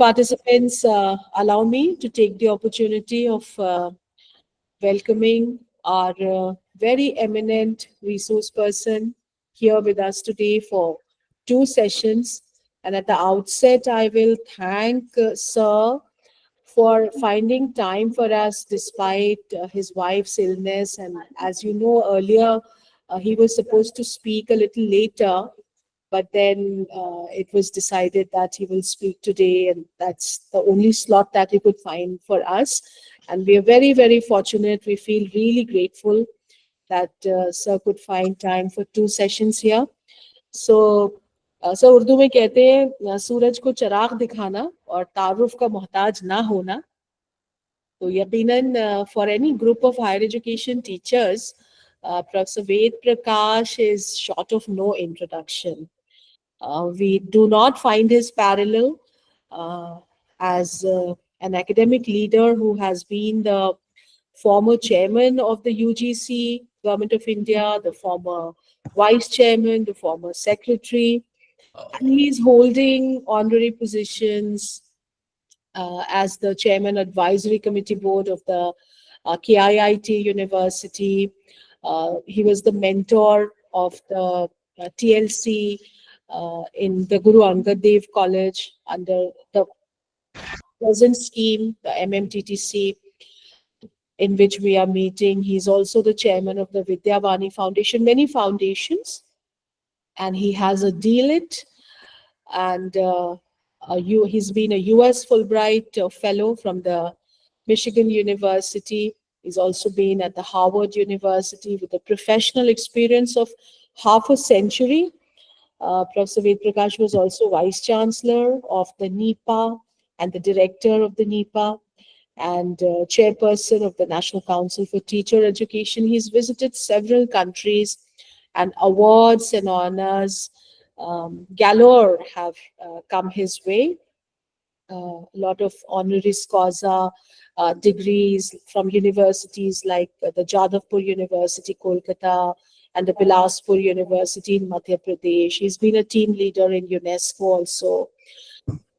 participants, allow me to take the opportunity of welcoming our very eminent resource person here with us today for 2 sessions. And at the outset, I will thank Sir for finding time for us despite his wife's illness. And as you know, earlier he was supposed to speak a little later, but then it was decided that he will speak today, and that's the only slot that he could find for us. And we are very, very fortunate. We feel really grateful that Sir could find time for 2 sessions here. So sir Urdu में कहते हैं सूरज को चिराग दिखाना और तारुफ का मोहताज ना होना. तो यकीनन for any group of higher education teachers, Prof Ved Prakash is short of no introduction. We do not find his parallel as an academic leader who has been the former chairman of the UGC, Government of India, the former vice chairman, the former secretary, and he's holding honorary positions as the chairman advisory committee board of the KIIT University. He was the mentor of the TLC in the Guru Angad Dev College under the present scheme, the MMTTC, in which we are meeting. He's also the chairman of the Vidyavani Foundation, many foundations, and he has a DLIT, and he's been a US Fulbright fellow from the Michigan University. He's also been at the Harvard University with a professional experience of half a century. Professor Ved Prakash was also Vice Chancellor of the NIPA and the Director of the NIPA and Chairperson of the National Council for Teacher Education. He's visited several countries, and awards and honors galore have come his way. A lot of honoris causa degrees from universities like the Jadavpur University, Kolkata, and the Bilaspur University in Madhya Pradesh. He's been a team leader in UNESCO also.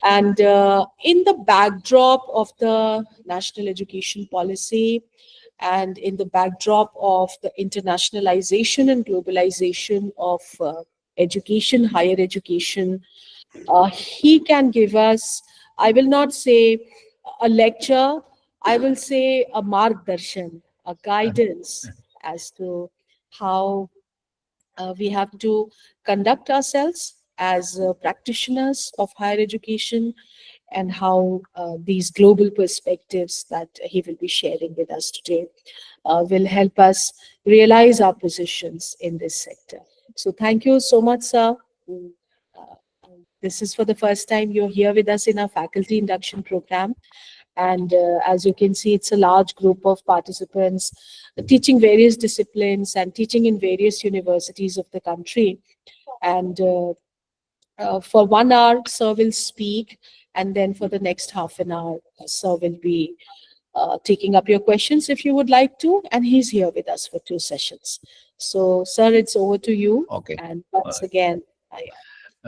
And in the backdrop of the national education policy and in the backdrop of the internationalization and globalization of education, higher education, he can give us, I will not say a lecture, I will say a margdarshan, a guidance as to how we have to conduct ourselves as practitioners of higher education, and how these global perspectives that he will be sharing with us today will help us realize our positions in this sector. So thank you so much, sir. This is for the first time you're here with us in our faculty induction program. And as you can see, it's a large group of participants teaching various disciplines and teaching in various universities of the country. And for 1 hour, sir will speak. And then for the next half an hour, sir will be taking up your questions if you would like to. And he's here with us for 2 sessions. So, sir, it's over to you. Okay. And once again,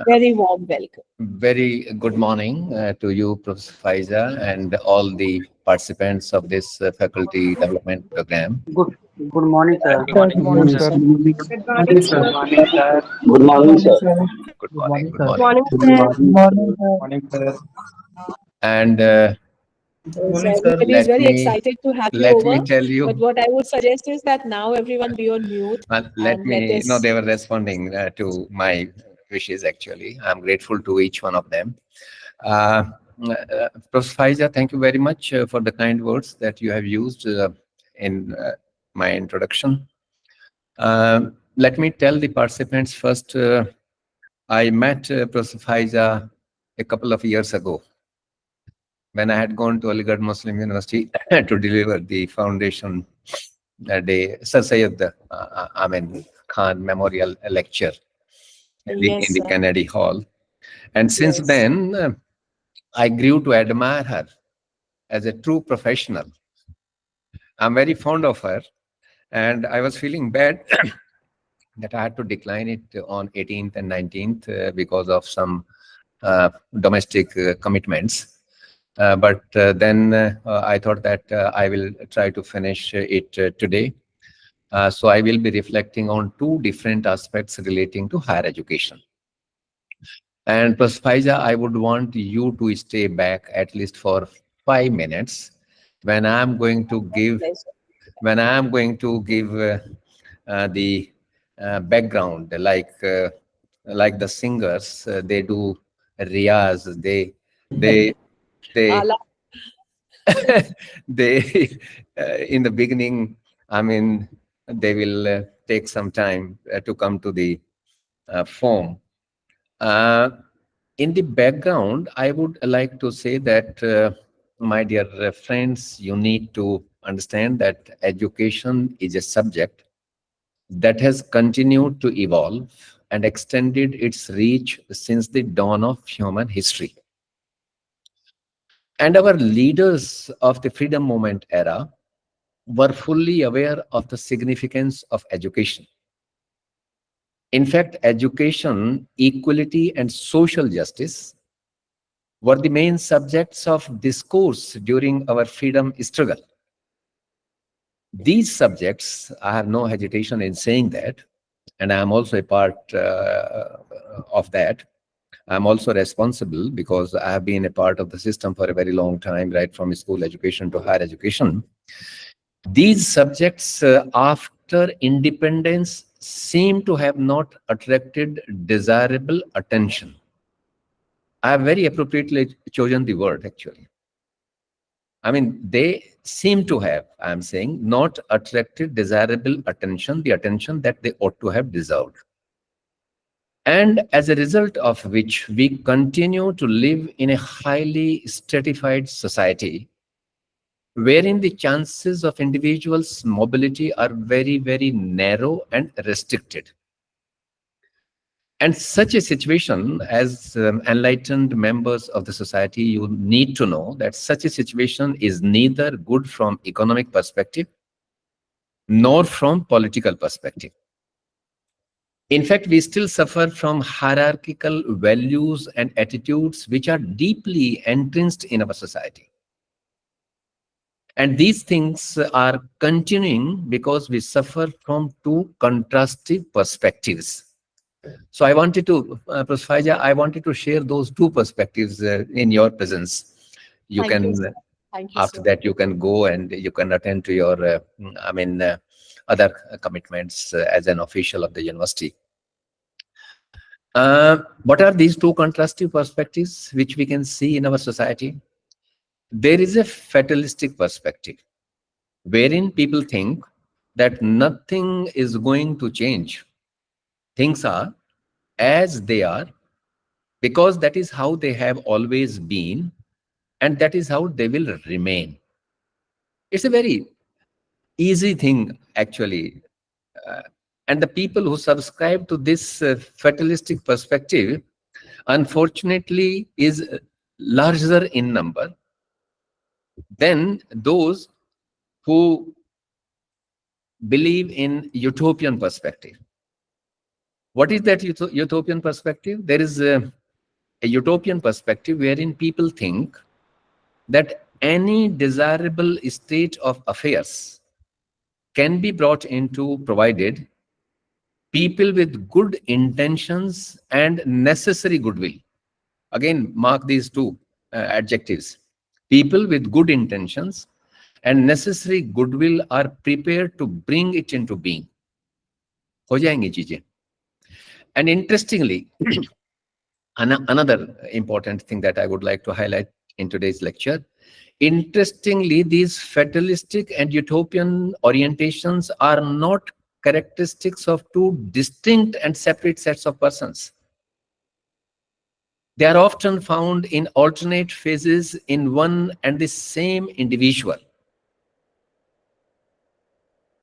very warm welcome. Very good morning to you, Professor Faiza, and all the participants of this faculty development program. Good morning, sir. Good morning, sir. Good morning, sir. Good morning, sir. Good morning. Good Good morning. morning, sir. Morning, sir. And So everybody is very excited to have you let over. me tell you. But what I would suggest is that now everyone be on mute. Let me. No, they were responding to my wishes. Actually, I'm grateful to each one of them. Professor Faiza, thank you very much for the kind words that you have used in my introduction. Let me tell the participants first. I met Professor Faiza a couple of years ago when I had gone to Aligarh Muslim University to deliver the foundation day, Sir Syed Khan Memorial Lecture in the Kennedy Hall. And since then, I grew to admire her as a true professional. I'm very fond of her, and I was feeling bad that I had to decline it on 18th and 19th because of some domestic commitments. But then I thought that I will try to finish it today. So I will be reflecting on two different aspects relating to higher education. And Prof. Faiza, I would want you to stay back at least for 5 minutes when I'm going to give Pleasure. the background, like the singers, they do riyaz, they they Ala, they in the beginning, I mean, they will take some time to come to the form. Uh, in the background, I would like to say that, my dear friends, you need to understand that education is a subject that has continued to evolve and extended its reach since the dawn of human history. And our leaders of the freedom movement era were fully aware of the significance of education. In fact, education, equality, and social justice were the main subjects of discourse during our freedom struggle. These subjects, I have no hesitation in saying that, and I am also a part of that. I'm also responsible because I have been a part of the system for a very long time, right from school education to higher education. These subjects, after independence, seem to have not attracted desirable attention. I have very appropriately chosen the word, actually. I mean, they seem to have, I'm saying, not attracted desirable attention, the attention that they ought to have deserved. And as a result of which, we continue to live in a highly stratified society wherein the chances of individuals' mobility are very, very narrow and restricted. And such a situation, as enlightened members of the society, you need to know that such a situation is neither good from economic perspective nor from political perspective. In fact, we still suffer from hierarchical values and attitudes which are deeply entrenched in our society. And these things are continuing because we suffer from two contrastive perspectives. So I wanted to, Prof. Faiza, I wanted to share those two perspectives in your presence. You thank you, can, sir. Thank you, after sir. that, you can go and you can attend to your, other commitments as an official of the university. What are these two contrastive perspectives which we can see in our society? There is a fatalistic perspective wherein people think that nothing is going to change. Things are as they are because that is how they have always been and that is how they will remain. It's a very easy thing, actually. Uh, and the people who subscribe to this fatalistic perspective, unfortunately, is larger in number than those who believe in utopian perspective. What is that utopian perspective? There is a utopian perspective wherein people think that any desirable state of affairs can be brought into provided people with good intentions and necessary goodwill. Again, mark these two adjectives. People with good intentions and necessary goodwill are prepared to bring it into being. हो जाएंगी चीजें. And interestingly, another important thing that I would like to highlight in today's lecture, interestingly, these fatalistic and utopian orientations are not characteristics of two distinct and separate sets of persons. They are often found in alternate phases in one and the same individual.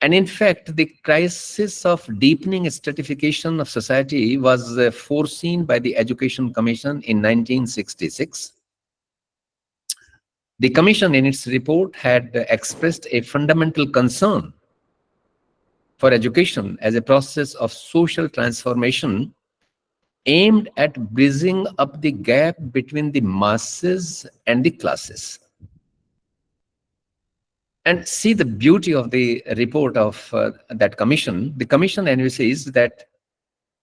And in fact, the crisis of deepening stratification of society was foreseen by the Education Commission in 1966. The Commission, in its report, had expressed a fundamental concern for education as a process of social transformation aimed at bridging up the gap between the masses and the classes. And see the beauty of the report of that commission. The commission envisages that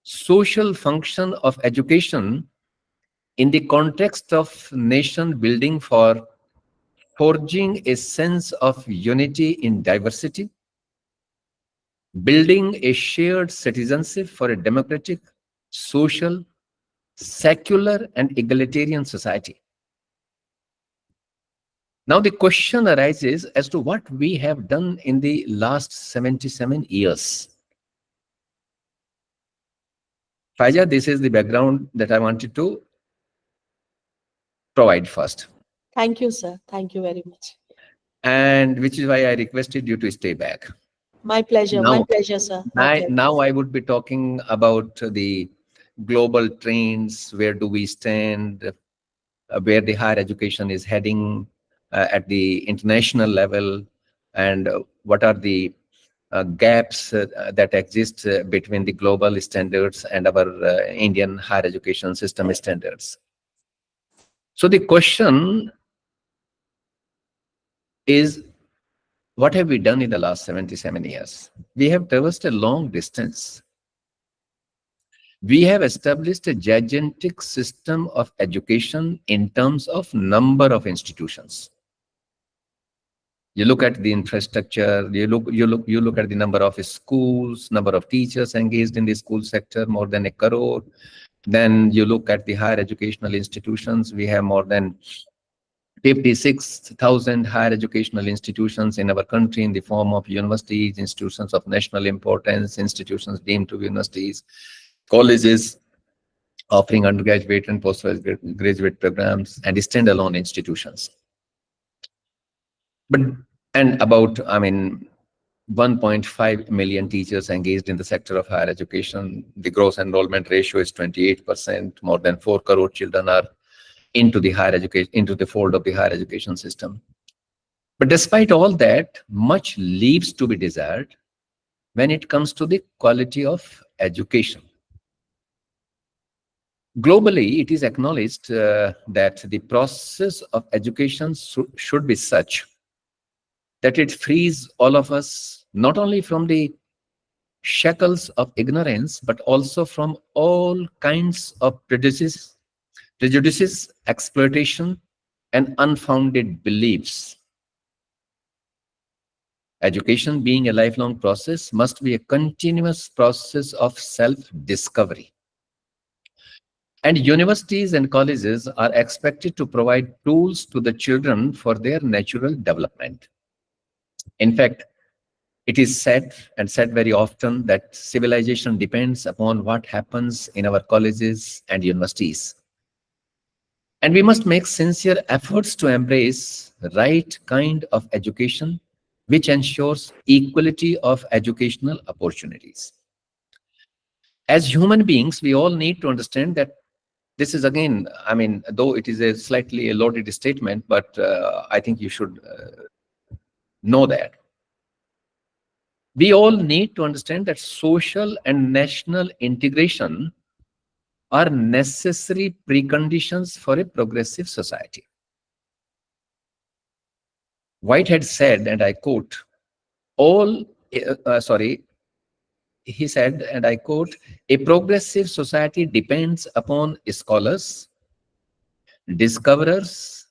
social function of education in the context of nation building for forging a sense of unity in diversity, building a shared citizenship for a democratic, social, secular, and egalitarian society. Now the question arises as to what we have done in the last 77 years. Faiza, this is the background that I wanted to provide first. Thank you, sir. Thank you very much. And which is why I requested you to stay back. My pleasure. My Now, pleasure, sir. My pleasure. now I would be talking about the global trends, where do we stand, where the higher education is heading at the international level, and what are the gaps that exist between the global standards and our Indian higher education system standards. So the question is, what have we done in the last 77 years? We have traversed a long distance. We have established a gigantic system of education in terms of number of institutions. You look at the infrastructure, you look at the number of schools, number of teachers engaged in the school sector, more than 1 crore. Then you look at the higher educational institutions, we have more than 56,000 higher educational institutions in our country in the form of universities, institutions of national importance, institutions deemed to be universities, colleges offering undergraduate and postgraduate programs, and standalone institutions. And about, 1.5 million teachers engaged in the sector of higher education. The gross enrollment ratio is 28%. More than 4 crore children are into the higher education, into the fold of the higher education system. But despite all that, much leaves to be desired when it comes to the quality of education. Globally, it is acknowledged that the process of education should be such that it frees all of us not only from the shackles of ignorance, but also from all kinds of prejudices, exploitation, and unfounded beliefs. Education, being a lifelong process, must be a continuous process of self-discovery. And universities and colleges are expected to provide tools to the children for their natural development. In fact, it is said, and said very often, that civilization depends upon what happens in our colleges and universities. And we must make sincere efforts to embrace the right kind of education, which ensures equality of educational opportunities. As human beings, we all need to understand that this is, again, though it is a slightly loaded statement, but I think you should know that. We all need to understand that social and national integration are necessary preconditions for a progressive society. Whitehead said, and I quote, he said, and I quote, "A progressive society depends upon scholars, discoverers,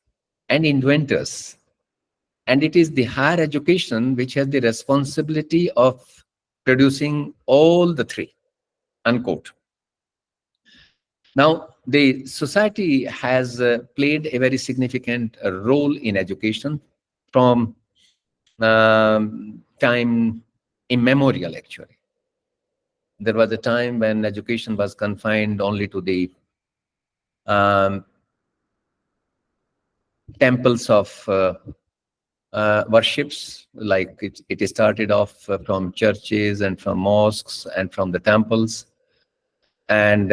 and inventors. And it is the higher education which has the responsibility of producing all the three," unquote. Now, the society has played a very significant role in education from time immemorial, actually. There was a time when education was confined only to the temples of worships, like it started off from churches and from mosques and from the temples. And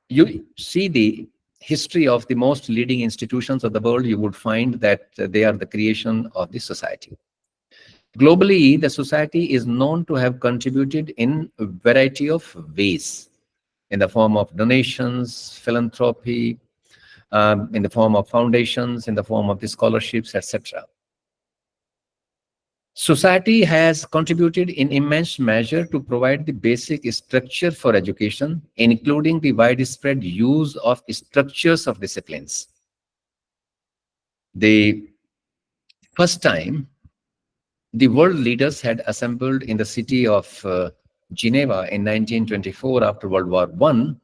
you see the history of the most leading institutions of the world, you would find that they are the creation of the society. Globally, the society is known to have contributed in a variety of ways, in the form of donations, philanthropy, in the form of foundations, in the form of the scholarships, etc. Society has contributed in immense measure to provide the basic structure for education, including the widespread use of structures of disciplines. The first time the world leaders had assembled in the city of Geneva in 1924 after World War I,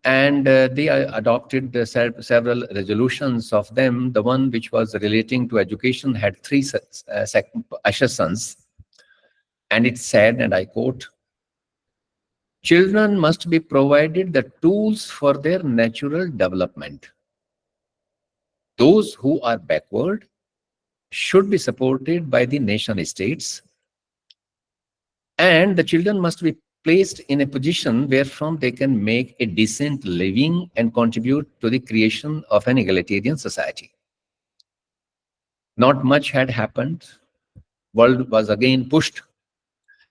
and they adopted several resolutions of them. The one which was relating to education had three assertions, and it said, and I quote, "Children must be provided the tools for their natural development. Those who are backward should be supported by the nation states, and the children must be placed in a position wherefrom they can make a decent living and contribute to the creation of an egalitarian society." Not much had happened. World was again pushed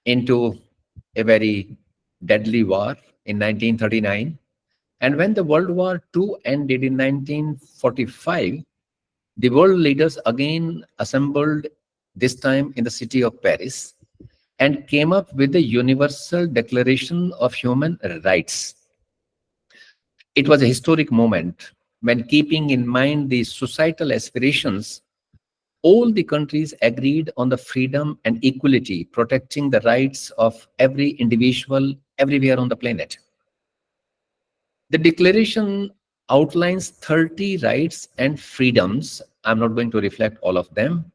into a very deadly war in 1939. And when the World War II ended in 1945, the world leaders again assembled, this time in the city of Paris, and came up with the Universal Declaration of Human Rights. It was a historic moment when, keeping in mind the societal aspirations, all the countries agreed on the freedom and equality, protecting the rights of every individual everywhere on the planet. The declaration outlines 30 rights and freedoms. I'm not going to reflect all of them,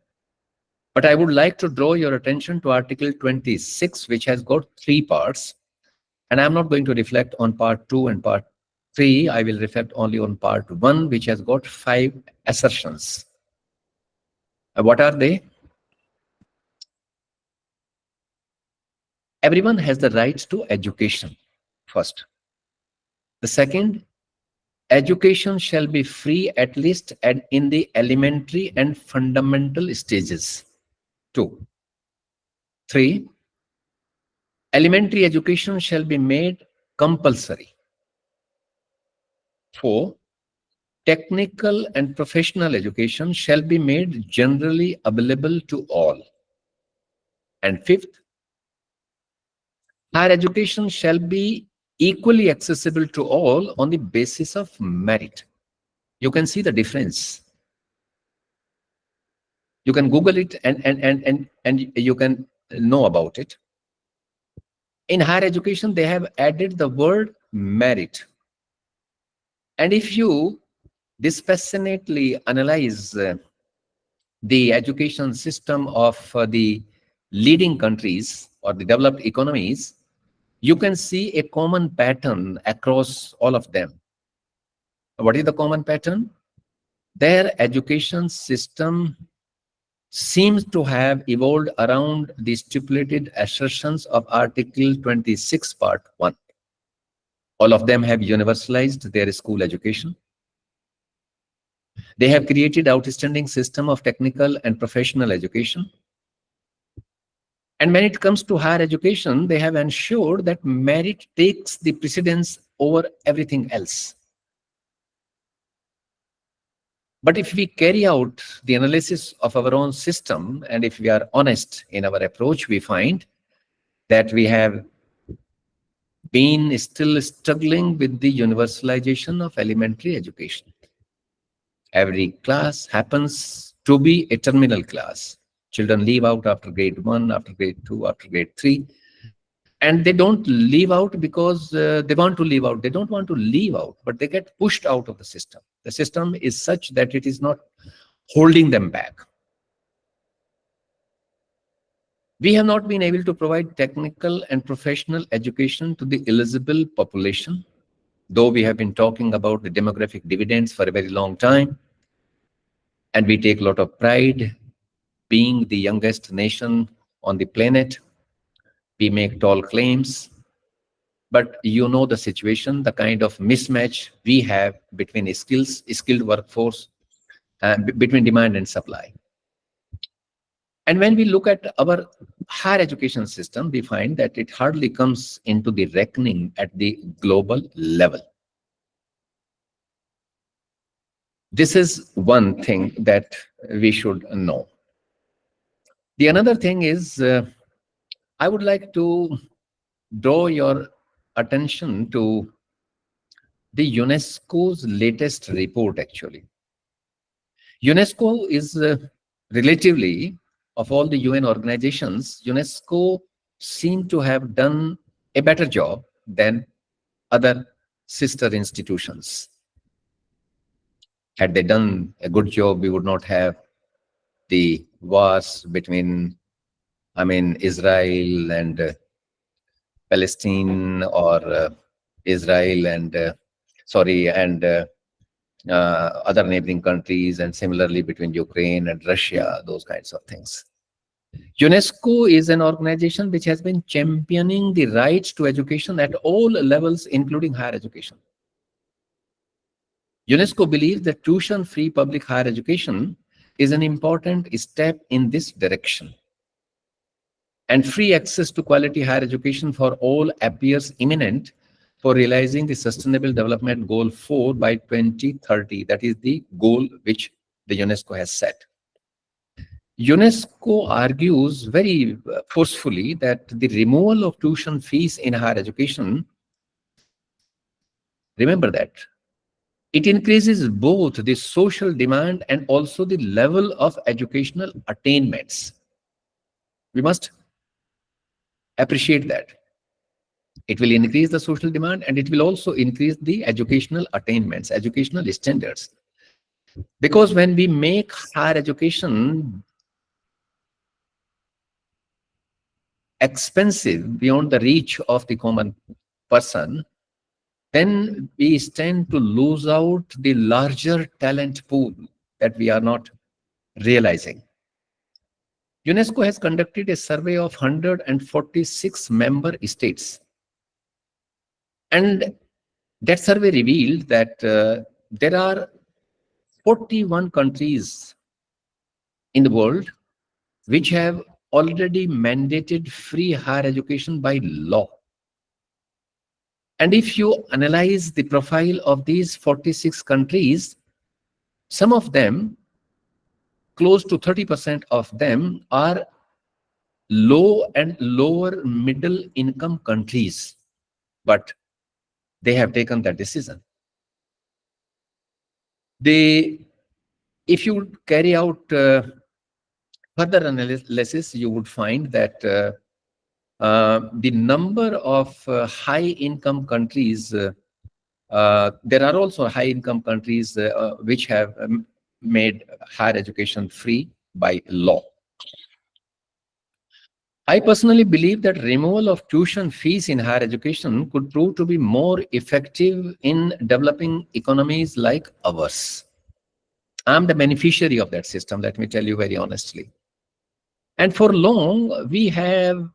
but I would like to draw your attention to Article 26, which has got three parts. And I'm not going to reflect on part 2 and part 3. I will reflect only on part 1, which has got 5 assertions. What are they? Everyone has the right to education, first. The second, education shall be free at least in the elementary and fundamental stages. 2. 3. Elementary education shall be made compulsory. 4. Technical and professional education shall be made generally available to all. And 5th, higher education shall be equally accessible to all on the basis of merit. You can see the difference. You can Google it and you can know about it. In higher education, they have added the word merit. And if you dispassionately analyze the education system of the leading countries or the developed economies, you can see a common pattern across all of them. What is the common pattern? Their education system seems to have evolved around the stipulated assertions of Article 26, Part 1. All of them have universalized their school education. They have created outstanding system of technical and professional education. And when it comes to higher education, they have ensured that merit takes the precedence over everything else. But if we carry out the analysis of our own system, and if we are honest in our approach, we find that we have been still struggling with the universalization of elementary education. Every class happens to be a terminal class. Children leave out after grade 1, after grade 2, after grade 3. And they don't leave out because they want to leave out. They don't want to leave out, but they get pushed out of the system. The system is such that it is not holding them back. We have not been able to provide technical and professional education to the eligible population, though we have been talking about the demographic dividends for a very long time. And we take a lot of pride being the youngest nation on the planet. We make tall claims. But you know the situation, the kind of mismatch we have between skilled workforce, between demand and supply. And when we look at our higher education system, we find that it hardly comes into the reckoning at the global level. This is one thing that we should know. The another thing is, I would like to draw your attention to the UNESCO's latest report, actually. UNESCO is relatively, of all the UN organizations, UNESCO seem to have done a better job than other sister institutions. Had they done a good job, we would not have the wars between, Israel and Palestine, or Israel and other neighboring countries, and similarly between Ukraine and Russia, those kinds of things. UNESCO is an organization which has been championing the rights to education at all levels, including higher education. UNESCO believes that tuition-free public higher education is an important step in this direction. And free access to quality higher education for all appears imminent for realizing the Sustainable Development Goal 4 by 2030. That is the goal which the UNESCO has set. UNESCO argues very forcefully that the removal of tuition fees in higher education, remember that, it increases both the social demand and also the level of educational attainments. We must appreciate that. It will increase the social demand and it will also increase the educational attainments, educational standards. Because when we make higher education expensive beyond the reach of the common person, then we stand to lose out the larger talent pool that we are not realizing. UNESCO has conducted a survey of 146 member states. And that survey revealed that there are 41 countries in the world which have already mandated free higher education by law. And if you analyze the profile of these 46 countries, some of them, close to 30% of them, are low and lower middle income countries, but they have taken that decision. If you carry out further analysis, you would find that the number of high-income countries, there are also high-income countries which have made higher education free by law. I personally believe that removal of tuition fees in higher education could prove to be more effective in developing economies like ours. I'm the beneficiary of that system, let me tell you very honestly. And for long, we have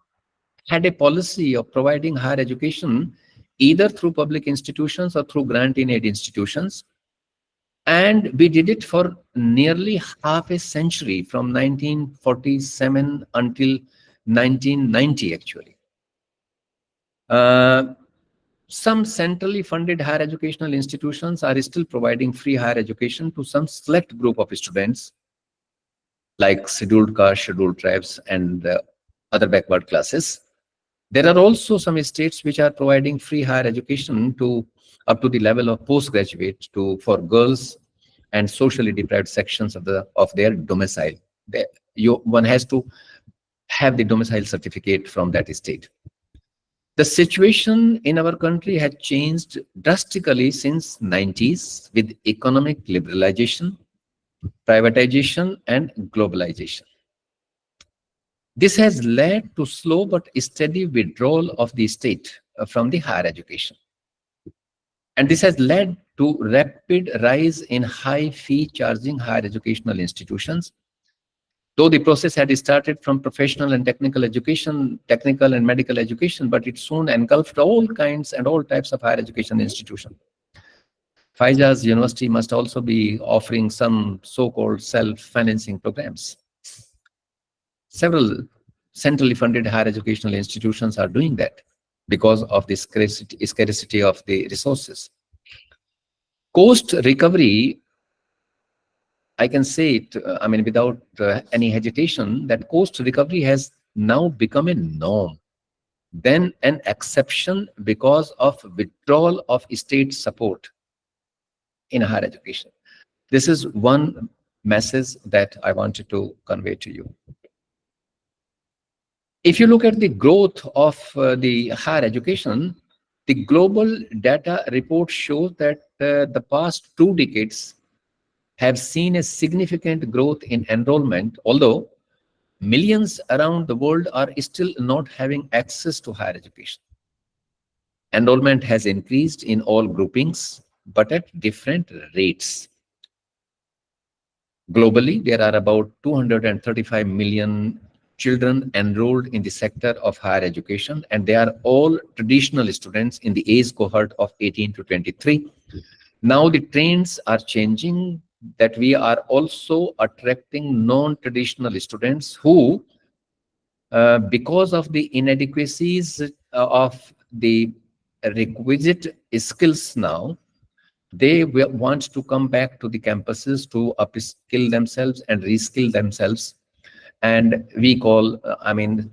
had a policy of providing higher education either through public institutions or through grant-in-aid institutions. And we did it for nearly half a century, from 1947 until 1990, actually. Some centrally funded higher educational institutions are still providing free higher education to some select group of students, like scheduled castes, scheduled tribes, and other backward classes. There are also some states which are providing free higher education up to the level of postgraduate for girls and socially deprived sections of their domicile. One has to have the domicile certificate from that state. The situation in our country had changed drastically since 90s with economic liberalization, privatization, and globalization. This has led to slow but steady withdrawal of the state from the higher education. And this has led to rapid rise in high fee charging higher educational institutions. Though the process had started from professional and technical education, technical and medical education, but it soon engulfed all kinds and all types of higher education institutions. Faiza's university must also be offering some so-called self-financing programs. Several centrally funded higher educational institutions are doing that because of the scarcity of the resources. Cost recovery, I can say it, without any hesitation, that cost recovery has now become a norm, then an exception because of withdrawal of state support in higher education. This is one message that I wanted to convey to you. If you look at the growth of the higher education, the global data report shows that the past 2 decades have seen a significant growth in enrollment, although millions around the world are still not having access to higher education. Enrollment has increased in all groupings, but at different rates. Globally, there are about 235 million children enrolled in the sector of higher education, and they are all traditional students in the age cohort of 18 to 23. Now the trends are changing, that we are also attracting non-traditional students who, because of the inadequacies of the requisite skills now, they want to come back to the campuses to upskill themselves and reskill themselves. And we call,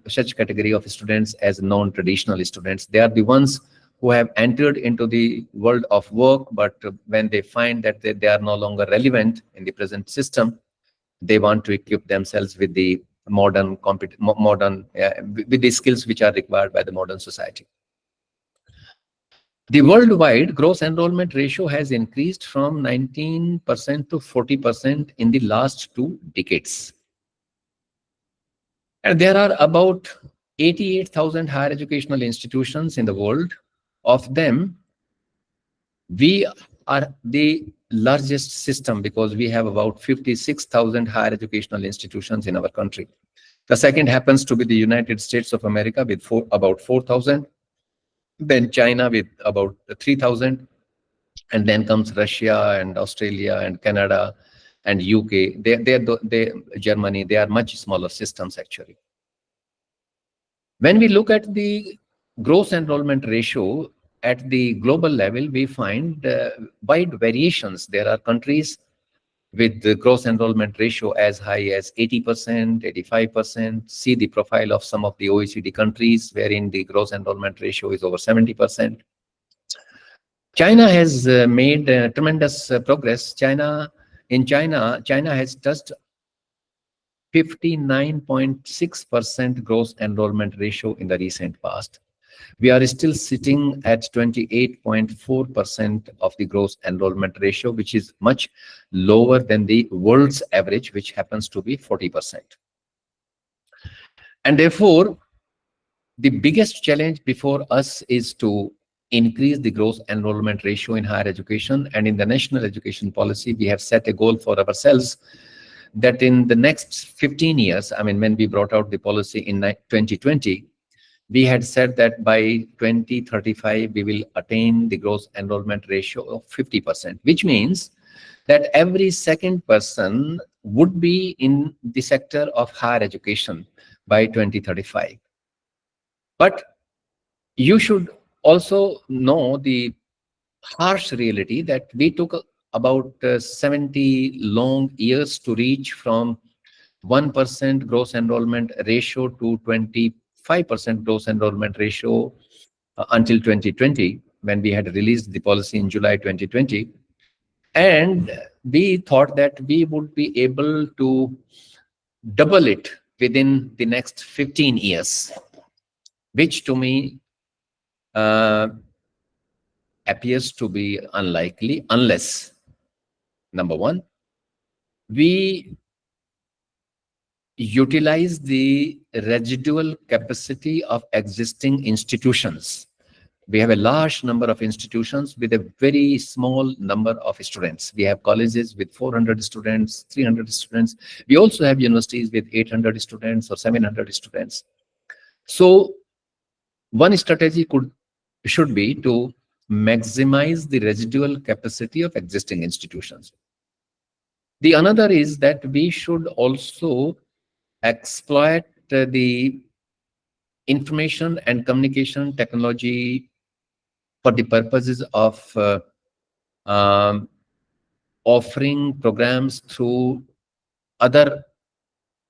such category of students as non-traditional students. They are the ones who have entered into the world of work, but when they find that they are no longer relevant in the present system, they want to equip themselves with the with the skills which are required by the modern society. The worldwide gross enrollment ratio has increased from 19% to 40% in the last 2 decades. And there are about 88,000 higher educational institutions in the world. Of them, we are the largest system because we have about 56,000 higher educational institutions in our country. The second happens to be the United States of America with about 4,000. Then China with about 3,000. And then comes Russia and Australia and Canada and UK. Germany, they are much smaller systems actually. When we look at the gross enrollment ratio at the global level, we find wide variations. There are countries with the gross enrollment ratio as high as 80%, 85%. See the profile of some of the OECD countries wherein the gross enrollment ratio is over 70%. China has made tremendous progress. China has touched 59.6% gross enrollment ratio in the recent past. We are still sitting at 28.4% of the gross enrollment ratio, which is much lower than the world's average, which happens to be 40%. And therefore, the biggest challenge before us is to increase the gross enrollment ratio in higher education. And in the national education policy, we have set a goal for ourselves that in the next 15 years, when we brought out the policy in 2020, we had said that by 2035, we will attain the gross enrollment ratio of 50%, which means that every second person would be in the sector of higher education by 2035. But you should also know the harsh reality that we took about 70 long years to reach from 1% gross enrollment ratio to 25% gross enrollment ratio until 2020, when we had released the policy in July 2020. And we thought that we would be able to double it within the next 15 years, which to me appears to be unlikely unless, number one, we utilize the residual capacity of existing institutions. We have a large number of institutions with a very small number of students. We have colleges with 400 students, 300 students. We also have universities with 800 students or 700 students. So one strategy should be to maximize the residual capacity of existing institutions. The another is that we should also exploit the information and communication technology for the purposes of um, offering programs through other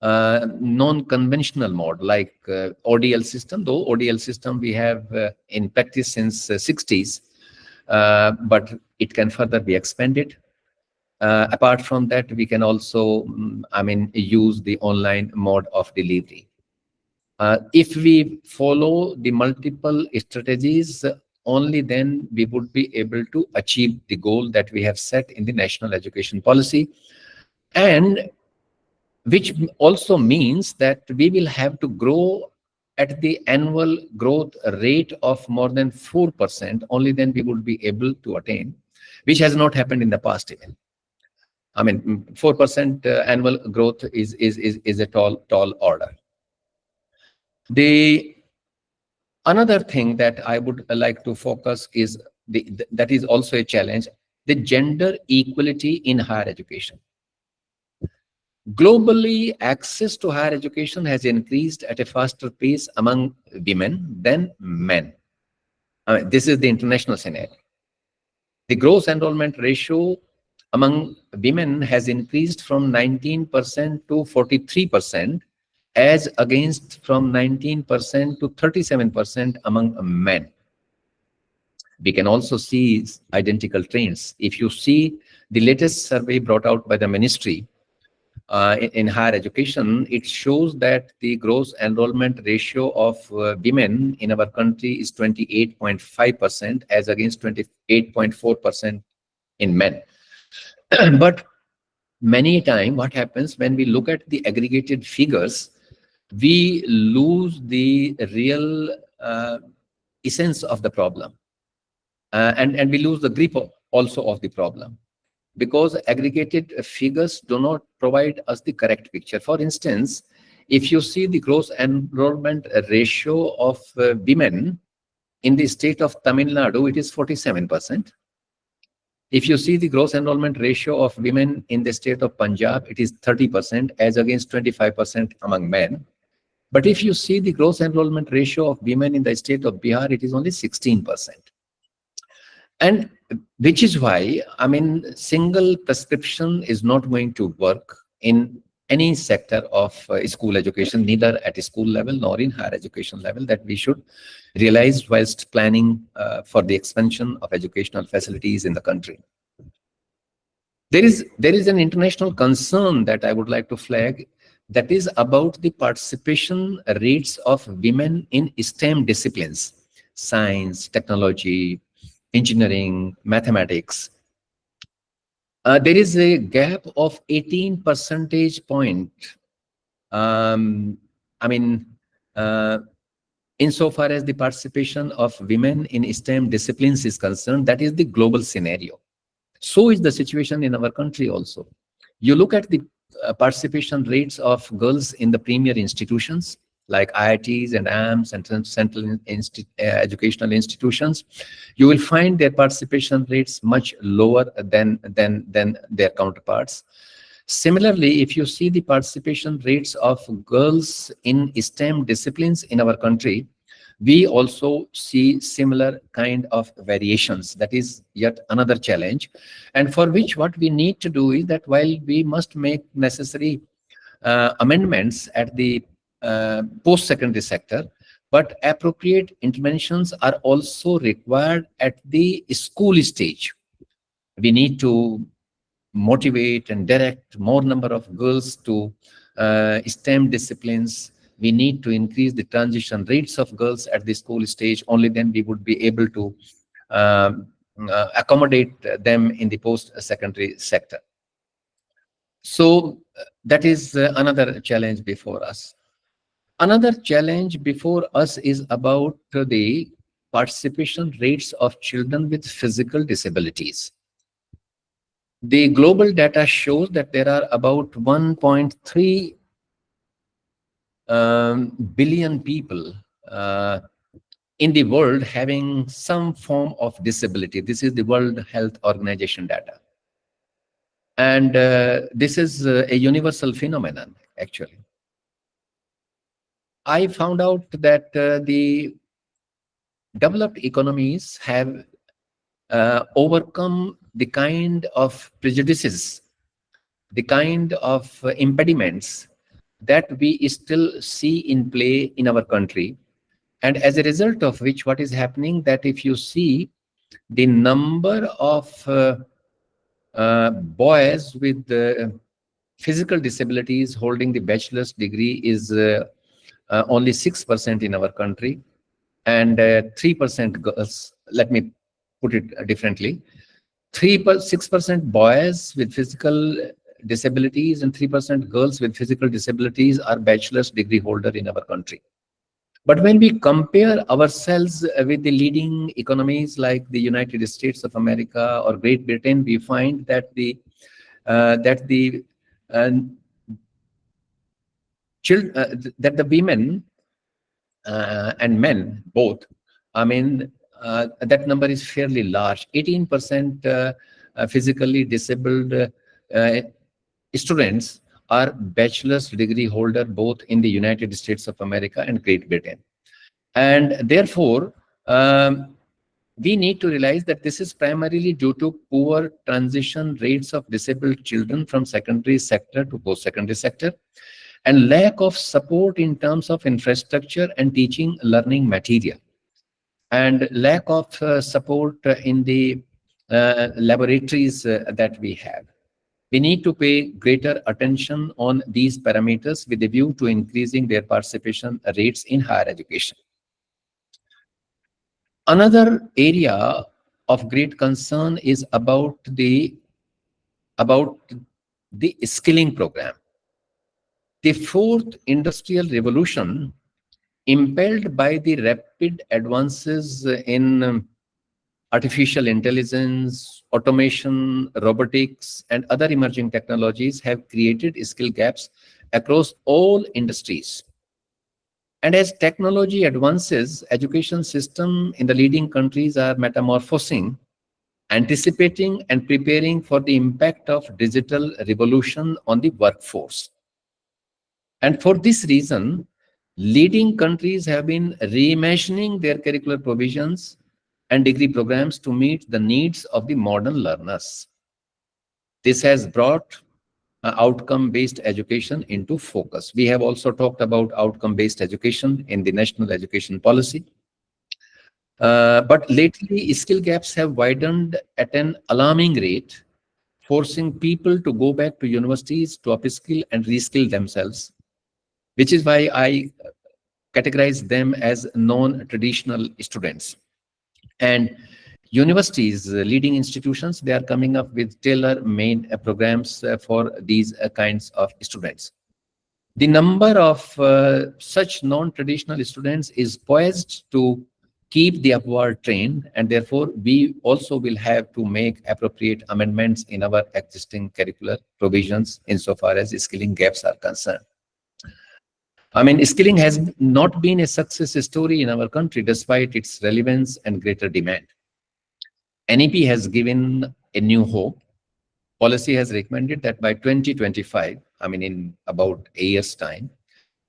non-conventional mode like ODL system. Though ODL system we have in practice since 60s, but it can further be expanded. Apart from that, we can also, use the online mode of delivery. If we follow the multiple strategies, only then we would be able to achieve the goal that we have set in the national education policy, and which also means that we will have to grow at the annual growth rate of more than 4%. Only then we would be able to attain, which has not happened in the past even. 4% annual growth is a tall order. The another thing that I would like to focus is that is also a challenge: the gender equality in higher education. Globally, access to higher education has increased at a faster pace among women than men. This is the international scenario. The gross enrollment ratio among women has increased from 19% to 43%, as against from 19% to 37% among men. We can also see identical trends. If you see the latest survey brought out by the ministry in higher education, it shows that the gross enrollment ratio of women in our country is 28.5%, as against 28.4% in men. But many times what happens when we look at the aggregated figures, we lose the real essence of the problem, and we lose the grip also of the problem, because aggregated figures do not provide us the correct picture. For instance, if you see the gross enrollment ratio of women in the state of Tamil Nadu, it is 47%. If you see the gross enrollment ratio of women in the state of Punjab, it is 30%, as against 25% among men. But if you see the gross enrollment ratio of women in the state of Bihar, it is only 16%. And which is why, single prescription is not going to work in any sector of school education, neither at a school level nor in higher education level, that we should realize whilst planning for the expansion of educational facilities in the country. There is an international concern that I would like to flag, that is about the participation rates of women in STEM disciplines: science, technology, engineering, mathematics. There is a gap of 18 percentage point. Insofar as the participation of women in STEM disciplines is concerned, that is the global scenario. So is the situation in our country also. You look at the participation rates of girls in the premier institutions like IITs and AMS and central educational institutions, you will find their participation rates much lower than their counterparts. Similarly, if you see the participation rates of girls in STEM disciplines in our country, we also see similar kind of variations. That is yet another challenge, and for which what we need to do is that while we must make necessary amendments at the post-secondary sector, but appropriate interventions are also required at the school stage. We need to motivate and direct more number of girls to STEM disciplines. We need to increase the transition rates of girls at the school stage. Only then we would be able to accommodate them in the post-secondary sector. So that is another challenge before us. Another challenge before us is about the participation rates of children with physical disabilities. The global data shows that there are about 1.3 billion people in the world having some form of disability. This is the World Health Organization data. And this is a universal phenomenon, actually. I found out that the developed economies have overcome the kind of prejudices, the kind of impediments that we still see in play in our country. And as a result of which, what is happening, that if you see the number of boys with physical disabilities holding the bachelor's degree is only 6% in our country, and 3% girls. Let me put it differently. 6% boys with physical disabilities and 3% girls with physical disabilities are bachelor's degree holder in our country. But when we compare ourselves with the leading economies like the United States of America or Great Britain, we find that the uh, that the uh, that the women and men both, I mean, that number is fairly large. 18% physically disabled students are bachelor's degree holder both in the United States of America and Great Britain. And therefore, we need to realize that this is primarily due to poor transition rates of disabled children from secondary sector to post-secondary sector, and lack of support in terms of infrastructure and teaching learning material, and lack of support in the laboratories that we have. We need to pay greater attention on these parameters with a view to increasing their participation rates in higher education. Another area of great concern is about the skilling program. The fourth industrial revolution, impelled by the rapid advances in artificial intelligence, automation, robotics, and other emerging technologies, have created skill gaps across all industries. And as technology advances, education system in the leading countries are metamorphosing, anticipating and preparing for the impact of digital revolution on the workforce. And for this reason, leading countries have been reimagining their curricular provisions and degree programs to meet the needs of the modern learners. This has brought outcome-based education into focus. We have also talked about outcome-based education in the national education policy. But lately, skill gaps have widened at an alarming rate, forcing people to go back to universities to upskill and reskill themselves, which is why I categorize them as non-traditional students. And universities, leading institutions, they are coming up with tailor-made programs for these kinds of students. The number of such non-traditional students is poised to keep the upward trend, and therefore we also will have to make appropriate amendments in our existing curricular provisions insofar as skilling gaps are concerned. I mean, skilling has not been a success story in our country despite its relevance and greater demand. NEP has given a new hope. Policy has recommended that by 2025, I mean in about a year's time,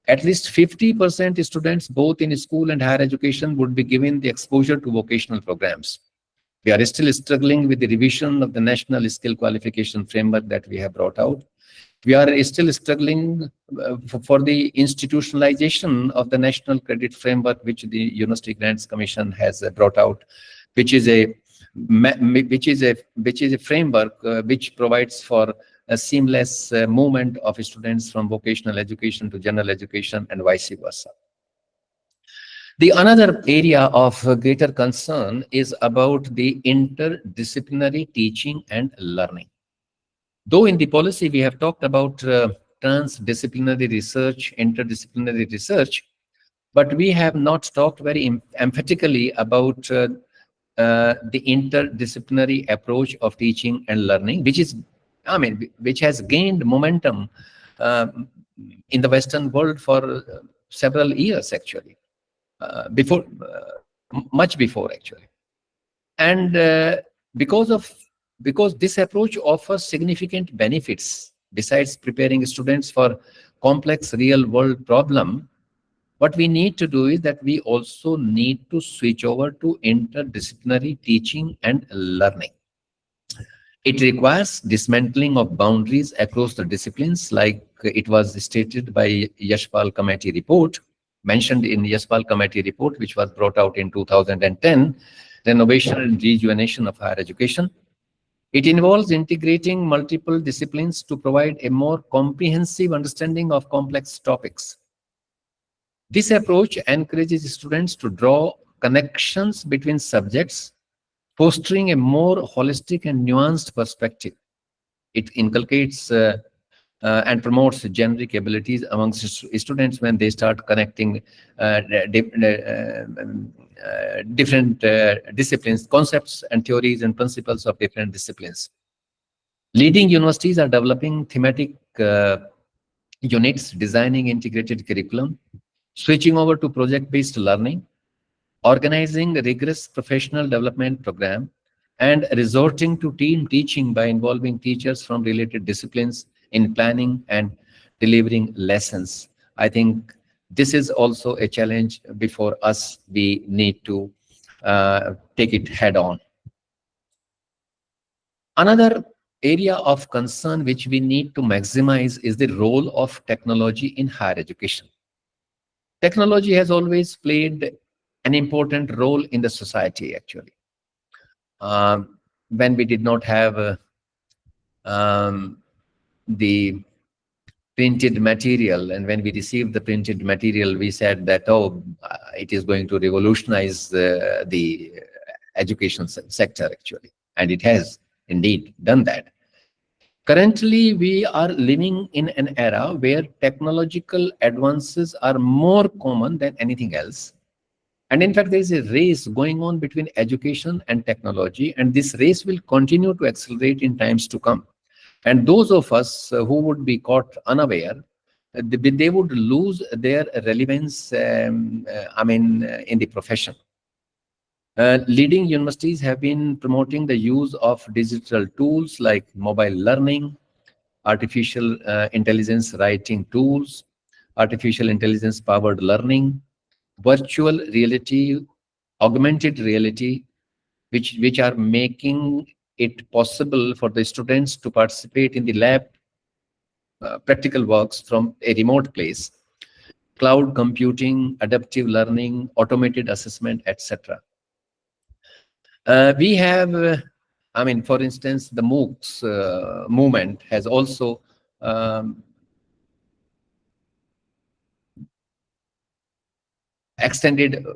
at least 50% students both in school and higher education would be given the exposure to vocational programs. We are still struggling with the revision of the National Skill Qualification Framework that we have brought out. We are still struggling for the institutionalization of the National Credit Framework, which the University Grants Commission has brought out, which is a framework which provides for a seamless movement of students from vocational education to general education and vice versa. The another area of greater concern is about the interdisciplinary teaching and learning. Though in the policy we have talked about transdisciplinary research, interdisciplinary research, but we have not talked very emphatically about the interdisciplinary approach of teaching and learning, which is, I mean, which has gained momentum in the Western world for several years actually, much before actually. And because this approach offers significant benefits besides preparing students for complex real world problem, What we need to do is that we also need to switch over to interdisciplinary teaching and learning. It requires dismantling of boundaries across the disciplines, like it was stated by Yashpal Committee report, mentioned in Yashpal Committee report, which was brought out in 2010, Renovation and Rejuvenation of Higher Education. It involves integrating multiple disciplines to provide a more comprehensive understanding of complex topics. This approach encourages students to draw connections between subjects, fostering a more holistic and nuanced perspective. It inculcates and promotes generic abilities amongst students when they start connecting different disciplines, concepts and theories and principles of different disciplines. Leading universities are developing thematic units, designing integrated curriculum, switching over to project-based learning, organizing a rigorous professional development program, and resorting to team teaching by involving teachers from related disciplines in planning and delivering lessons. I think this is also a challenge before us. We need to take it head on. Another area of concern which we need to maximize is the role of technology in higher education. Technology has always played an important role in the society, actually. When we did not have the printed material, and when we received the printed material, we said that, oh, it is going to revolutionize the education sector, actually. And it has indeed done that. Currently, we are living in an era where technological advances are more common than anything else. And in fact, there is a race going on between education and technology, and this race will continue to accelerate in times to come. And those of us who would be caught unaware, they would lose their relevance, in the profession. Leading universities have been promoting the use of digital tools like mobile learning, artificial intelligence writing tools, artificial intelligence powered learning, virtual reality, augmented reality, which are making it possible for the students to participate in the lab practical works from a remote place, cloud computing, adaptive learning, automated assessment, etc. We have, for instance, the MOOCs movement has also extended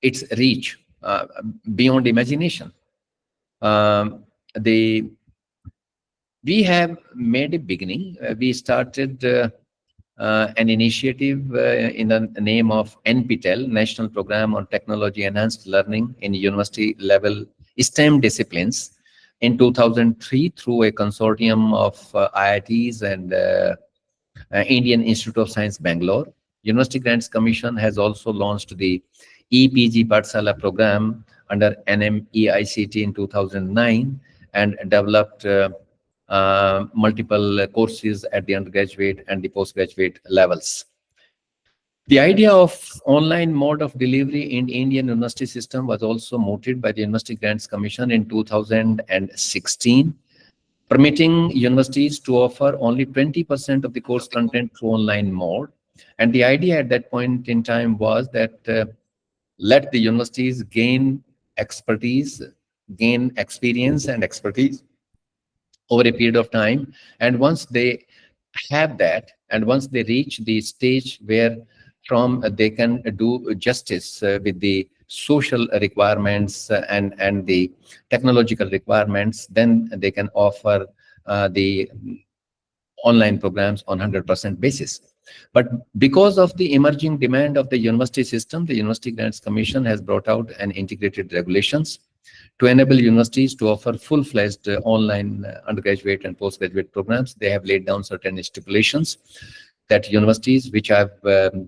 its reach beyond imagination. We have made a beginning. We started an initiative in the name of NPTEL, National Program on Technology Enhanced Learning in University Level STEM Disciplines, in 2003 through a consortium of IITs and Indian Institute of Science, Bangalore. University Grants Commission has also launched the EPG Pathshala program under NMEICT in 2009 and developed multiple courses at the undergraduate and the postgraduate levels. The idea of online mode of delivery in Indian university system was also mooted by the University Grants Commission in 2016, permitting universities to offer only 20% of the course content through online mode. And the idea at that point in time was that let the universities gain expertise, gain experience and expertise over a period of time. And once they have that, and once they reach the stage where from they can do justice with the social requirements and the technological requirements, then they can offer the online programs on 100% basis. But because of the emerging demand of the university system, the University Grants Commission has brought out an integrated regulations to enable universities to offer full-fledged online undergraduate and postgraduate programs. They have laid down certain stipulations that universities which have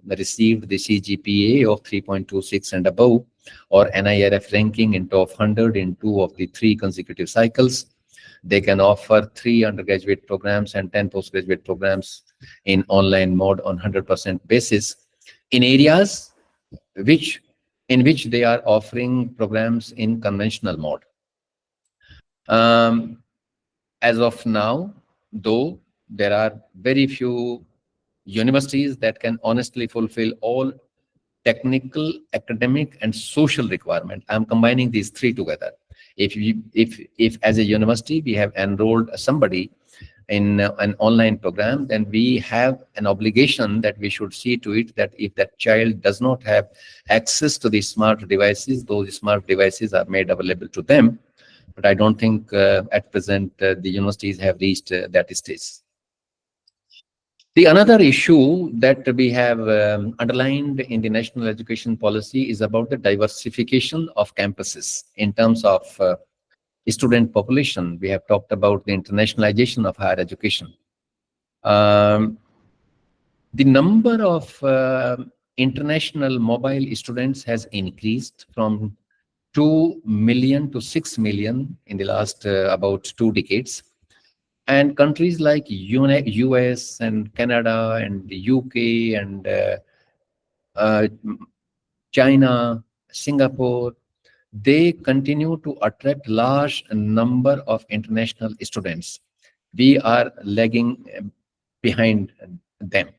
received the CGPA of 3.26 and above, or NIRF ranking in top 100 in 2 of the 3 consecutive cycles, they can offer 3 undergraduate programs and 10 postgraduate programs in online mode on 100% basis. in areas which in which they are offering programs in conventional mode. As of now, though, there are very few universities that can honestly fulfill all technical, academic, and social requirement. I'm combining these three together. If as a university we have enrolled somebody in an online program, then we have an obligation that we should see to it that if that child does not have access to the smart devices, those smart devices are made available to them. But I don't think at present the universities have reached that stage. The another issue that we have underlined in the national education policy is about the diversification of campuses in terms of student population. We have talked about the internationalization of higher education. The number of international mobile students has increased from 2 million to 6 million in the last about 2 decades. And countries like US and Canada and the UK and China, Singapore, they continue to attract large number of international students. We are lagging behind them.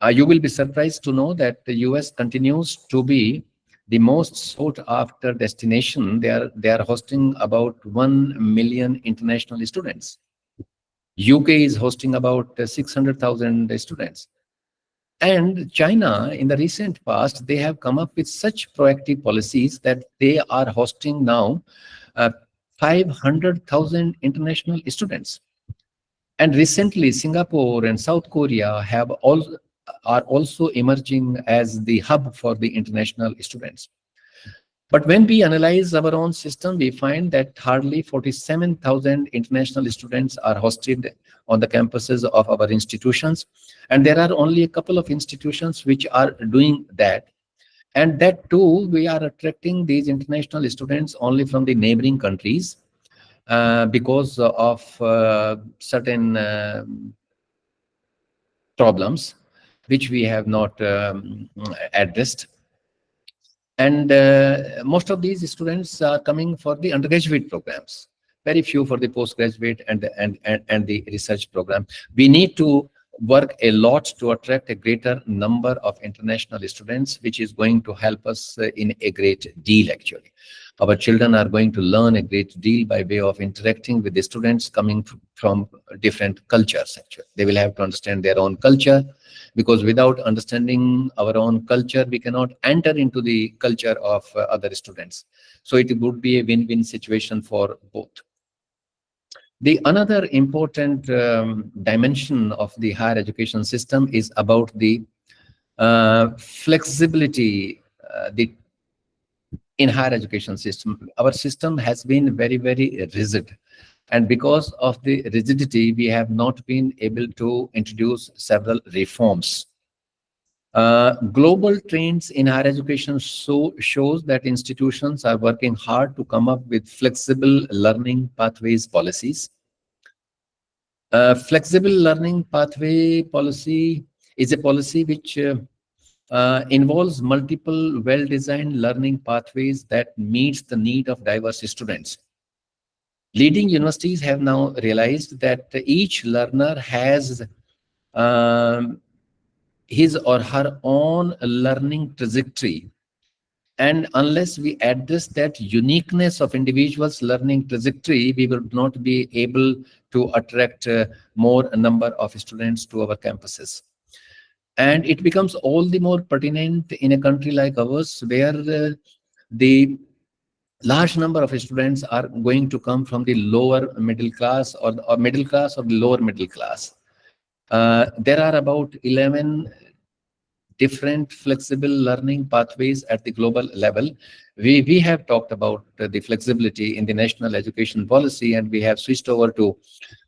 You will be surprised to know that the US continues to be the most sought after destination. They are hosting about 1 million international students. UK is hosting about 600,000 students. And China, in the recent past, they have come up with such proactive policies that they are hosting now 500,000 international students. And recently, Singapore and South Korea are also emerging as the hub for the international students. But when we analyze our own system, we find that hardly 47,000 international students are hosted on the campuses of our institutions. And there are only a couple of institutions which are doing that. And that too, we are attracting these international students only from the neighboring countries because of certain problems which we have not addressed. And most of these students are coming for the undergraduate programs, very few for the postgraduate and the research program. We need to work a lot to attract a greater number of international students, which is going to help us in a great deal, actually. Our children are going to learn a great deal by way of interacting with the students coming from different cultures, actually. They will have to understand their own culture, because without understanding our own culture, we cannot enter into the culture of other students. So it would be a win-win situation for both. The another important dimension of the higher education system is about the flexibility in higher education system. Our system has been very, very rigid. And because of the rigidity, we have not been able to introduce several reforms. Global trends in higher education shows that institutions are working hard to come up with flexible learning pathways policies. Flexible learning pathway policy is a policy which involves multiple well-designed learning pathways that meets the need of diverse students. Leading universities have now realized that each learner has his or her own learning trajectory. And unless we address that uniqueness of individuals' learning trajectory, we will not be able to attract more number of students to our campuses. And it becomes all the more pertinent in a country like ours, where the large number of students are going to come from the lower middle class or middle class or the lower middle class. There are about 11 different flexible learning pathways at the global level. We have talked about the flexibility in the national education policy, and we have switched over to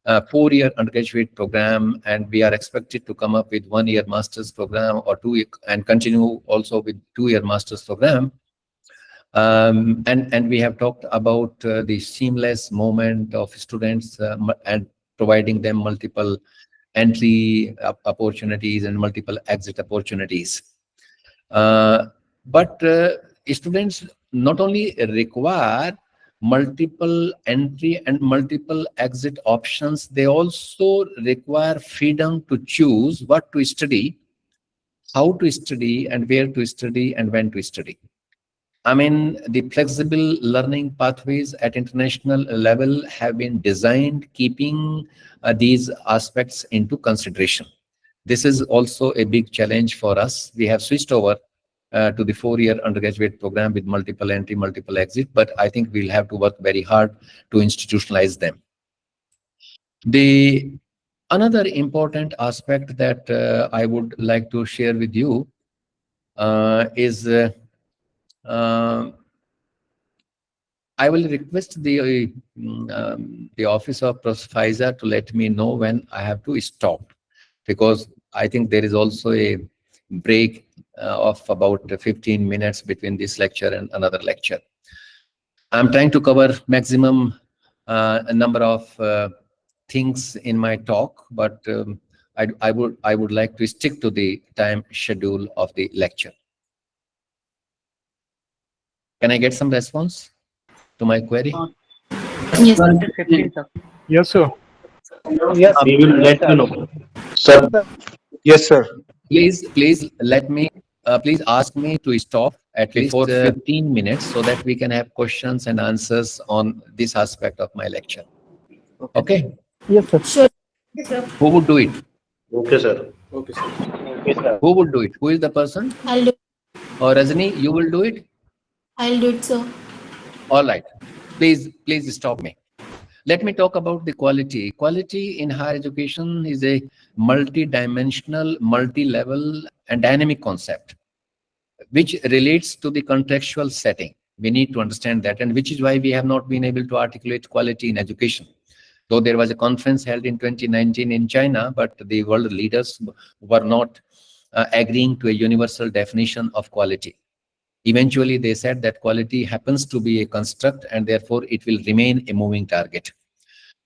a 4-year undergraduate program, and we are expected to come up with 1-year master's program or 2-year, and continue also with 2-year master's program. And we have talked about the seamless movement of students and providing them multiple entry opportunities and multiple exit opportunities. But students not only require multiple entry and multiple exit options, they also require freedom to choose what to study, how to study, and where to study, and when to study. I mean, the flexible learning pathways at international level have been designed keeping these aspects into consideration. This is also a big challenge for us. We have switched over to the 4-year undergraduate program with multiple entry, multiple exit, but I think we'll have to work very hard to institutionalize them. The another important aspect that I would like to share with you is I will request the office of Prof Faiza to let me know when I have to stop, because I think there is also a break of about 15 minutes between this lecture and another lecture. I'm trying to cover maximum a number of things in my talk, but I would like to stick to the time schedule of the lecture. Can I get some response to my query? Yes. Sir, 15, sir. Yes, sir. yes, we will let you know. Sir, Yes, sir. Please let me, please ask me to stop at least before 15 minutes so that we can have questions and answers on this aspect of my lecture. Okay? Yes, sir. Sure. Who would do it? okay, sir. Okay, sir. Okay, sir. Who would do it? Who is the person? I'll do. Or Rajni, you will do it? I'll do it, sir. All right. Please stop me. Let me talk about the quality. Quality in higher education is a multi-dimensional, multi-level, and dynamic concept, which relates to the contextual setting. We need to understand that, and which is why we have not been able to articulate quality in education. Though there was a conference held in 2019 in China, but the world leaders were not agreeing to a universal definition of quality. Eventually, they said that quality happens to be a construct and therefore it will remain a moving target.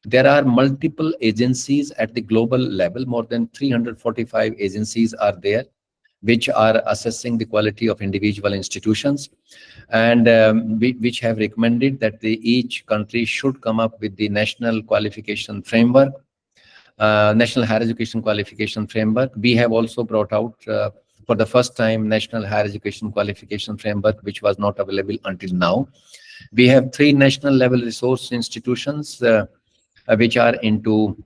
There are multiple agencies at the global level. More than 345 agencies are there, which are assessing the quality of individual institutions, and which have recommended that each country should come up with the national qualification framework, national higher education qualification framework. We have also brought out for the first time national higher education qualification framework, which was not available until now. We have 3 national level resource institutions which are into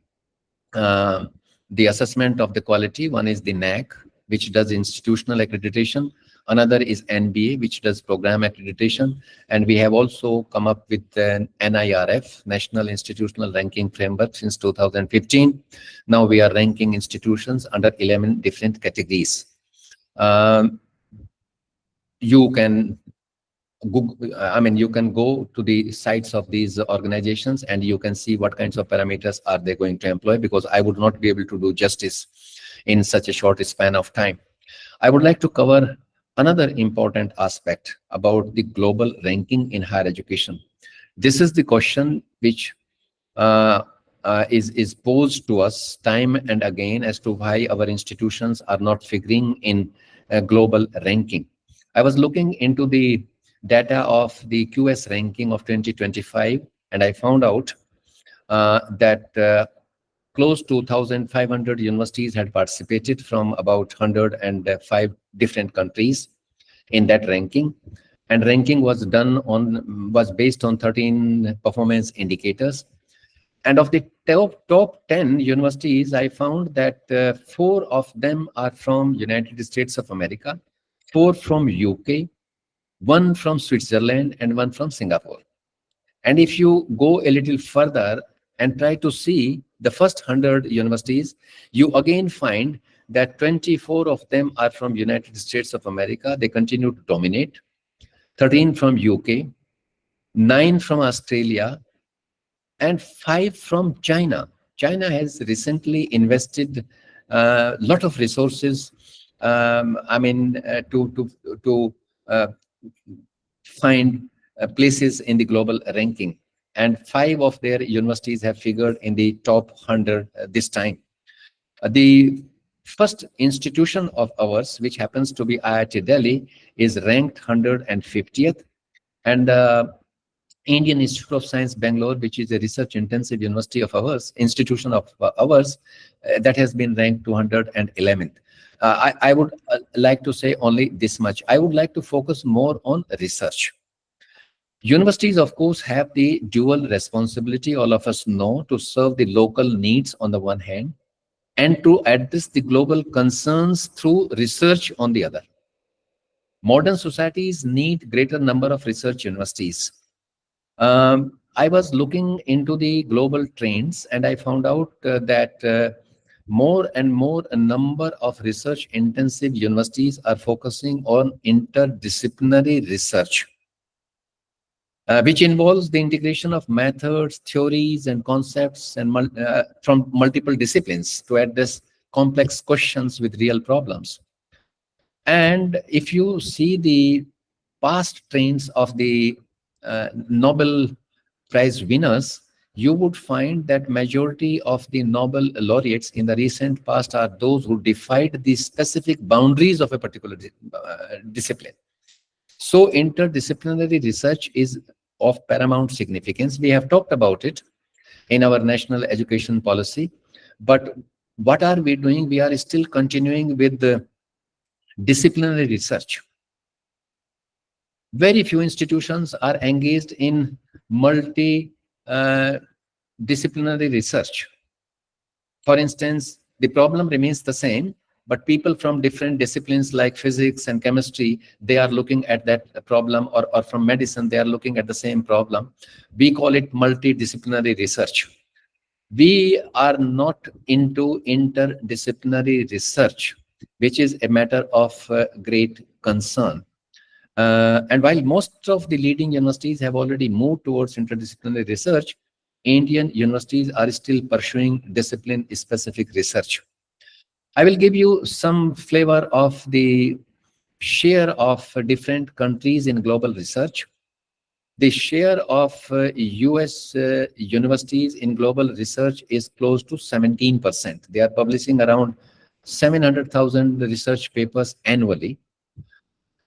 the assessment of the quality. One is the NAC, which does institutional accreditation. Another is NBA, which does program accreditation. And we have also come up with an NIRF, National Institutional Ranking Framework, since 2015. Now we are ranking institutions under 11 different categories. You can you can go to the sites of these organizations and you can see what kinds of parameters are they going to employ, because I would not be able to do justice in such a short span of time. I would like to cover another important aspect about the global ranking in higher education. This is the question which is posed to us time and again as to why our institutions are not figuring in global ranking. I was looking into the data of the QS ranking of 2025, and I found out that close to 1,500 universities had participated from about 105 different countries in that ranking. And ranking was based on 13 performance indicators. And of the top 10 universities, I found that 4 of them are from United States of America, 4 from UK, 1 from Switzerland, and 1 from Singapore. And if you go a little further and try to see the first 100 universities, you again find that 24 of them are from United States of America. They continue to dominate. 13 from UK, 9 from Australia, and 5 from China. China has recently invested a lot of resources, to find places in the global ranking. And 5 of their universities have figured in the top 100 this time. The first institution of ours, which happens to be IIT Delhi, is ranked 150th, and Indian Institute of Science Bangalore, which is a research intensive university of ours, institution of ours, that has been ranked 211th. I would like to say only this much. I would like to focus more on research. Universities, of course, have the dual responsibility, all of us know, to serve the local needs on the one hand, and to address the global concerns through research on the other. Modern societies need greater number of research universities. I was looking into the global trends, and I found out that more and more a number of research intensive universities are focusing on interdisciplinary research, which involves the integration of methods, theories, and concepts from multiple disciplines to address complex questions with real problems. And if you see the past trends of the Nobel Prize winners, you would find that majority of the Nobel laureates in the recent past are those who defied the specific boundaries of a particular discipline. So interdisciplinary research is of paramount significance. We have talked about it in our national education policy, but what are we doing? We are still continuing with the disciplinary research. Very few institutions are engaged in multi-disciplinary research. For instance, the problem remains the same, but people from different disciplines like physics and chemistry, they are looking at that problem, or from medicine, they are looking at the same problem. We call it multidisciplinary research. We are not into interdisciplinary research, which is a matter of great concern. And while most of the leading universities have already moved towards interdisciplinary research, Indian universities are still pursuing discipline-specific research. I will give you some flavor of the share of different countries in global research. The share of US universities in global research is close to 17%. They are publishing around 700,000 research papers annually.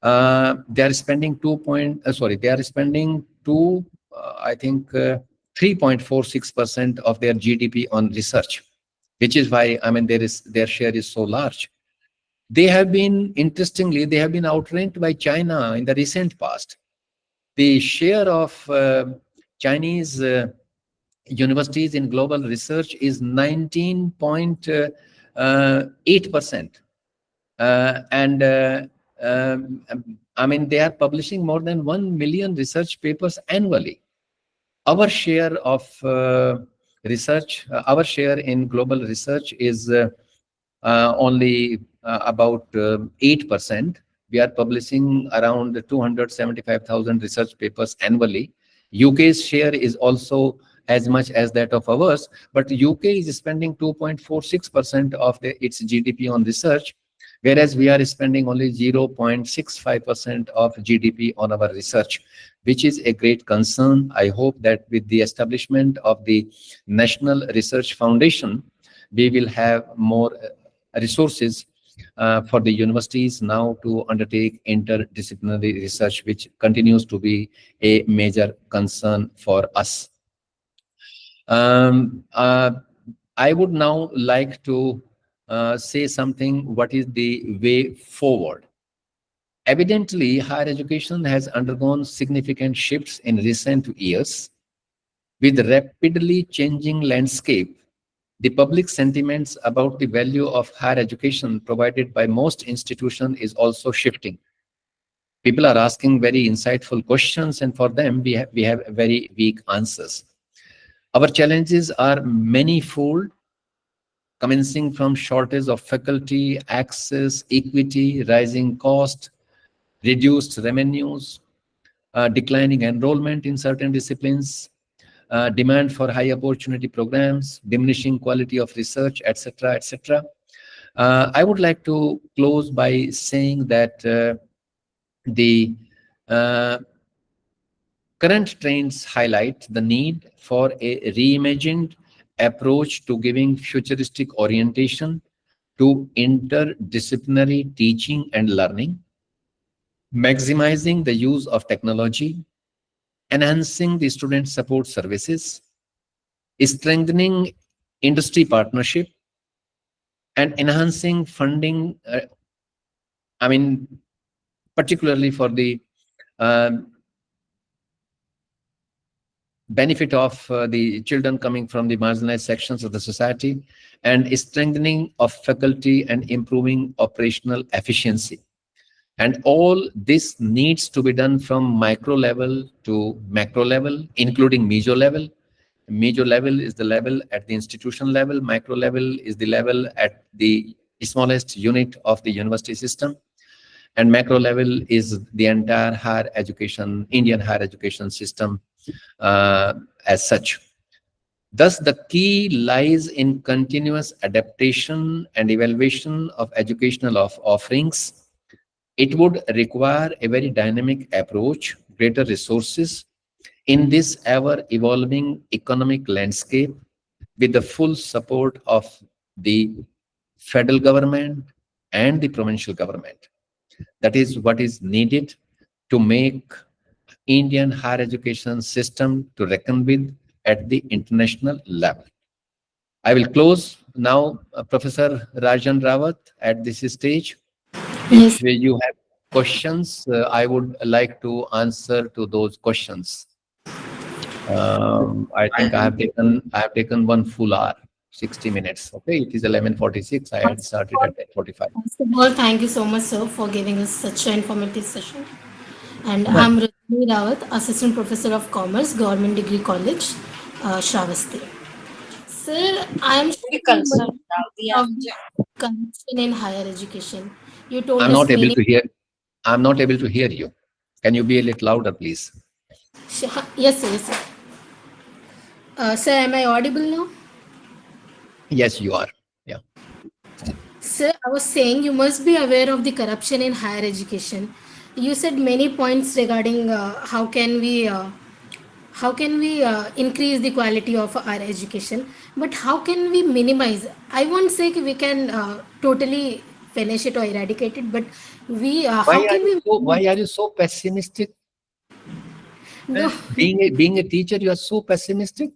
They are spending 3.46% of their GDP on research, which is why, I mean, their share is so large. Interestingly, they have been outranked by China in the recent past. The share of Chinese universities in global research is 19.8%. I mean, they are publishing more than 1 million research papers annually. Our share of research, our share in global research is only about 8%. We are publishing around 275,000 research papers annually. UK's share is also as much as that of ours, but UK is spending 2.46% of its GDP on research, whereas we are spending only 0.65% of GDP on our research, which is a great concern. I hope that with the establishment of the National Research Foundation, we will have more resources for the universities now to undertake interdisciplinary research, which continues to be a major concern for us. I would now like to say something, what is the way forward. Evidently, higher education has undergone significant shifts in recent years. With rapidly changing landscape, the public sentiments about the value of higher education provided by most institutions is also shifting. People are asking very insightful questions, and for them, we have very weak answers. Our challenges are manifold, commencing from shortage of faculty, access, equity, rising cost, reduced revenues, declining enrollment in certain disciplines, demand for high opportunity programs, diminishing quality of research, etc., etc. I would like to close by saying that the current trends highlight the need for a reimagined approach to giving futuristic orientation to interdisciplinary teaching and learning, maximizing the use of technology, enhancing the student support services, strengthening industry partnership, and enhancing funding, particularly for the um, benefit of the children coming from the marginalized sections of the society, and strengthening of faculty and improving operational efficiency. And all this needs to be done from micro level to macro level, including meso level. Meso level is the level at the institution level. Micro level is the level at the smallest unit of the university system. And macro level is the entire higher education, Indian higher education system as such. Thus, the key lies in continuous adaptation and evaluation of educational offerings. It would require a very dynamic approach, greater resources in this ever-evolving economic landscape, with the full support of the federal government and the provincial government. That is what is needed to make Indian higher education system to reckon with at the international level. I will close now, Professor Rajan Rawat, at this stage. Yes. If you have questions, I would like to answer to those questions. I think I have taken 1 full hour, 60 minutes. Okay, it is 11:46. I had started at 10:45. First of all, thank you so much, sir, for giving us such an informative session. And Well, I'm Rajni Rawat, Assistant Professor of Commerce, Government Degree College, Shravasti. Sir, I am sure you must have corruption in higher education. You told I'm us not able many. to hear. I'm not able to hear you. Can you be a little louder, please? Yes, sir. Yes, sir. Sir, am I audible now? Yes, you are. Yeah. Sir, I was saying you must be aware of the corruption in higher education. You said many points regarding how can we increase the quality of our education, but how can we minimize? I won't say we can totally finish it or eradicate it, but we Why how are can you we? so? Why are you so pessimistic? No, Being a teacher, you are so pessimistic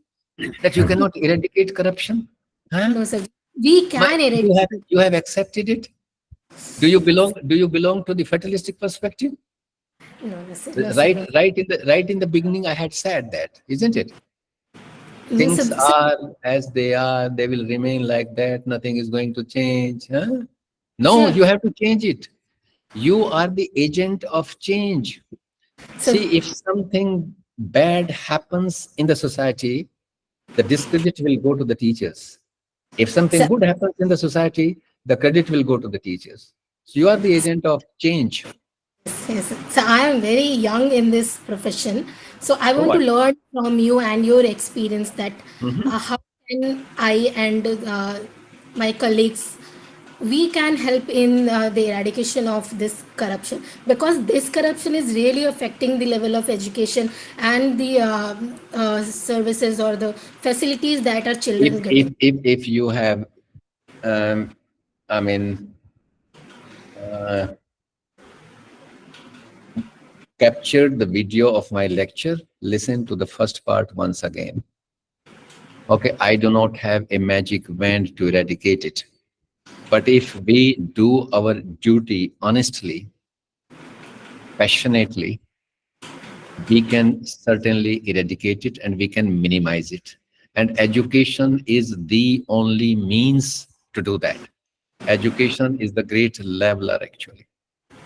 that you cannot eradicate corruption. Huh? no, sir. We can eradicate it. You have accepted it. Do you belong to the fatalistic perspective? No, sir. No, sir. No, Right in the beginning, I had said that, isn't it? no, sir. Things are as they are. They will remain like that. Nothing is going to change. Huh? No, Sure. you have to change it. You are the agent of change. So, See, if something bad happens in the society, the discredit will go to the teachers. If something sir, good happens in the society, the credit will go to the teachers. So you are the agent of change. yes. So I am very young in this profession. So I So want to what? learn from you and your experience that Mhm. how can I and my colleagues we can help in the eradication of this corruption, because this corruption is really affecting the level of education and the services or the facilities that our If children if getting. if you have, um, I mean, uh, captured the video of my lecture, listen to the first part once again. Okay, I do not have a magic wand to eradicate it. But if we do our duty honestly, passionately, we can certainly eradicate it and we can minimize it. And education is the only means to do that. Education is the great leveler, actually.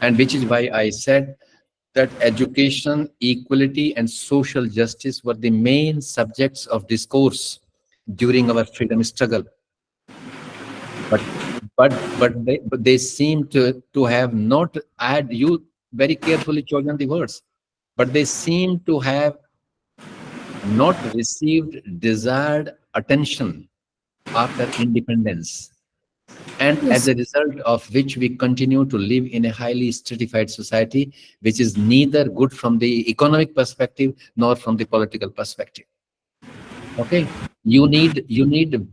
And which is why I said that education, equality, and social justice were the main subjects of discourse during our freedom struggle. But they seem to have not, add you very carefully chosen the words, but they seem to have not received desired attention after independence, and as Yes. a result of which we continue to live in a highly stratified society, which is neither good from the economic perspective nor from the political perspective. Okay, you need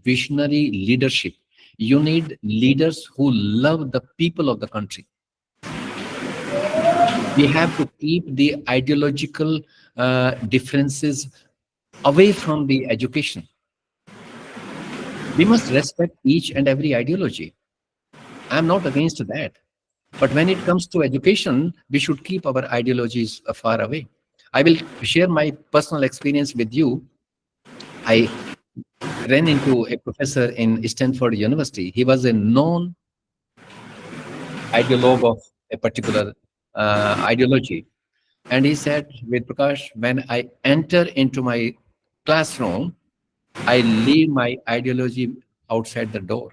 visionary leadership. You need leaders who love the people of the country. We have to keep the ideological differences away from the education. We must respect each and every ideology. I'm not against that. But when it comes to education, we should keep our ideologies far away. I will share my personal experience with you. I ran into a professor in Stanford University. He was a known ideologue of a particular ideology. And he said, Ved Prakash, when I enter into my classroom, I leave my ideology outside the door.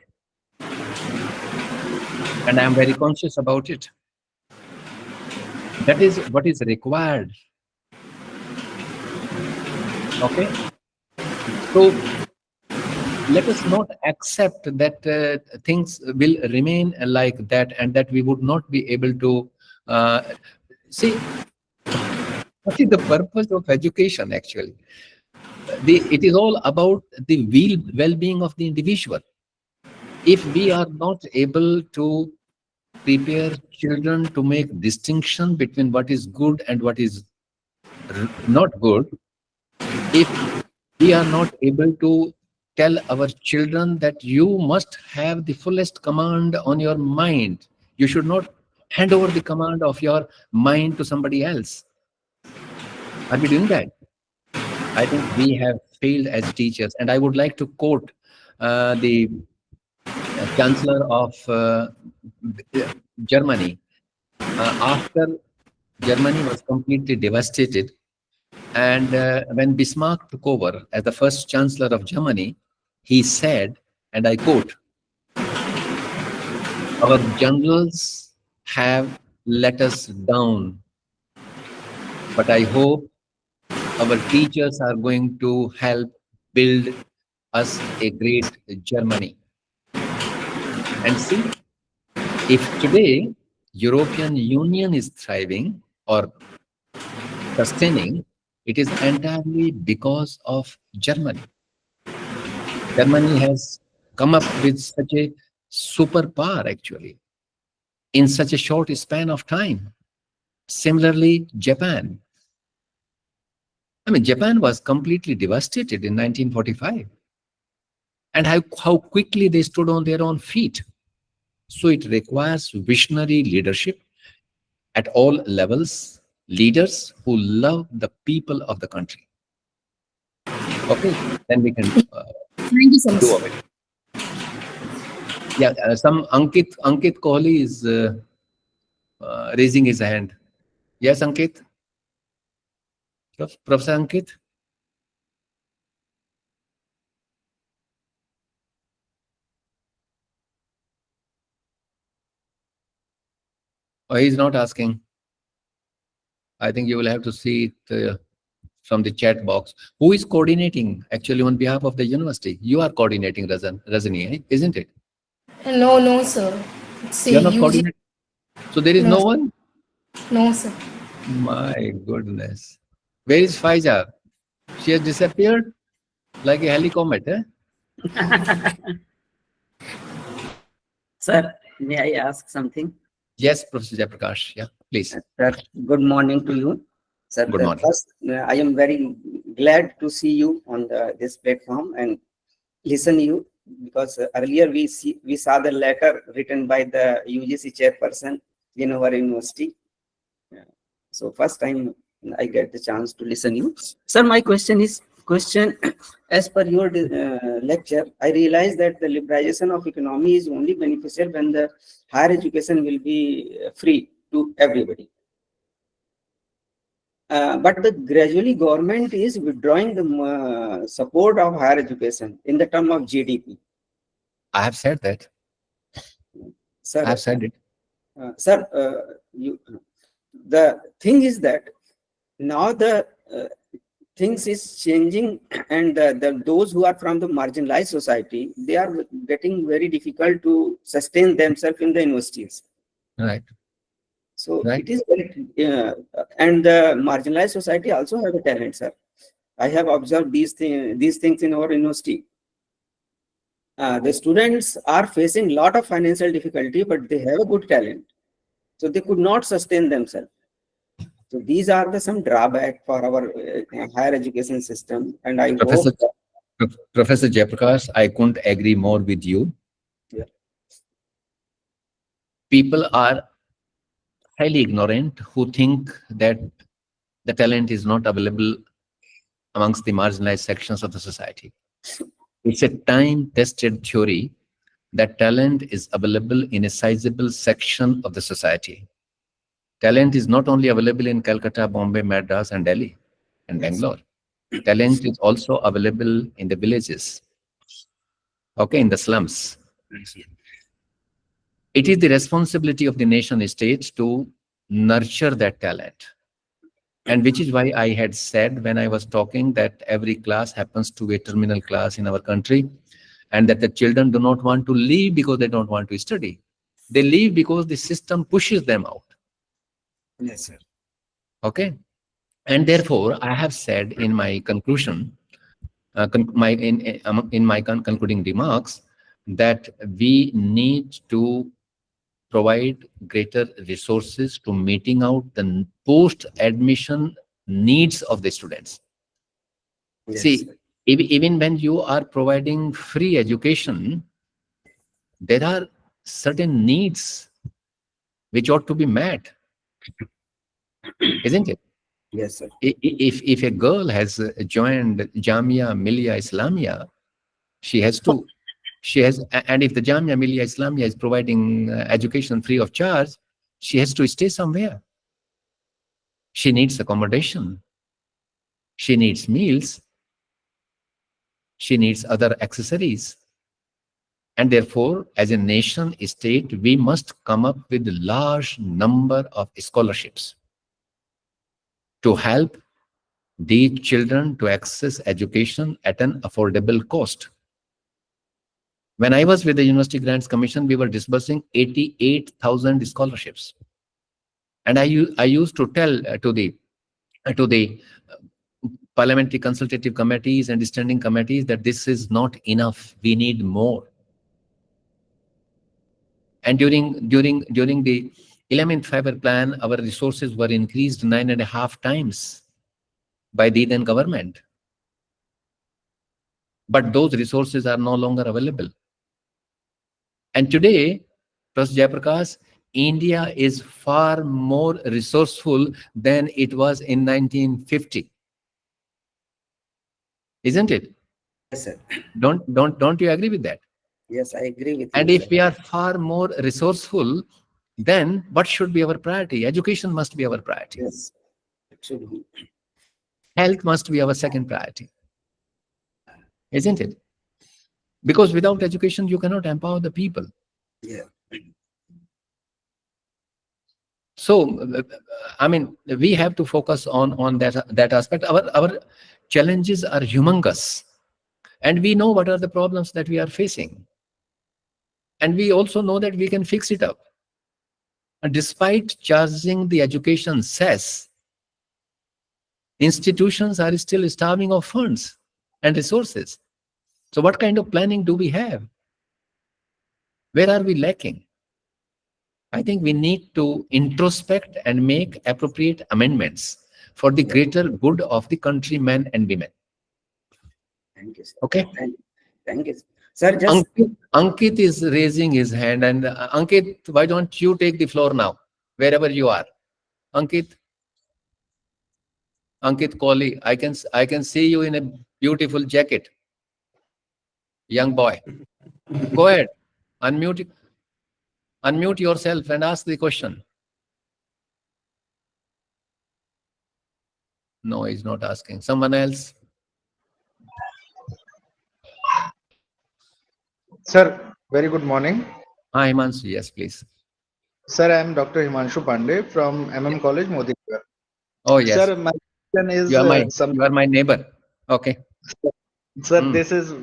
And I'm very conscious about it. That is what is required. Okay? So let us not accept that things will remain like that and that we would not be able to see what is the purpose of education actually. It is all about the well-being of the individual. If we are not able to prepare children to make distinction between what is good and what is not good, if we are not able to tell our children that you must have the fullest command on your mind, you should not hand over the command of your mind to somebody else. Are we doing that? I think we have failed as teachers. And I would like to quote the Chancellor of Germany. After Germany was completely devastated, and when Bismarck took over as the first Chancellor of Germany, he said, and I quote, "Our generals have let us down, but I hope our teachers are going to help build us a great Germany." And see, if today European Union is thriving or sustaining, it is entirely because of Germany. Germany has come up with such a superpower actually in such a short span of time. Similarly, Japan. I mean, Japan was completely devastated in 1945. And how quickly they stood on their own feet. So it requires visionary leadership at all levels, leaders who love the people of the country. Okay, then we can Thank you so much. do of it. Yeah, some Ankit Kohli is raising his hand. Yes, Ankit? Professor Ankit? Oh, he's not asking. I think you will have to see it from the chat box. Who is coordinating actually on behalf of the university? You are coordinating, Rajani, isn't it? No, sir. See, You're not UG. coordinating. So there is no one? No, sir. My goodness. Where is Faiza? She has disappeared like a helicomet, eh? Sir, may I ask something? Yes, Professor Prakash. Yeah, please. Sir, good morning to you. Sir, Good morning. first, I am very glad to see you on this platform and listen you, because earlier we saw the letter written by the UGC chairperson in our university. So first time I get the chance to listen you. Sir, my question as per your lecture, I realize that the liberalization of economy is only beneficial when the higher education will be free to everybody. But the gradually government is withdrawing the support of higher education in the term of GDP. I have said that. Sir, I have said it. Sir, the thing is that now the things is changing, and those who are from the marginalized society, they are getting very difficult to sustain themselves in the universities. Right. So Right. it is very, and the marginalized society also have a talent, sir. I have observed these things in our university. the students are facing lot of financial difficulty, but they have a good talent. So they could not sustain themselves. So these are the some drawback for our higher education system. And I Professor, hope. Professor Jayaprakash, I couldn't agree more with you. Yeah. People are highly ignorant who think that the talent is not available amongst the marginalized sections of the society. It's a time-tested theory that talent is available in a sizable section of the society. Talent is not only available in Calcutta, Bombay, Madras, and Delhi, and Bangalore. Talent is also available in the villages, okay, in the slums. It is the responsibility of the nation state to nurture that talent. And which is why I had said when I was talking that every class happens to be a terminal class in our country, and that the children do not want to leave because they don't want to study. They leave because the system pushes them out. Yes, sir. Okay. And therefore, I have said in my conclusion, in my concluding remarks, that we need to provide greater resources to meeting out the post-admission needs of the students. Yes, See, sir. even when you are providing free education, there are certain needs which ought to be met, isn't it? Yes, sir. If a girl has joined Jamia Millia Islamia, she has, and if the Jamia Millia Islamia is providing education free of charge, she has to stay somewhere. She needs accommodation. She needs meals. She needs other accessories. And therefore, as a nation state, we must come up with a large number of scholarships to help these children to access education at an affordable cost. When I was with the University Grants Commission, we were disbursing 88,000 scholarships. And I used to tell to the parliamentary consultative committees and standing committees that this is not enough. We need more. And during the 11th Five-Year Plan, our resources were increased 9.5 times by the then government. But those resources are no longer available. And today, Prof. Jayaprakash, India is far more resourceful than it was in 1950. Isn't it? Yes, sir. Don't you agree with that? Yes, I agree with you. And if sir. we are far more resourceful, then what should be our priority? Education must be our priority. Yes, it should be. Health must be our second priority. Isn't it? Because without education, you cannot empower the people. Yeah. So, I mean, we have to focus on that aspect. Our challenges are humongous. And we know what are the problems that we are facing. And we also know that we can fix it up. And despite charging the education cess, institutions are still starving of funds and resources. So what kind of planning do we have? Where are we lacking? I think we need to introspect and make appropriate amendments for the greater good of the countrymen and women. Thank you, sir. Okay? Thank you. Sir, just Ankit is raising his hand, and Ankit, why don't you take the floor now, wherever you are? Ankit Kohli, I can see you in a beautiful jacket, young boy. Go ahead, unmute yourself and ask the question. No, he's not asking. Someone else? Sir, very good morning. Hi, Himanshu. Yes, please. Sir, I am Dr. Himanshu Pandey from MM College, Modiwar. Oh, yes. Sir, my question is you are my neighbor. Okay. Sir, this is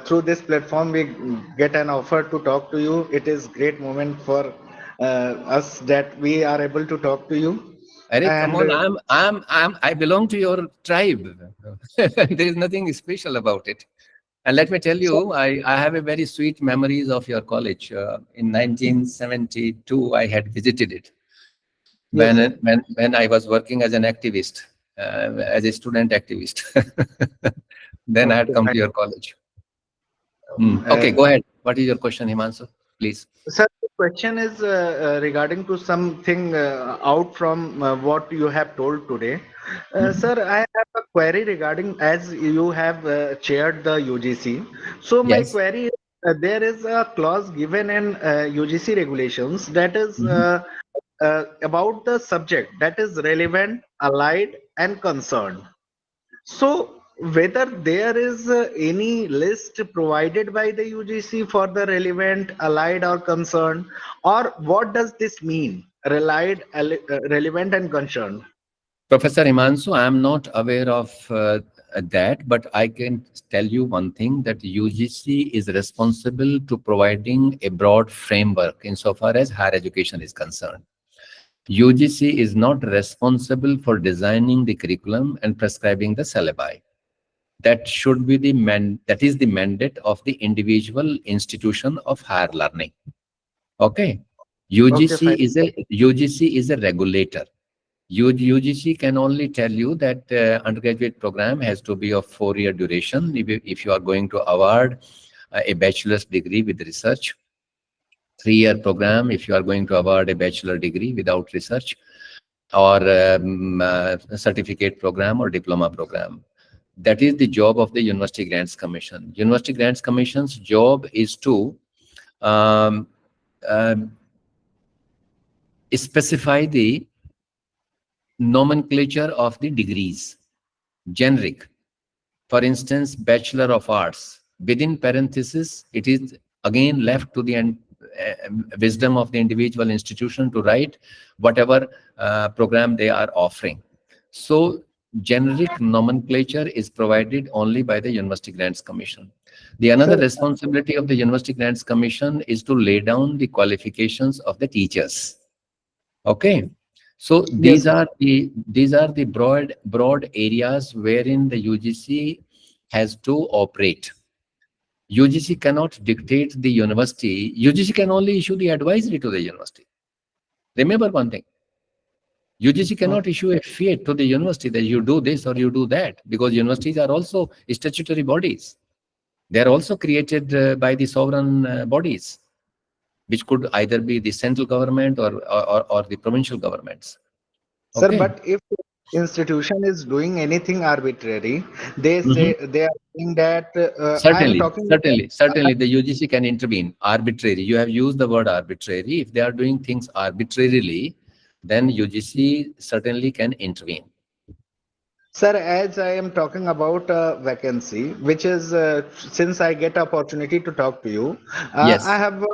through this platform we get an offer to talk to you. It is great moment for us that we are able to talk to you. Come on, I belong to your tribe. There is nothing special about it. And let me tell you, I have a very sweet memories of your college. In 1972, I had visited it Yes, when sir. when I was working as an activist, as a student activist. Then I had Okay, come fine. to your college. Uh, Okay, go ahead. What is your question, Himanshu? Please. Sir, the question is regarding to something out from what you have told today. Sir, I have a query regarding as you have chaired the UGC. So my Yes. query is there is a clause given in UGC regulations that is Mhm. about the subject that is relevant, allied, and concerned. So, whether there is any list provided by the UGC for the relevant, allied, or concerned, or what does this mean? Relevant, and concerned. Professor Himanshu, I am not aware of that, but I can tell you one thing, that UGC is responsible to providing a broad framework insofar as higher education is concerned. UGC is not responsible for designing the curriculum and prescribing the syllabi. That should be that is the mandate of the individual institution of higher learning. Okay. Okay, fine. UGC is a regulator. UGC can only tell you that undergraduate program has to be of 4-year duration if you are going to award a bachelor's degree with research. 3-year program if you are going to award a bachelor degree without research, or a certificate program or diploma program. That is the job of the University Grants Commission. University Grants Commission's job is to um, um, specify the nomenclature of the degrees, generic. For instance, Bachelor of Arts. Within parentheses, it is again left to the wisdom of the individual institution to write whatever program they are offering. So, generic nomenclature is provided only by the University Grants Commission. The another Sir, responsibility of the University Grants Commission is to lay down the qualifications of the teachers. Okay. So yes, these are the broad areas wherein the UGC has to operate. UGC cannot dictate the university. UGC can only issue the advisory to the university. Remember one thing. UGC cannot issue a fiat to the university that you do this or you do that, because universities are also statutory bodies. They are also created by the sovereign bodies, which could either be the central government or the provincial governments. sir, Okay. but if institution is doing anything arbitrary, they Mhm. say they are saying that I am Certainly, talking. certainly, the UGC can intervene. Arbitrary. You have used the word arbitrary. If they are doing things arbitrarily, then UGC certainly can intervene. Sir, as I am talking about a vacancy, which is since I get opportunity to talk to you, I Yes. have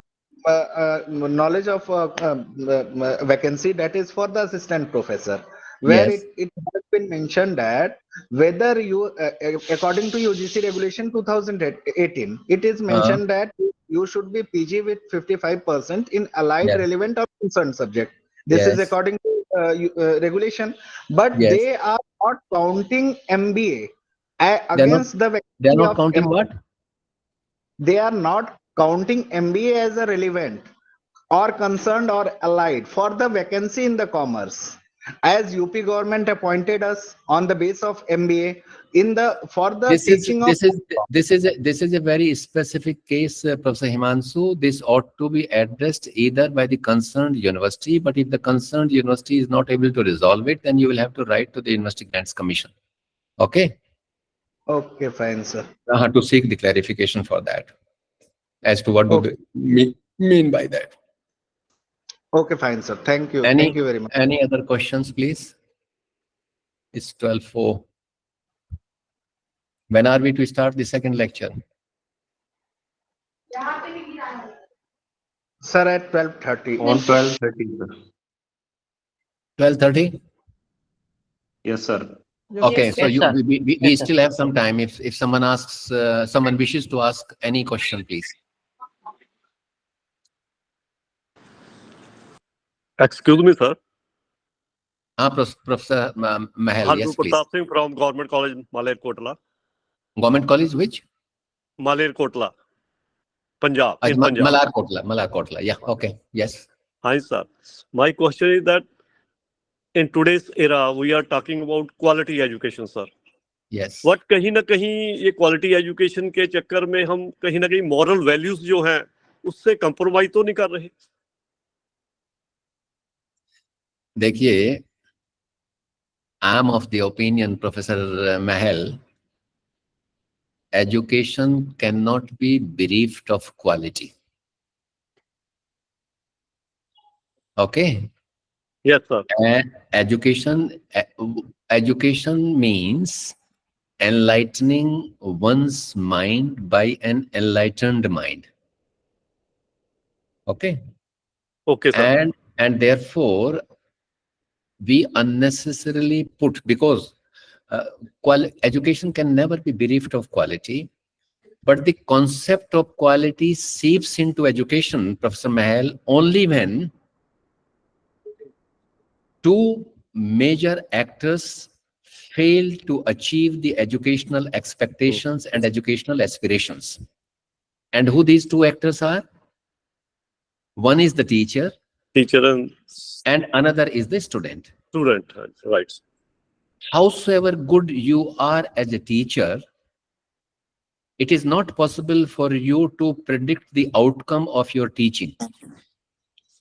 knowledge of vacancy that is for the assistant professor, where Yes. it has been mentioned that whether you, according to UGC regulation 2018, it is Uh, mentioned that you should be PG with 55% in allied, yes. relevant, or concerned subject. This is Yes. according to regulation, but Yes. they are not counting MBA They're not. against the They're vacancy not of counting what? they are not counting MBA as a relevant or concerned or allied for the vacancy in the commerce. As UP government appointed us on the base of MBA in the for the This is teaching of this is this is a very specific case, Professor Himanshu. This ought to be addressed either by the concerned university, but if the concerned university is not able to resolve it, then you will have to write to the University Grants Commission. Okay, okay, fine, sir. to seek the clarification for that, as to what do Okay, they mean by that. okay, fine, sir. Thank you very much. Any other questions, please? It's 12:04. When are we to start the second lecture? Sir, at 12:30. On 12:30, sir. 12:30. Yes, sir. Okay, so Yes, sir. we still have some time. If someone asks, someone wishes to ask any question, please. Excuse me, sir. Professor Mahal, Hardu yes, please. Pratap Singh from Government College, Malerkotla. Government college, which? Malerkotla, Punjab, in Punjab. Malarkotla. Yeah, okay. Yes. Hi, sir. My question is that in today's era, we are talking about quality education, sir. Yes. What कहीं ना कहीं ये quality education के चक्कर में हम कहीं ना कहीं मॉरल वैल्यूज जो हैं उससे कंप्रोमाइज तो नहीं कर रहे? देखिए, I am of the opinion, Professor Mahel, education cannot be bereft of quality. Okay? Yes, sir. Education means enlightening one's mind by an enlightened mind. Okay? Okay, sir. And therefore, we unnecessarily put, because education can never be bereft of quality, but the concept of quality seeps into education, Professor Mahal, only when two major actors fail to achieve the educational expectations and educational aspirations. And who these two actors are? One is the teacher, and another is the student. Right. Howsoever good you are as a teacher, it is not possible for you to predict the outcome of your teaching,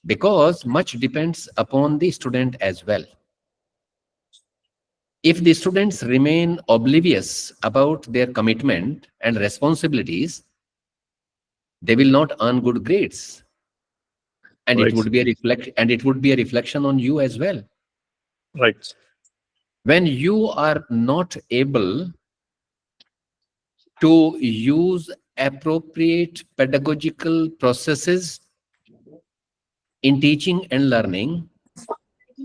because much depends upon the student as well. If the students remain oblivious about their commitment and responsibilities, they will not earn good grades. And Right. it would be a reflection on you as well. Right. When you are not able to use appropriate pedagogical processes in teaching and learning,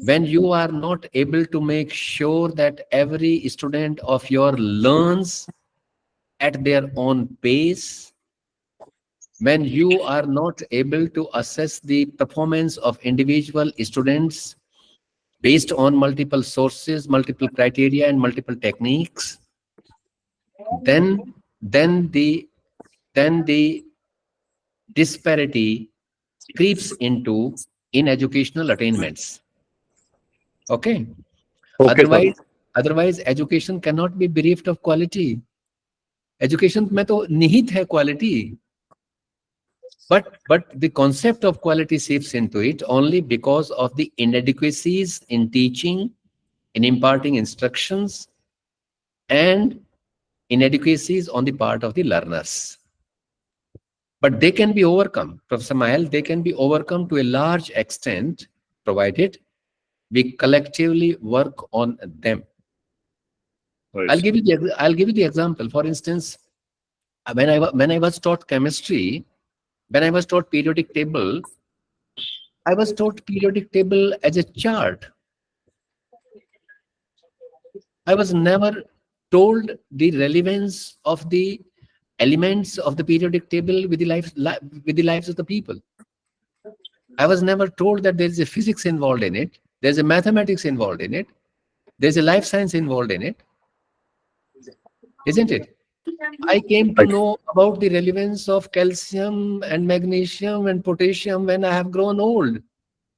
when you are not able to make sure that every student of yours learns at their own pace, when you are not able to assess the performance of individual students based on multiple sources, multiple criteria, and multiple techniques, then the disparity creeps into in educational attainments. Okay. Okay, Otherwise, education cannot be bereft of quality. Education में तो निहित है quality. But the concept of quality seeps into it only because of the inadequacies in teaching, in imparting instructions, and inadequacies on the part of the learners. But they can be overcome, Professor Mahel, they can be overcome to a large extent, provided we collectively work on them. Right. I'll give you the example. For instance, when I was taught chemistry, when I was taught periodic table, I was taught periodic table as a chart. I was never told the relevance of the elements of the periodic table with the lives of the people. I was never told that there is a physics involved in it, there's a mathematics involved in it, there's a life science involved in it, isn't it? I came to know about the relevance of calcium and magnesium and potassium when I have grown old.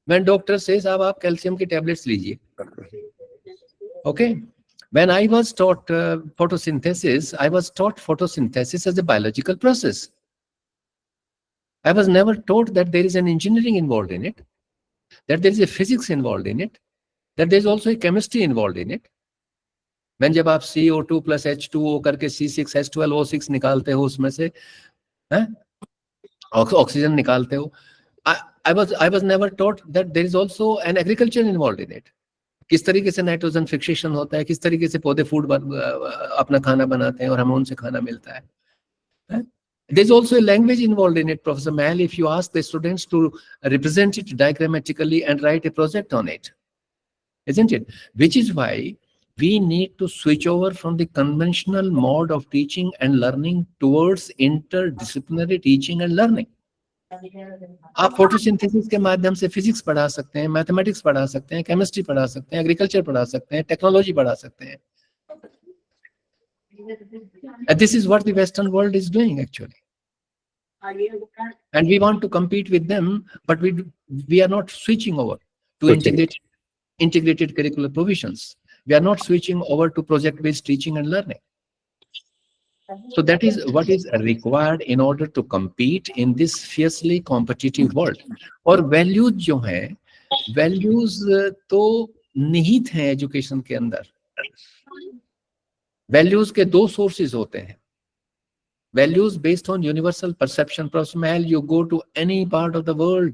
When doctor says, "Ab aap calcium ki tablets lijiye." Okay. When I was taught photosynthesis, I was taught photosynthesis as a biological process. I was never taught that there is an engineering involved in it, that there is a physics involved in it, that there is also a chemistry involved in it. When जब आप CO2 plus H2O करके C6H12O6 निकालते हो उसमें से oxygen निकालते हो, I was never taught that there is also an agriculture involved in it. किस तरीके से नाइट्रोजन फिक्सेशन होता है, किस तरीके से पौधे फूड अपना खाना बनाते हैं और हमें उनसे खाना मिलता है. There is also a language involved in it, Professor Mahal, if you ask the students to represent it diagrammatically and write a project on it, isn't it? Which is why we need to switch over from the conventional mode of teaching and learning towards interdisciplinary teaching and learning. आप photosynthesis के माध्यम से physics पढ़ा सकते हैं, mathematics पढ़ा सकते हैं, केमिस्ट्री पढ़ा सकते हैं, एग्रीकल्चर पढ़ा सकते हैं, टेक्नोलॉजी पढ़ा सकते हैं. And this is what the Western world is doing actually. And we want to compete with them, but we are not switching over to integrated curricular provisions. We are not switching over to project-based teaching and learning. So that is what is required in order to compete in this fiercely competitive world. और values जो हैं, values तो निहित हैं education के अंदर. Values के दो sources होते हैं. Values based on universal perception. Prosmal, you go to any part of the world.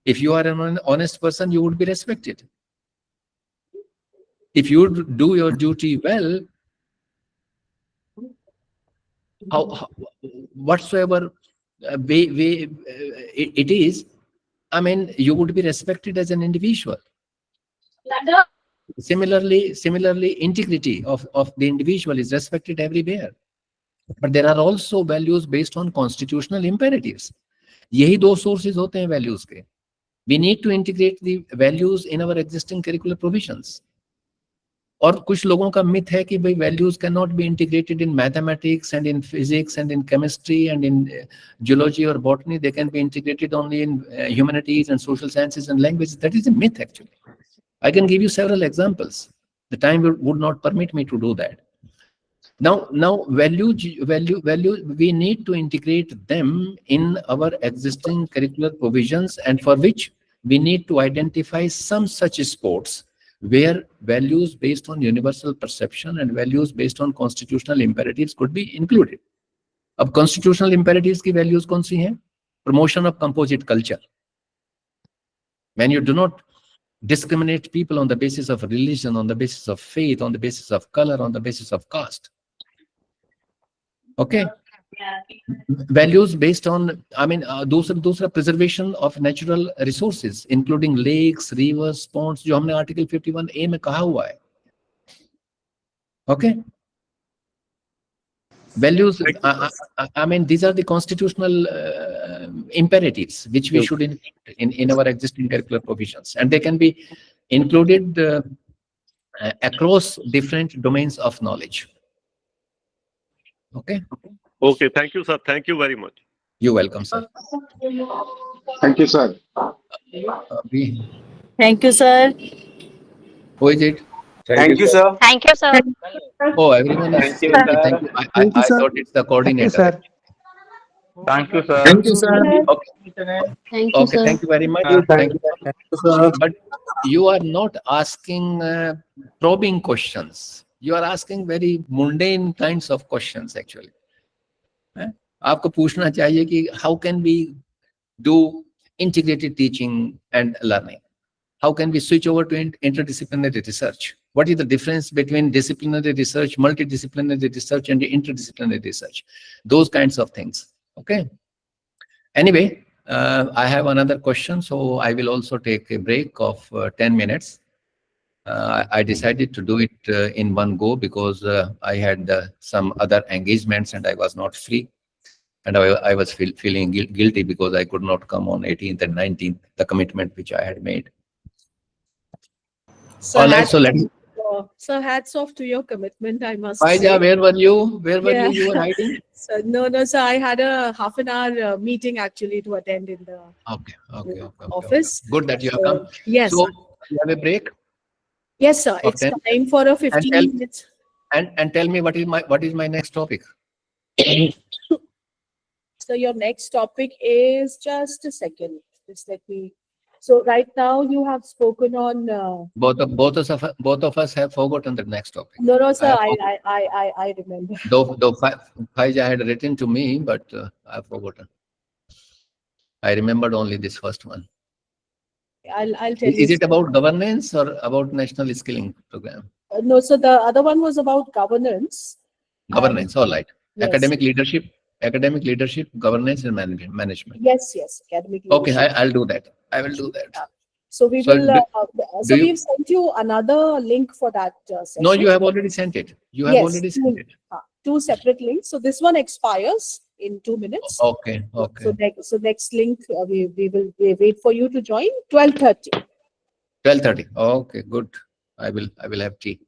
If you are an honest person, you would be respected. If you do your duty well, whatsoever way it is, I mean, you would be respected as an individual. Similarly, integrity of the individual is respected everywhere. But there are also values based on constitutional imperatives. यही दो sources होते हैं values के. We need to integrate the values in our existing curricular provisions. और कुछ लोगों का myth है कि भाई values cannot be integrated in mathematics and in physics and in chemistry and in geology or botany. They can be integrated only in humanities and social sciences and languages. That is a myth actually. I can give you several examples. The time would not permit me to do that. Now value, we need to integrate them in our existing curricular provisions, and for which we need to identify some such sports where values based on universal perception and values based on constitutional imperatives could be included. अब constitutional imperatives की values कौन सी हैं? Promotion of composite culture. When you do not discriminate people on the basis of religion, on the basis of faith, on the basis of color, on the basis of caste. Okay. Values based on, I mean, those are preservation of natural resources, including lakes, rivers, ponds, जो हमने Article 51A में कहा हुआ है. Okay. Values, I mean, these are the constitutional imperatives which we should include in our existing curricular provisions, and they can be included across different domains of knowledge. Okay. Okay. Thank you, sir. Thank you very much. You're welcome, sir. Thank you, sir. Thank you, sir. Who is it? Thank you, sir. Thank you, sir. Oh, everyone is. Thank you, Thank sir. you. I thought it's the coordinator. Thank you, sir. Thank you, sir. Okay. Thank you, Okay. sir. Thank you very much. Thank you, sir. But you are not asking probing questions. You are asking very mundane kinds of questions actually. आपको पूछना चाहिए कि how can we do integrated teaching and learning? How can we switch over to interdisciplinary research? What is the difference between disciplinary research, multidisciplinary research, and interdisciplinary research? Those kinds of things. Okay. Anyway, I have another question, so I will also take a break of 10 minutes. I decided to do it in one go because I had some other engagements and I was not free. And I was feeling guilty because I could not come on 18th and 19th, the commitment which I had made. So, All right, so let's. So hats off to your commitment, I must Faija, say. where were you? Where were Yeah. you? You were hiding? So, no, so I had a half an hour meeting actually to attend in the Okay. office. Good that you have come. Yes. So you have a break. Yes, sir. of It's 10 time for a 15 tell- minutes. And tell me what is my next topic? So your next topic is just a second. Just let me. So right now you have spoken on. Both of us have forgotten the next topic. No, sir. I I remember. Though Faija had written to me, but I've forgotten. I remembered only this first one. I'll tell you. Is it about governance or about national skilling program? No, so the other one was about governance. Governance, all right. Yes. Academic leadership, governance and management. Yes, academic. Okay, leadership. I'll do that. I will do that. So we So will. do you- We've sent you another link for that session. No, you have already sent it. You have Yes, already sent it. two separate links. So this one expires in 2 minutes. Okay. So next link we will wait for you to join 12:30. 12:30. Okay, good. I will have tea.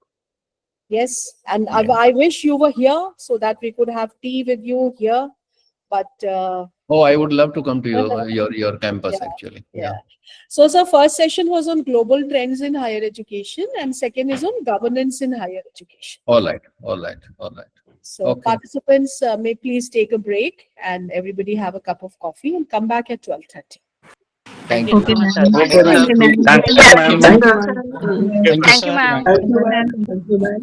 Yes, and Yeah. I wish you were here so that we could have tea with you here. But Oh, I would love to come to your campus yeah, actually. yeah. So, sir, first session was on global trends in higher education, and second is on governance in higher education. All right. All right. All right. So, Okay. participants may please take a break and everybody have a cup of coffee and come back at 12:30. Thank you. Okay, ma'am. Okay, ma'am. Okay, ma'am. Thank you, ma'am. Thank you. Thank you. Thank you, ma'am. Thank you, ma'am. Thank you, ma'am.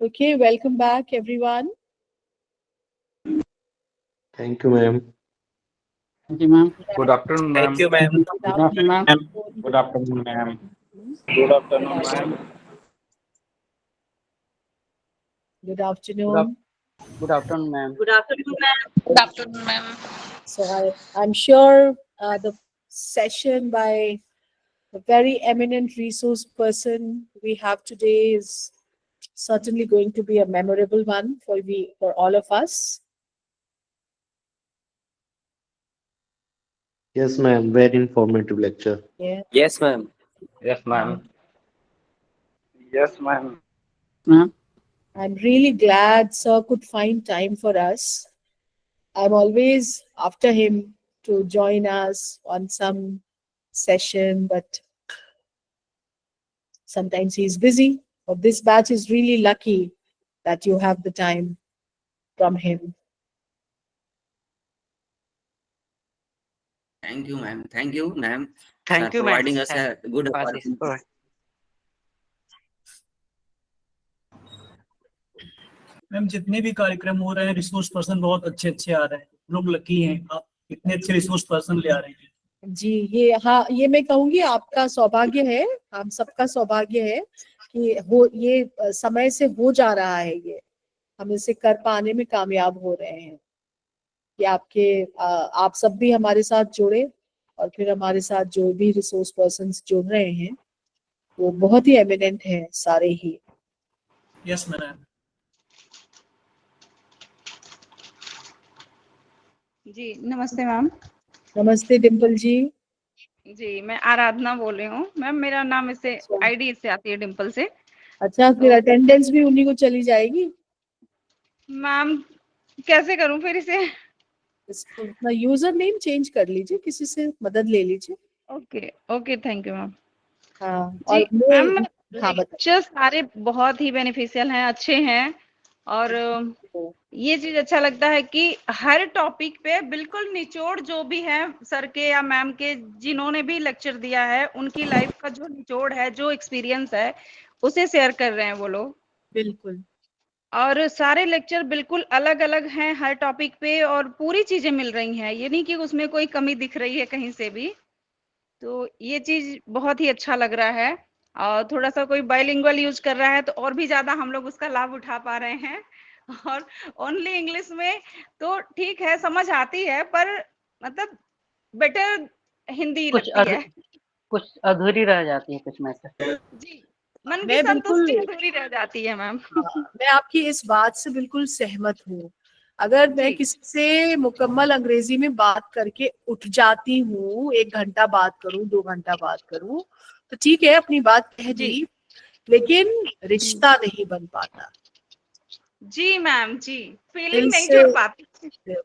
Okay, welcome back, everyone. Thank you, ma'am. Thank you, ma'am. Good afternoon, ma'am. Thank you, ma'am. Good afternoon, ma'am. Good afternoon, ma'am. Good afternoon, ma'am. Good afternoon. Good afternoon, ma'am. Good afternoon, ma'am. Good afternoon, ma'am. So I'm sure the session by a very eminent resource person we have today is certainly going to be a memorable one for all of us. Yes, ma'am. Very informative lecture. Yeah. Yes, ma'am. Yes, ma'am. Yes, ma'am. Ma'am. I'm really glad sir could find time for us. I'm always after him to join us on some session, but sometimes he's busy. But this batch is really lucky that you have the time from him. Thank you, ma'am. Thank you, ma'am, for Thank you, ma'am. providing us a good For this. opportunity. Ma'am जितने भी कार्यक्रम हो रहे हैं resource person बहुत अच्छे अच्छे आ रहे हैं, लोग लकी हैं, आप इतने अच्छे रिसोर्स पर्सन ले आ रहे हैं। जी, ये मैं कहूंगी आपका सौभाग्य है, हम सबका सौभाग्य है कि ये समय से हो जा रहा है, ये हम इसे कर पाने में कामयाब हो रहे हैं कि आप सब भी हमारे साथ जुड़े और फिर हमारे साथ जो भी रिसोर्स पर्सन्स जुड़ रहे हैं वो बहुत ही एमिनेंट हैं सारे ही। Yes ma'am. जी नमस्ते मैम। नमस्ते डिम्पल जी। जी मैं आराधना बोल रही हूँ मैम, मेरा नाम इससे आईडी से आती है डिम्पल से। अच्छा, फिर अटेंडेंस भी उन्हीं को चली जाएगी मैम, कैसे करूँ फिर इसे? अपना यूजर नेम चेंज कर लीजिए, किसी से मदद ले लीजिए। Okay okay, thank you ma'am. हाँ, जी और मैम, हाँ लेक्चर सारे बहुत ही बेनिफिशियल हैं, अच्छे हैं, और ये चीज अच्छा लगता है कि हर टॉपिक पे बिल्कुल निचोड़ जो भी है सर के या मैम के जिन्होंने भी लेक्चर दिया है उनकी लाइफ का जो निचोड़ है, जो एक्सपीरियंस है उसे शेयर कर रहे हैं वो लोग। बिल्कुल। और सारे लेक्चर बिल्कुल अलग अलग हैं हर टॉपिक पे, और पूरी चीजें मिल रही हैं, ये नहीं कि उसमें कोई कमी दिख रही है कहीं से भी। तो ये चीज बहुत ही अच्छा लग रहा है। और थोड़ा सा कोई बाइलिंगुअल यूज कर रहा है तो और भी ज्यादा हम लोग उसका लाभ उठा पा रहे हैं। और ओनली इंग्लिश में तो ठीक है, समझ आती है, पर मतलब बेटर हिंदी लगती है। कुछ अधूरी रह जाती है कुछ में से। जी, मन की मैं संतुष्टि बिल्कुल अधूरी रह जाती है मैम। मैं आपकी इस बात से बिल्कुल सहमत हूँ। अगर मैं किसी से मुकम्मल अंग्रेजी में बात करके उठ जाती हूँ, 1 घंटा बात करूँ, 2 घंटा बात करूँ, तो ठीक है, अपनी बात कह दी, लेकिन रिश्ता नहीं बन पाता। जी मैम, जी दिल फीलिंग नहीं से जुड़ पाती,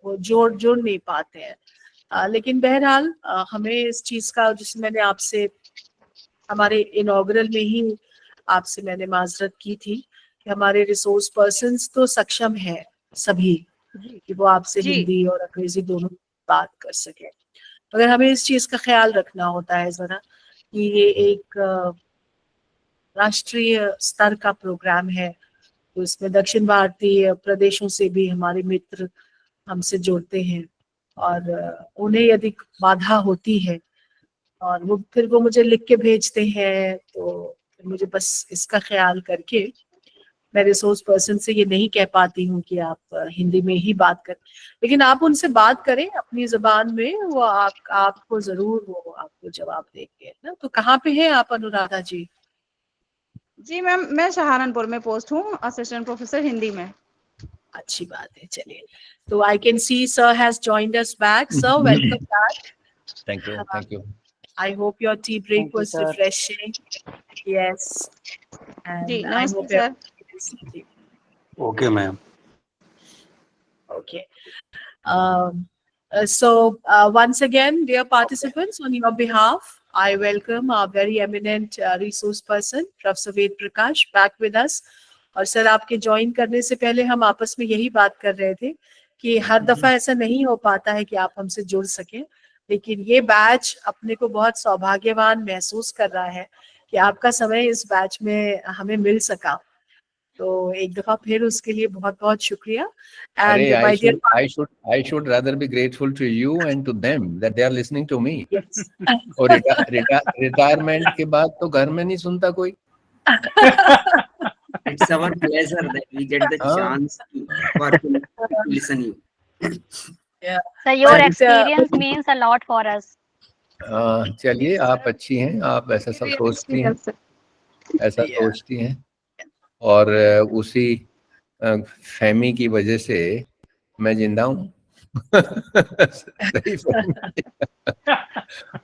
वो जुड़ नहीं पाते हैं। लेकिन बहरहाल हमें इस चीज का, जिसमें मैंने आपसे हमारे इनॉग्रल में ही आपसे मैंने माजरत की थी कि हमारे रिसोर्स पर्सन्स तो सक्षम है सभी कि वो आपसे हिंदी और अंग्रेजी दोनों बात कर सके, मगर हमें इस चीज का ख्याल रखना होता है जरा कि ये एक राष्ट्रीय स्तर का प्रोग्राम है, तो इसमें दक्षिण भारतीय प्रदेशों से भी हमारे मित्र हमसे जुड़ते हैं, और उन्हें यदि बाधा होती है और वो मुझे लिख के भेजते हैं, तो मुझे बस इसका ख्याल करके मैं रिसोर्स पर्सन से ये नहीं कह पाती हूँ कि आप हिंदी में ही बात करें, लेकिन आप उनसे बात करें अपनी जबान में, वो आपको जरूर वो आपको जवाब देंगे ना। तो कहाँ पे हैं आप अनुराधा जी? जी मैम, मैं सहारनपुर में पोस्ट हूँ, असिस्टेंट प्रोफेसर हिंदी में। अच्छी बात है, चलिए। तो I can see sir has joined us back. Sir, welcome back. Thank you. Thank you. I hope your tea break Thank you, was sir. refreshing. Yes. जी And I नमस्ते hope sir. Okay, ma'am. Okay. So once again, dear participants, on your behalf, I welcome our very eminent resource person, Prof Ved Prakash, back with us. और sir, आपके join करने से पहले हम आपस में यही बात कर रहे थे कि हर दफा ऐसा नहीं हो पाता है कि आप हमसे जुड़ सकें, लेकिन ये बैच अपने को बहुत सौभाग्यवान महसूस कर रहा है कि आपका समय इस बैच में हमें मिल सका। तो एक दफा फिर उसके लिए बहुत बहुत शुक्रिया. अरे, And my dear I should rather be grateful to you and to them that they are listening to me. yes. और रिटायरमेंट के बाद तो घर में नहीं सुनता कोई. It's our pleasure that we get the chance to listen you. Yeah. So your But, experience means a lot for us. चलिए, आप अच्छी हैं, आप ऐसा सब सोचती हैं, ऐसा सोचती हैं, और उसी फहमी की वजह से मैं जिंदा हूँ. सही फहमी.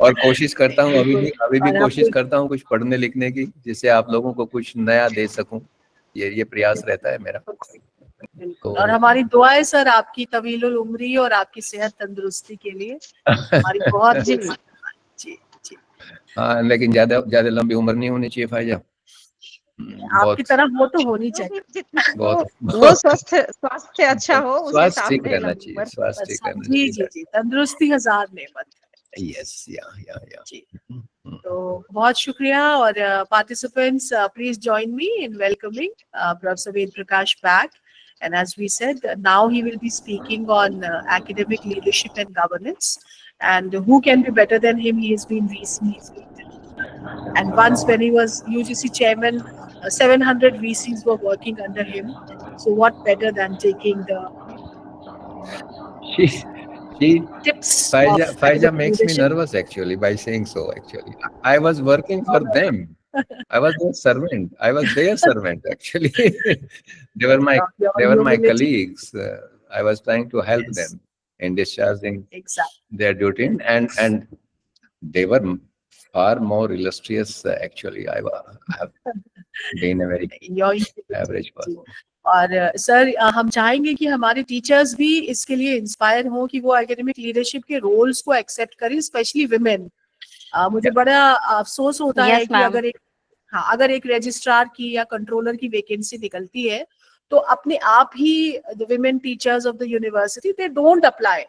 और कोशिश करता हूँ, अभी भी कोशिश करता हूँ कुछ पढ़ने लिखने की, जिससे आप लोगों को कुछ नया दे सकूं. ये प्रयास रहता है मेरा. बिल्कुल. और हमारी दुआएं सर आपकी तवीलुल उम्री और आपकी सेहत तंदुरुस्ती के लिए. हमारी बहुत जी. हाँ, लेकिन ज्यादा लंबी उम्र नहीं होनी चाहिए फायजा. आपकी तरफ वो तो होनी चाहिए. वो स्वास्थ्य अच्छा हो, उस हिसाब स्वास्थ्य ठीक से रहना चाहिए. स्वास्थ्य ठीक रहना चाहिए. जी. तंदुरुस्ती 1000 नेमत. यस. या. जी. तो बहुत शुक्रिया. और participants, please join me in welcoming Prof Ved Prakash back. And as we said, now he will be speaking on academic leadership and governance. And who can be better than him? He has been VC. And once when he was UGC chairman, 700 VCs were working under him. So what better than taking the tips? Faiza makes me nervous actually by saying so. Actually, I was working for them. I was their servant. Actually, they were my colleagues. I was trying to help them in discharging their duty, and they were far more illustrious. Actually, I have been a very average person. और sir हम चाहेंगे कि हमारे teachers भी इसके लिए inspire हों कि वो एकेडमिक लीडरशिप के रोल्स को एक्सेप्ट करें, स्पेशली विमेन. मुझे बड़ा अफसोस होता है कि अगर एक रजिस्ट्रार की या कंट्रोलर की वैकेंसी निकलती है तो अपने आप ही the women teachers of the university they don't apply.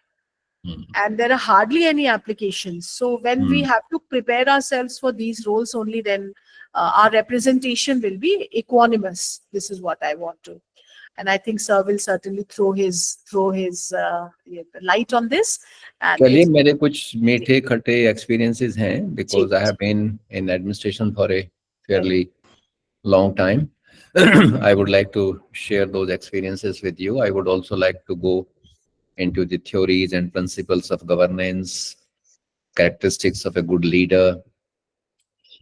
And there are hardly any applications. So when we have to prepare ourselves for these roles only, then our representation will be equanimous. This is what I want to. And I think sir will certainly throw his light on this. चलिए, मेरे कुछ मीठे खट्टे experiences हैं, because I have been in administration for a fairly long time. I would like to share those experiences with you. I would also like to go into the theories and principles of governance, characteristics of a good leader,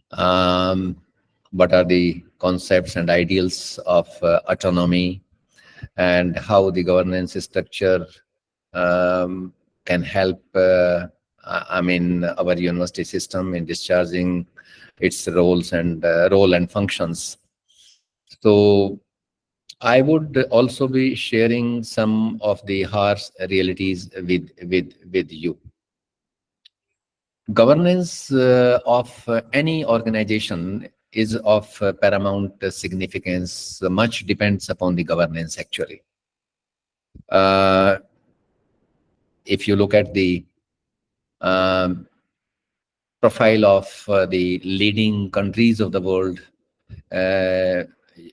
what are the concepts and ideals of autonomy, and how the governance structure can help our university system in discharging its roles and role and functions. So I would also be sharing some of the harsh realities with you. Governance of any organization is of paramount significance. Much depends upon the governance, actually. If you look at the profile of the leading countries of the world,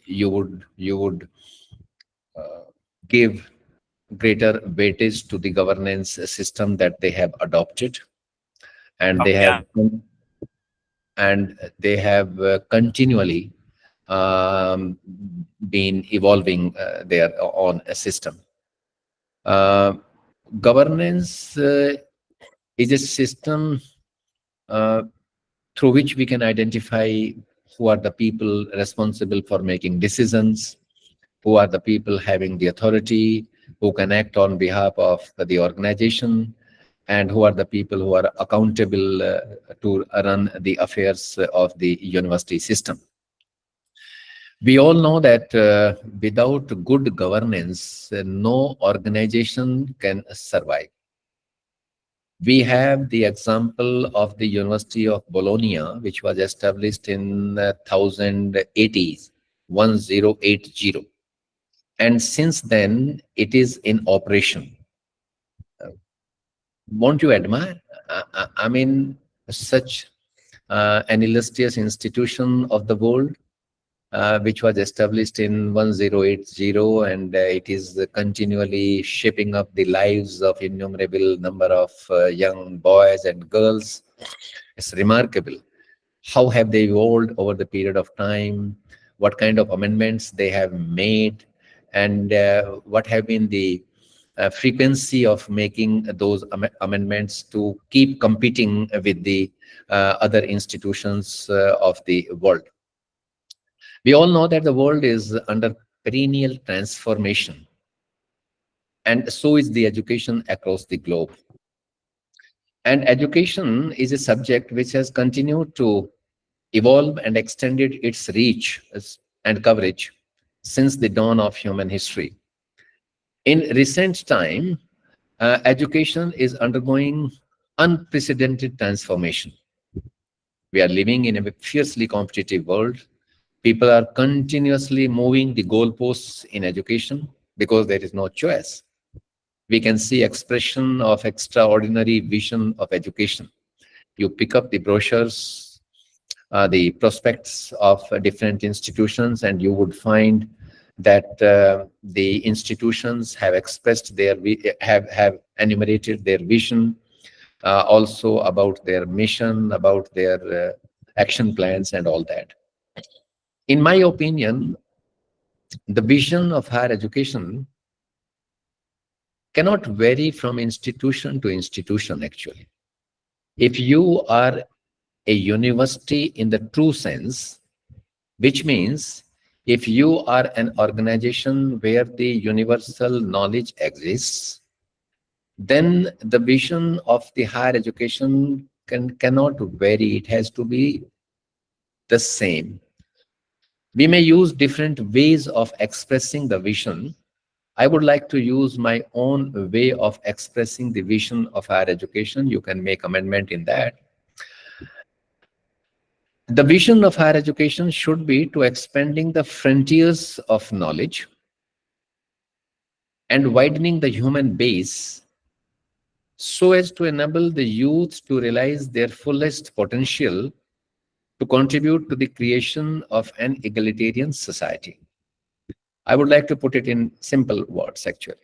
you would give greater weightage to the governance system that they have adopted, and they have continually been evolving their own system. Governance is a system through which we can identify who are the people responsible for making decisions, who are the people having the authority, who can act on behalf of the organization, and who are the people who are accountable to run the affairs of the university system. We all know that without good governance, no organization can survive. We have the example of the University of Bologna, which was established in 1080. And since then, it is in operation. Won't you admire? I mean, such an illustrious institution of the world, which was established in 1080, and it is continually shaping up the lives of innumerable number of young boys and girls. It's remarkable. How have they evolved over the period of time? What kind of amendments they have made, and what have been the frequency of making those amendments to keep competing with the other institutions of the world. We all know that the world is under perennial transformation, and so is the education across the globe. And education is a subject which has continued to evolve and extended its reach and coverage since the dawn of human history. In recent time, education is undergoing unprecedented transformation. We are living in a fiercely competitive world. People are continuously moving the goalposts in education because there is no choice. We can see expression of extraordinary vision of education. You pick up the brochures, the prospects of different institutions, and you would find that the institutions have expressed their, have enumerated their vision, also about their mission, about their action plans and all that. In my opinion, the vision of higher education cannot vary from institution to institution, actually. If you are a university in the true sense, which means if you are an organization where the universal knowledge exists, then the vision of the higher education cannot vary. It has to be the same. We may use different ways of expressing the vision. I would like to use my own way of expressing the vision of higher education. You can make amendment in that. The vision of higher education should be to expanding the frontiers of knowledge and widening the human base so as to enable the youth to realize their fullest potential to contribute to the creation of an egalitarian society. I would like to put it in simple words, actually.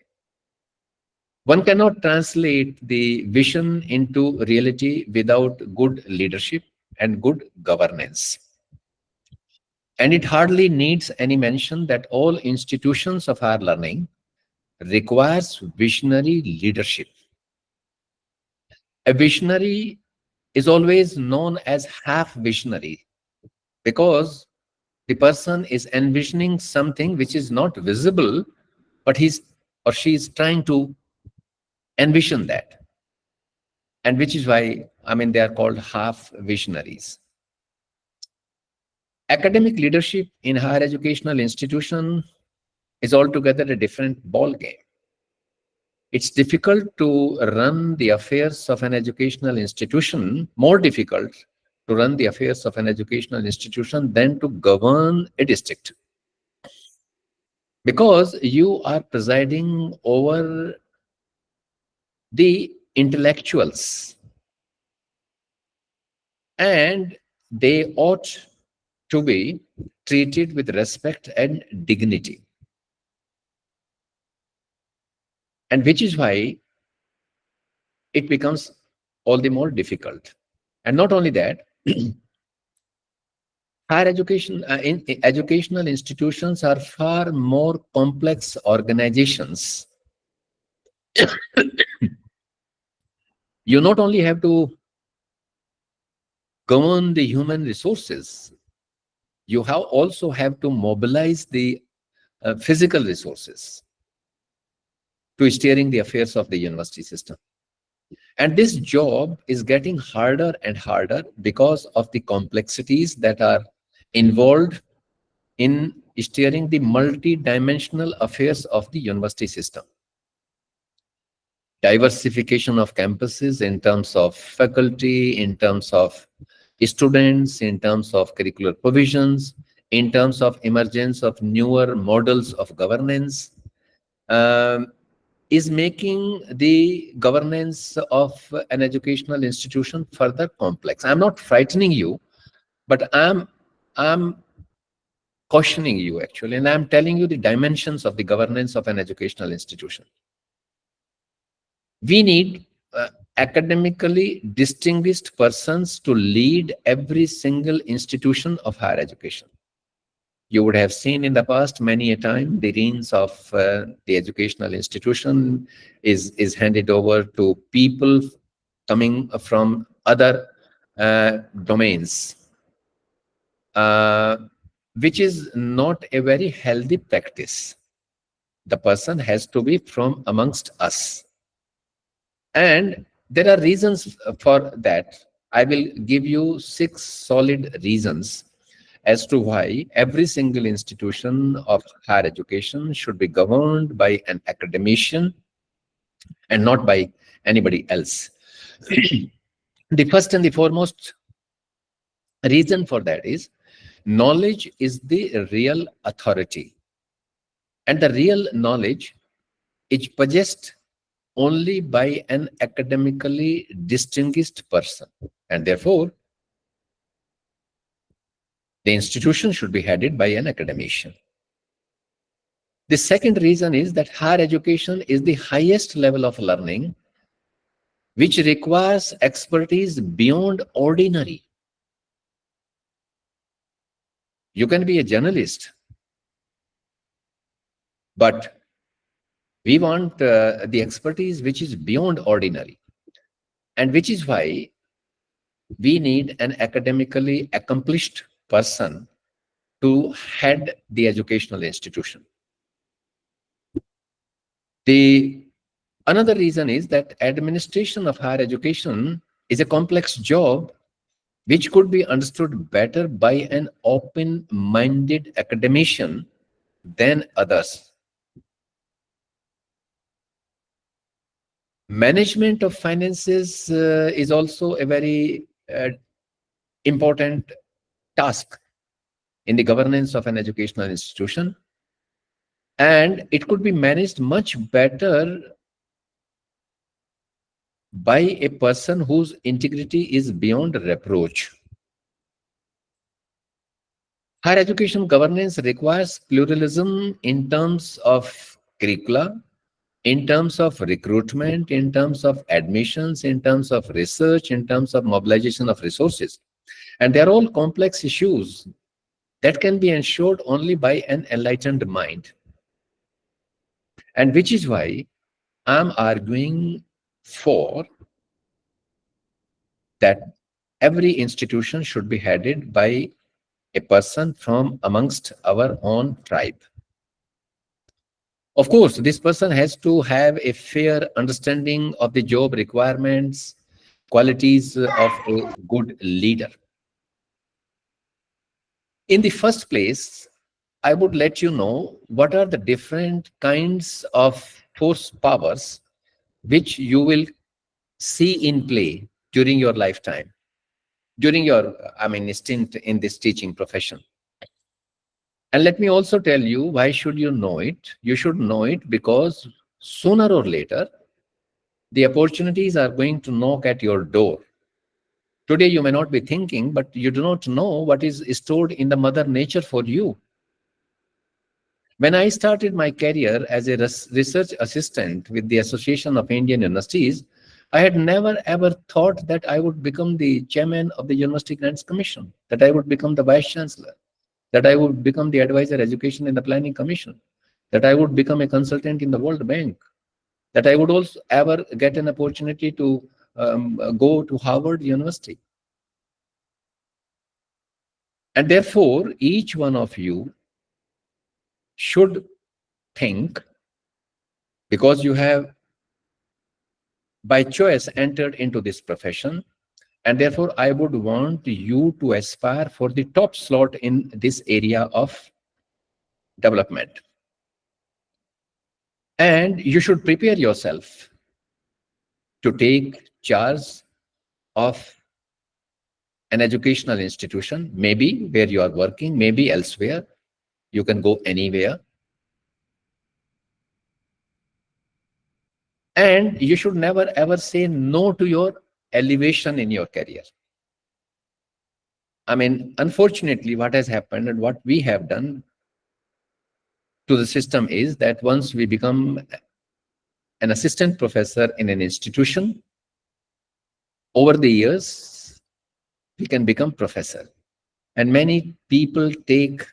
One cannot translate the vision into reality without good leadership and good governance. And it hardly needs any mention that all institutions of higher learning requires visionary leadership. A visionary is always known as half visionary because the person is envisioning something which is not visible, but he's or she is trying to envision that. And which is why, they are called half visionaries. Academic leadership in higher educational institution is altogether a different ball game. It's difficult to run the affairs of an educational institution, more difficult to run the affairs of an educational institution than to govern a district. Because you are presiding over the intellectuals, and they ought to be treated with respect and dignity. And which is why it becomes all the more difficult. And not only that, higher education, educational institutions are far more complex organizations. You not only have to govern the human resources, you also have to mobilize the physical resources to steering the affairs of the university system. And this job is getting harder and harder because of the complexities that are involved in steering the multi-dimensional affairs of the university system. Diversification of campuses in terms of faculty, in terms of students, in terms of curricular provisions, in terms of emergence of newer models of governance, is making the governance of an educational institution further complex. I'm not frightening you, but I'm cautioning you actually, and I'm telling you the dimensions of the governance of an educational institution. We need academically distinguished persons to lead every single institution of higher education. You would have seen in the past many a time the reins of the educational institution is handed over to people coming from other domains, which is not a very healthy practice. The person has to be from amongst us. And there are reasons for that. I will give you 6 solid reasons as to why every single institution of higher education should be governed by an academician and not by anybody else. The first and the foremost reason for that is knowledge is the real authority. And the real knowledge is possessed only by an academically distinguished person. And therefore, the institution should be headed by an academician. The second reason is that higher education is the highest level of learning which requires expertise beyond ordinary. You can be a journalist, but we want the expertise which is beyond ordinary, and which is why we need an academically accomplished person to head the educational institution. Another reason is that administration of higher education is a complex job which could be understood better by an open-minded academician than others. Management of finances is also a very important task in the governance of an educational institution, and it could be managed much better by a person whose integrity is beyond reproach. Higher education governance requires pluralism in terms of curricula, in terms of recruitment, in terms of admissions, in terms of research, in terms of mobilization of resources. And they're all complex issues that can be ensured only by an enlightened mind. And which is why I'm arguing for that every institution should be headed by a person from amongst our own tribe. Of course, this person has to have a fair understanding of the job requirements, qualities of a good leader. In the first place, I would let you know what are the different kinds of force powers which you will see in play during your lifetime, during your, stint in this teaching profession. And let me also tell you, why should you know it? You should know it because sooner or later, the opportunities are going to knock at your door. Today, you may not be thinking, but you do not know what is stored in the mother nature for you. When I started my career as a research assistant with the Association of Indian Universities, I had never ever thought that I would become the chairman of the University Grants Commission, that I would become the vice chancellor, that I would become the advisor education in the Planning Commission, that I would become a consultant in the World Bank, that I would also ever get an opportunity to go to Harvard University. And therefore, each one of you should think, because you have by choice entered into this profession, and therefore I would want you to aspire for the top slot in this area of development. And you should prepare yourself to take charge of an educational institution, maybe where you are working, maybe elsewhere. You can go anywhere. And you should never ever say no to your elevation in your career. I mean, unfortunately, what has happened and what we have done to the system is that once we become an assistant professor in an institution, over the years, we can become professor. And many people take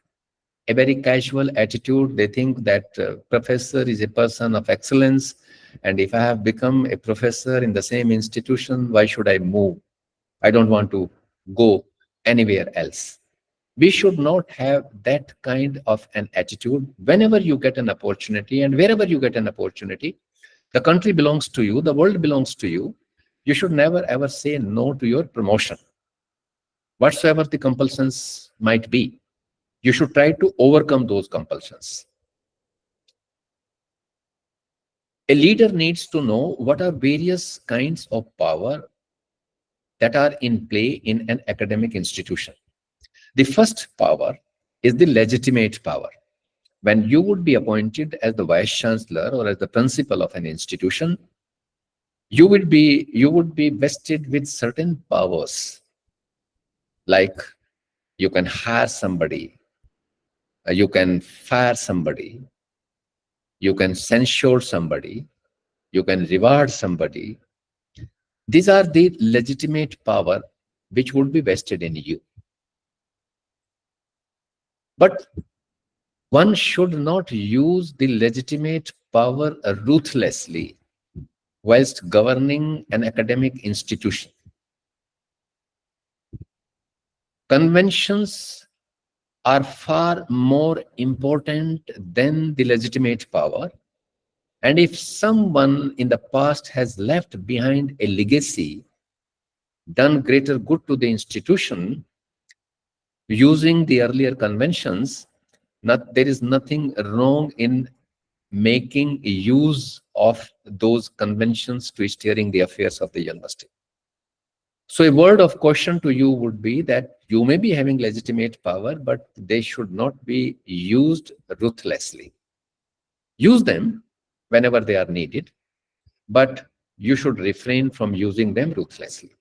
a very casual attitude. They think that professor is a person of excellence. And if I have become a professor in the same institution, why should I move? I don't want to go anywhere else. We should not have that kind of an attitude. Whenever you get an opportunity and wherever you get an opportunity, the country belongs to you, the world belongs to you. You should never ever say no to your promotion, whatsoever the compulsions might be. You should try to overcome those compulsions. A leader needs to know what are various kinds of power that are in play in an academic institution. The first power is the legitimate power. When you would be appointed as the vice chancellor or as the principal of an institution, you would be vested with certain powers, like you can hire somebody, you can fire somebody, you can censure somebody, you can reward somebody. These are the legitimate power which would be vested in you. But one should not use the legitimate power ruthlessly whilst governing an academic institution. Conventions are far more important than the legitimate power. And if someone in the past has left behind a legacy, done greater good to the institution, using the earlier conventions, there is nothing wrong in making use of those conventions to steering the affairs of the university. So a word of caution to you would be that you may be having legitimate power, but they should not be used ruthlessly. Use them whenever they are needed, but you should refrain from using them ruthlessly.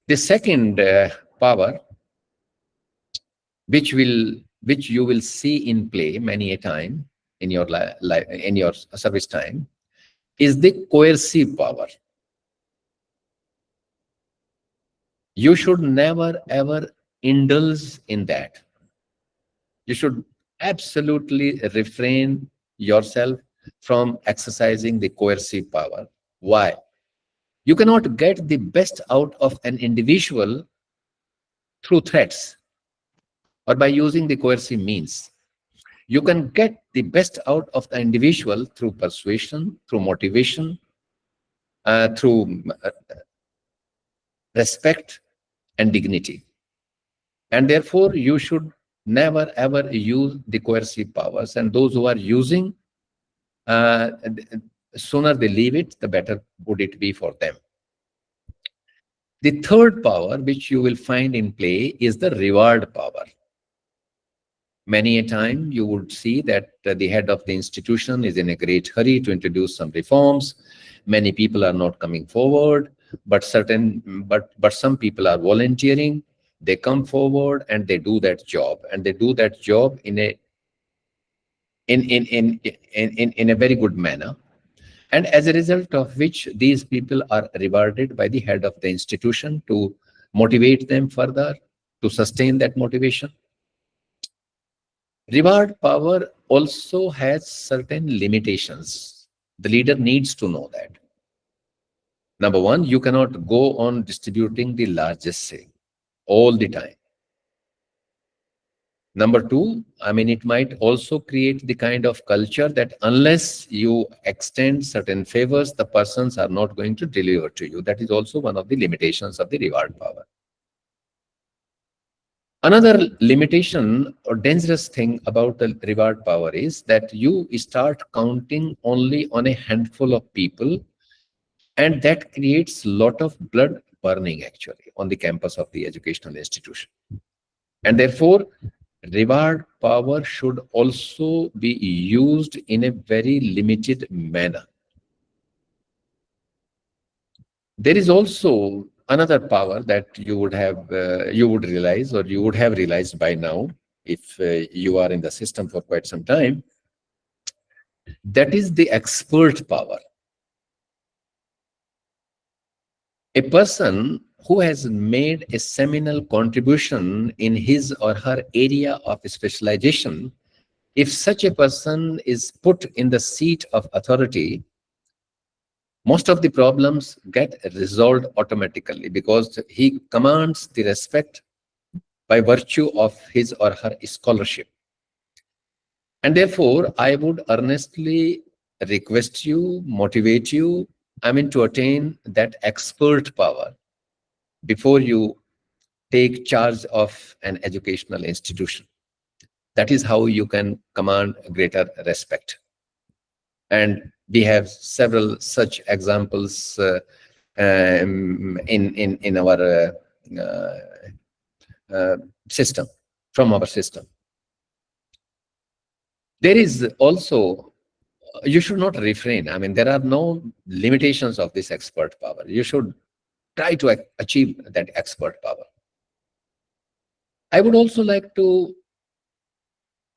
The second power, which you will see in play many a time in your service time, is the coercive power. You should never ever indulge in that. You should absolutely refrain yourself from exercising the coercive power. Why? You cannot get the best out of an individual through threats or by using the coercive means. You can get the best out of the individual through persuasion, through motivation, through respect and dignity. And therefore, you should never ever use the coercive powers. And those who are using, sooner they leave it, the better would it be for them. The third power which you will find in play is the reward power. Many a time you would see that the head of the institution is in a great hurry to introduce some reforms. Many people are not coming forward, but some people are volunteering. They come forward and they do that job, and they do that job in a very good manner. And as a result of which, these people are rewarded by the head of the institution to motivate them further, to sustain that motivation. Reward power also has certain limitations. The leader needs to know that. Number one, you cannot go on distributing the largest say all the time. Number two, I mean, it might also create the kind of culture that unless you extend certain favors, the persons are not going to deliver to you. That is also one of the limitations of the reward power. Another limitation or dangerous thing about the reward power is that you start counting only on a handful of people, and that creates a lot of blood burning actually on the campus of the educational institution. And therefore, reward power should also be used in a very limited manner. There is also another power that you would have, you would realize, or you would have realized by now, if you are in the system for quite some time, that is the expert power. A person who has made a seminal contribution in his or her area of specialization, if such a person is put in the seat of authority, most of the problems get resolved automatically because he commands the respect by virtue of his or her scholarship. And therefore, I would earnestly request you, motivate you, to attain that expert power before you take charge of an educational institution. That is how you can command greater respect. And we have several such examples in our system, from our system. There is also, you should not refrain. There are no limitations of this expert power. You should try to achieve that expert power. I would also like to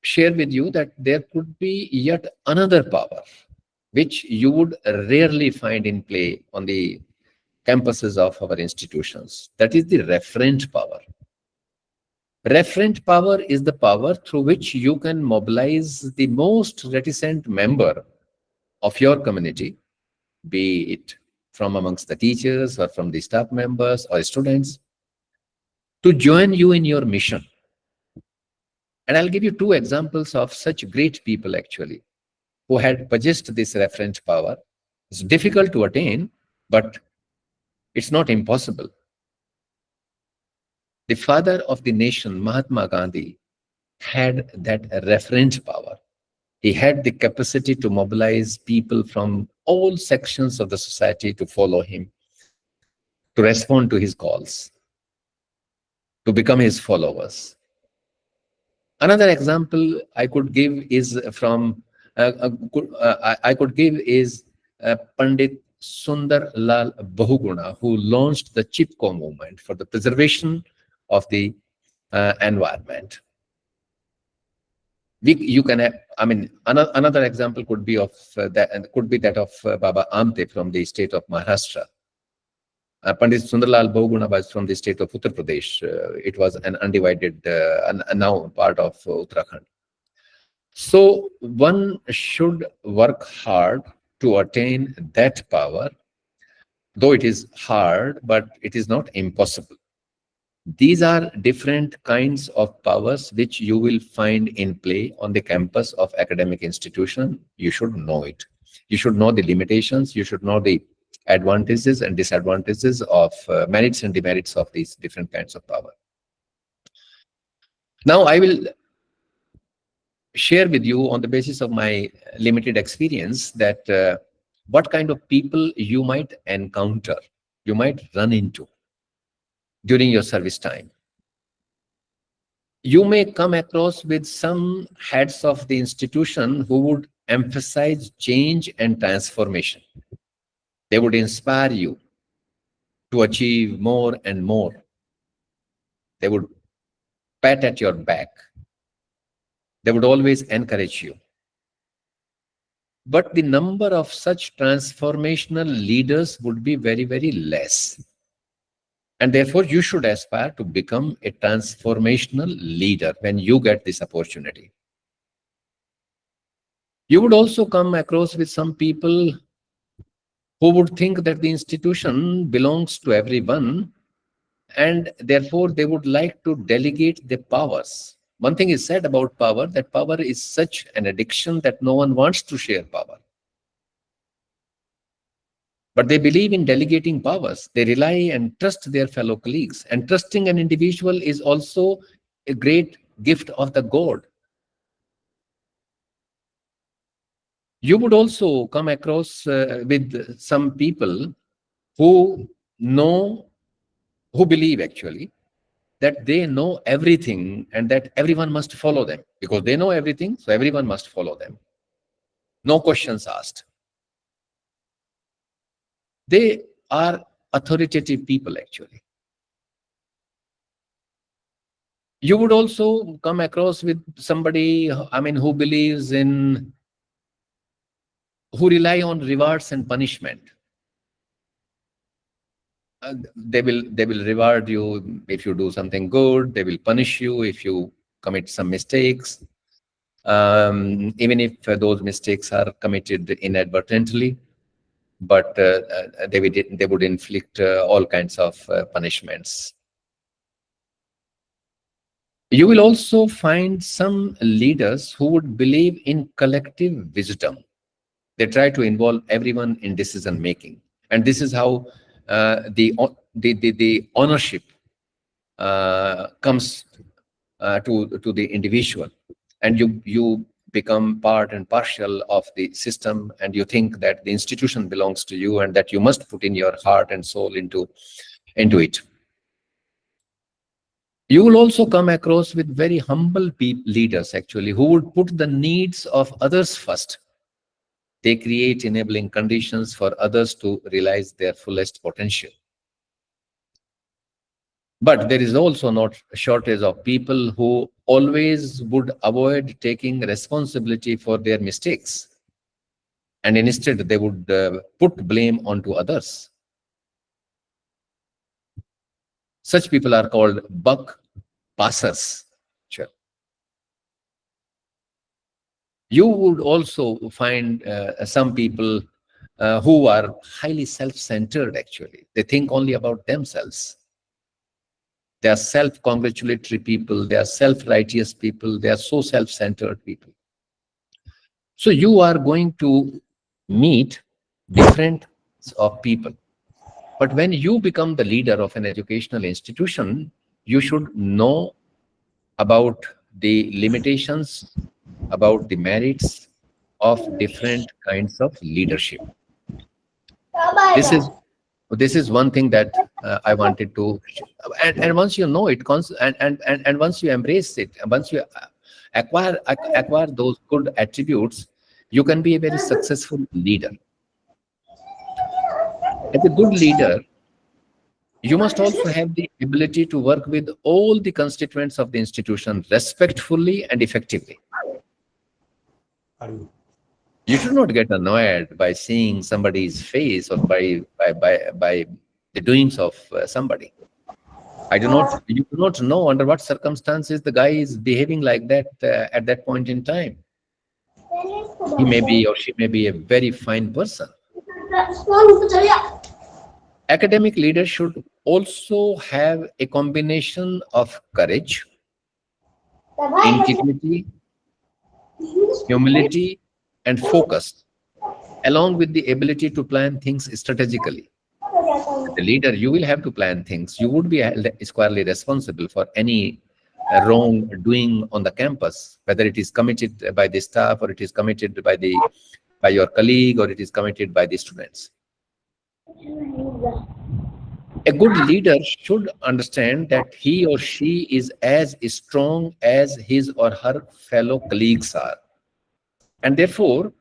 share with you that there could be yet another power which you would rarely find in play on the campuses of our institutions. That is the referent power. Referent power is the power through which you can mobilize the most reticent member of your community, be it from amongst the teachers or from the staff members or students, to join you in your mission. And I'll give you two examples of such great people actually who had possessed this referent power. It's difficult to attain, but it's not impossible. The father of the nation, Mahatma Gandhi, had that referent power. He had the capacity to mobilize people from all sections of the society to follow him, to respond to his calls, to become his followers. Another example I could give is from Pandit Sundar Lal Bahuguna, who launched the Chipko movement for the preservation of the environment. You can have, another example could be of that, and could be that of Baba Amte from the state of Maharashtra. Pandit Sundarlal Bahuguna was from the state of Uttar Pradesh. It was an undivided, now part of Uttarakhand. So one should work hard to attain that power, though it is hard, but it is not impossible. These are different kinds of powers which you will find in play on the campus of academic institution. You should know it. You should know the limitations. You should know the advantages and disadvantages of merits and demerits of these different kinds of power. Now I will share with you, on the basis of my limited experience, that what kind of people you might encounter, you might run into during your service time. You may come across with some heads of the institution who would emphasize change and transformation. They would inspire you to achieve more and more. They would pat at your back. They would always encourage you. But the number of such transformational leaders would be very, very less. And therefore, you should aspire to become a transformational leader when you get this opportunity. You would also come across with some people who would think that the institution belongs to everyone, and therefore they would like to delegate the powers. One thing is said about power, that power is such an addiction that no one wants to share power. But they believe in delegating powers. They rely and trust their fellow colleagues. And trusting an individual is also a great gift of the God. You would also come across with some people who believe actually that they know everything and that everyone must follow them. Because they know everything, so everyone must follow them. No questions asked. They are authoritative people actually. You would also come across with somebody, I mean, who believes in, who rely on rewards and punishment. They will reward you if you do something good. They will punish you if you commit some mistakes, even if those mistakes are committed inadvertently. But they would inflict all kinds of punishments. You will also find some leaders who would believe in collective wisdom. They try to involve everyone in decision making, and this is how the ownership comes to the individual, and you become part and partial of the system, and you think that the institution belongs to you and that you must put in your heart and soul into it. You will also come across with very humble leaders actually, who would put the needs of others first. They create enabling conditions for others to realize their fullest potential. But there is also not a shortage of people who always would avoid taking responsibility for their mistakes, and instead they would put blame onto others. Such people are called buck passers. Sure. You would also find some people who are highly self-centered actually. They think only about themselves. They are self-congratulatory people. They are self-righteous people. They are so self-centered people. So you are going to meet different kinds of people. But when you become the leader of an educational institution, you should know about the limitations, about the merits of different kinds of leadership. This is one thing that I wanted to, and once you know it, and once you embrace it, and once you acquire those good attributes, you can be a very successful leader. As a good leader, you must also have the ability to work with all the constituents of the institution respectfully and effectively. You should not get annoyed by seeing somebody's face or by the doings of somebody. You do not know under what circumstances the guy is behaving like that at that point in time. He may be or she may be a very fine person. Academic leaders should also have a combination of courage, integrity, humility, and focus, along with the ability to plan things strategically. As a leader, you will have to plan things. You would be squarely responsible for any wrong doing on the campus, whether it is committed by the staff or it is committed by your colleague or it is committed by the students. A good leader should understand that he or she is as strong as his or her fellow colleagues are. And therefore,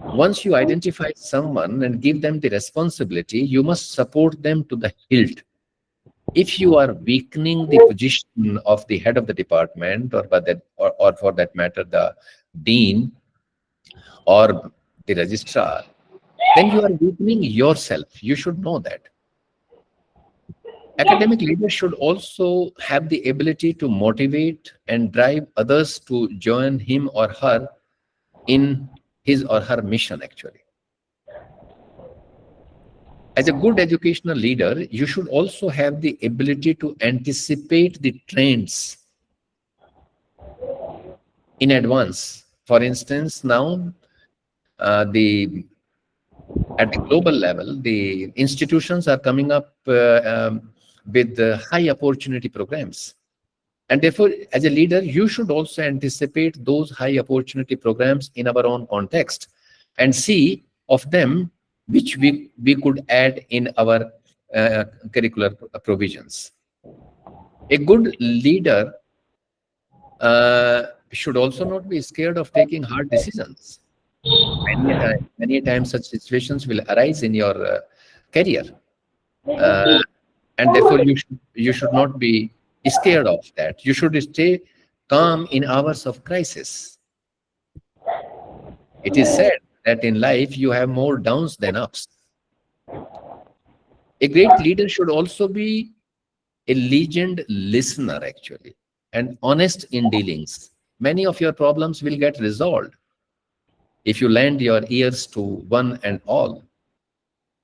once you identify someone and give them the responsibility, you must support them to the hilt. If you are weakening the position of the head of the department, or for that matter, the dean or the registrar, then you are weakening yourself. You should know that. Academic leaders should also have the ability to motivate and drive others to join him or her in his or her mission, actually. As a good educational leader, you should also have the ability to anticipate the trends in advance. For instance, now at the global level, the institutions are coming up with high opportunity programs. And therefore, as a leader, you should also anticipate those high opportunity programs in our own context and see of them which we could add in our curricular provisions. A good leader should also not be scared of taking hard decisions. Many a time such situations will arise in your career. And therefore you should not be scared of that. You should stay calm in hours of crisis. It is said that in life you have more downs than ups. A great leader should also be a legend listener, actually, and honest in dealings. Many of your problems will get resolved if you lend your ears to one and all.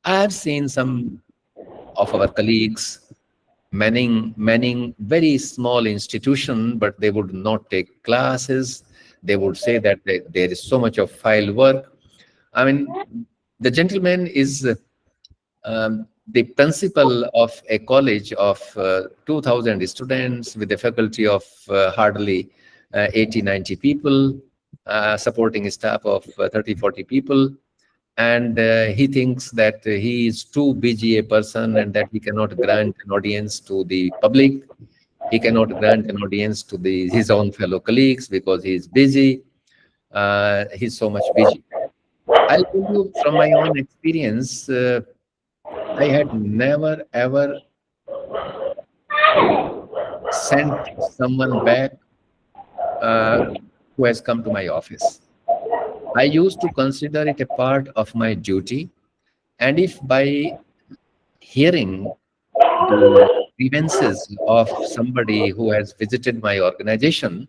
I have seen some of our colleagues manning very small institution, but they would not take classes. They would say that there is so much of file work. I mean, the gentleman is the principal of a college of 2,000 students with a faculty of hardly 80, 90 people, supporting a staff of 30, 40 people. And he thinks that he is too busy a person and that he cannot grant an audience to the public. He cannot grant an audience to his own fellow colleagues because he is busy. He's so much busy. I'll tell you from my own experience, I had never ever sent someone back who has come to my office. I used to consider it a part of my duty. And if by hearing the grievances of somebody who has visited my organization,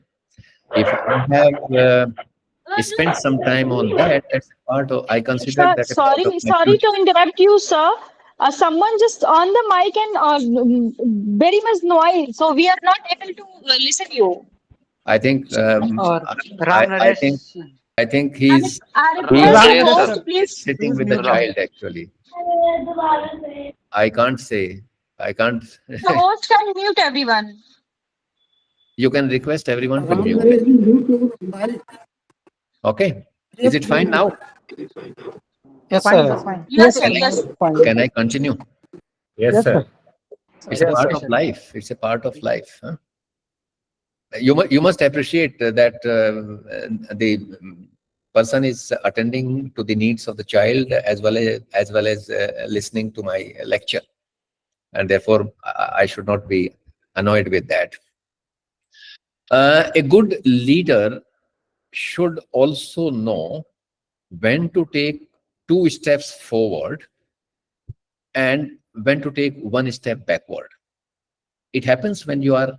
if I have spent some time on that, that's a part of, I consider Sir, that a part of my sorry duty. to interrupt you, sir. Someone just on the mic and very much noise, so we are not able to listen you. I think Or Ram Naresh. I think he's I request the host, please. sitting with the child actually. I can't say. I can't. The host can mute everyone. You can request everyone to mute. Okay. Is it fine now? Yes, sir. Yes, sir. Yes. Can I continue? Yes, sir. It's a part of life. It's a part of life. Huh? You must appreciate that the person is attending to the needs of the child as well as listening to my lecture, and therefore I should not be annoyed with that. A good leader should also know when to take 2 steps forward and when to take 1 step backward. It happens when you are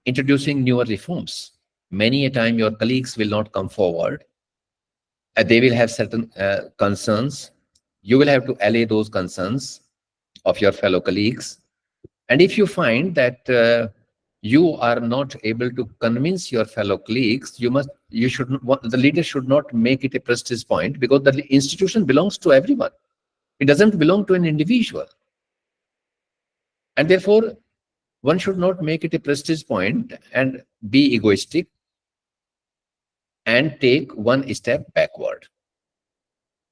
introducing newer reforms. Many a time your colleagues will not come forward. They will have certain concerns. You will have to allay those concerns of your fellow colleagues. And if you find that you are not able to convince your fellow colleagues, the leader should not make it a prestige point, because the institution belongs to everyone. It doesn't belong to an individual. And therefore, one should not make it a prestige point and be egoistic and take 1 step backward.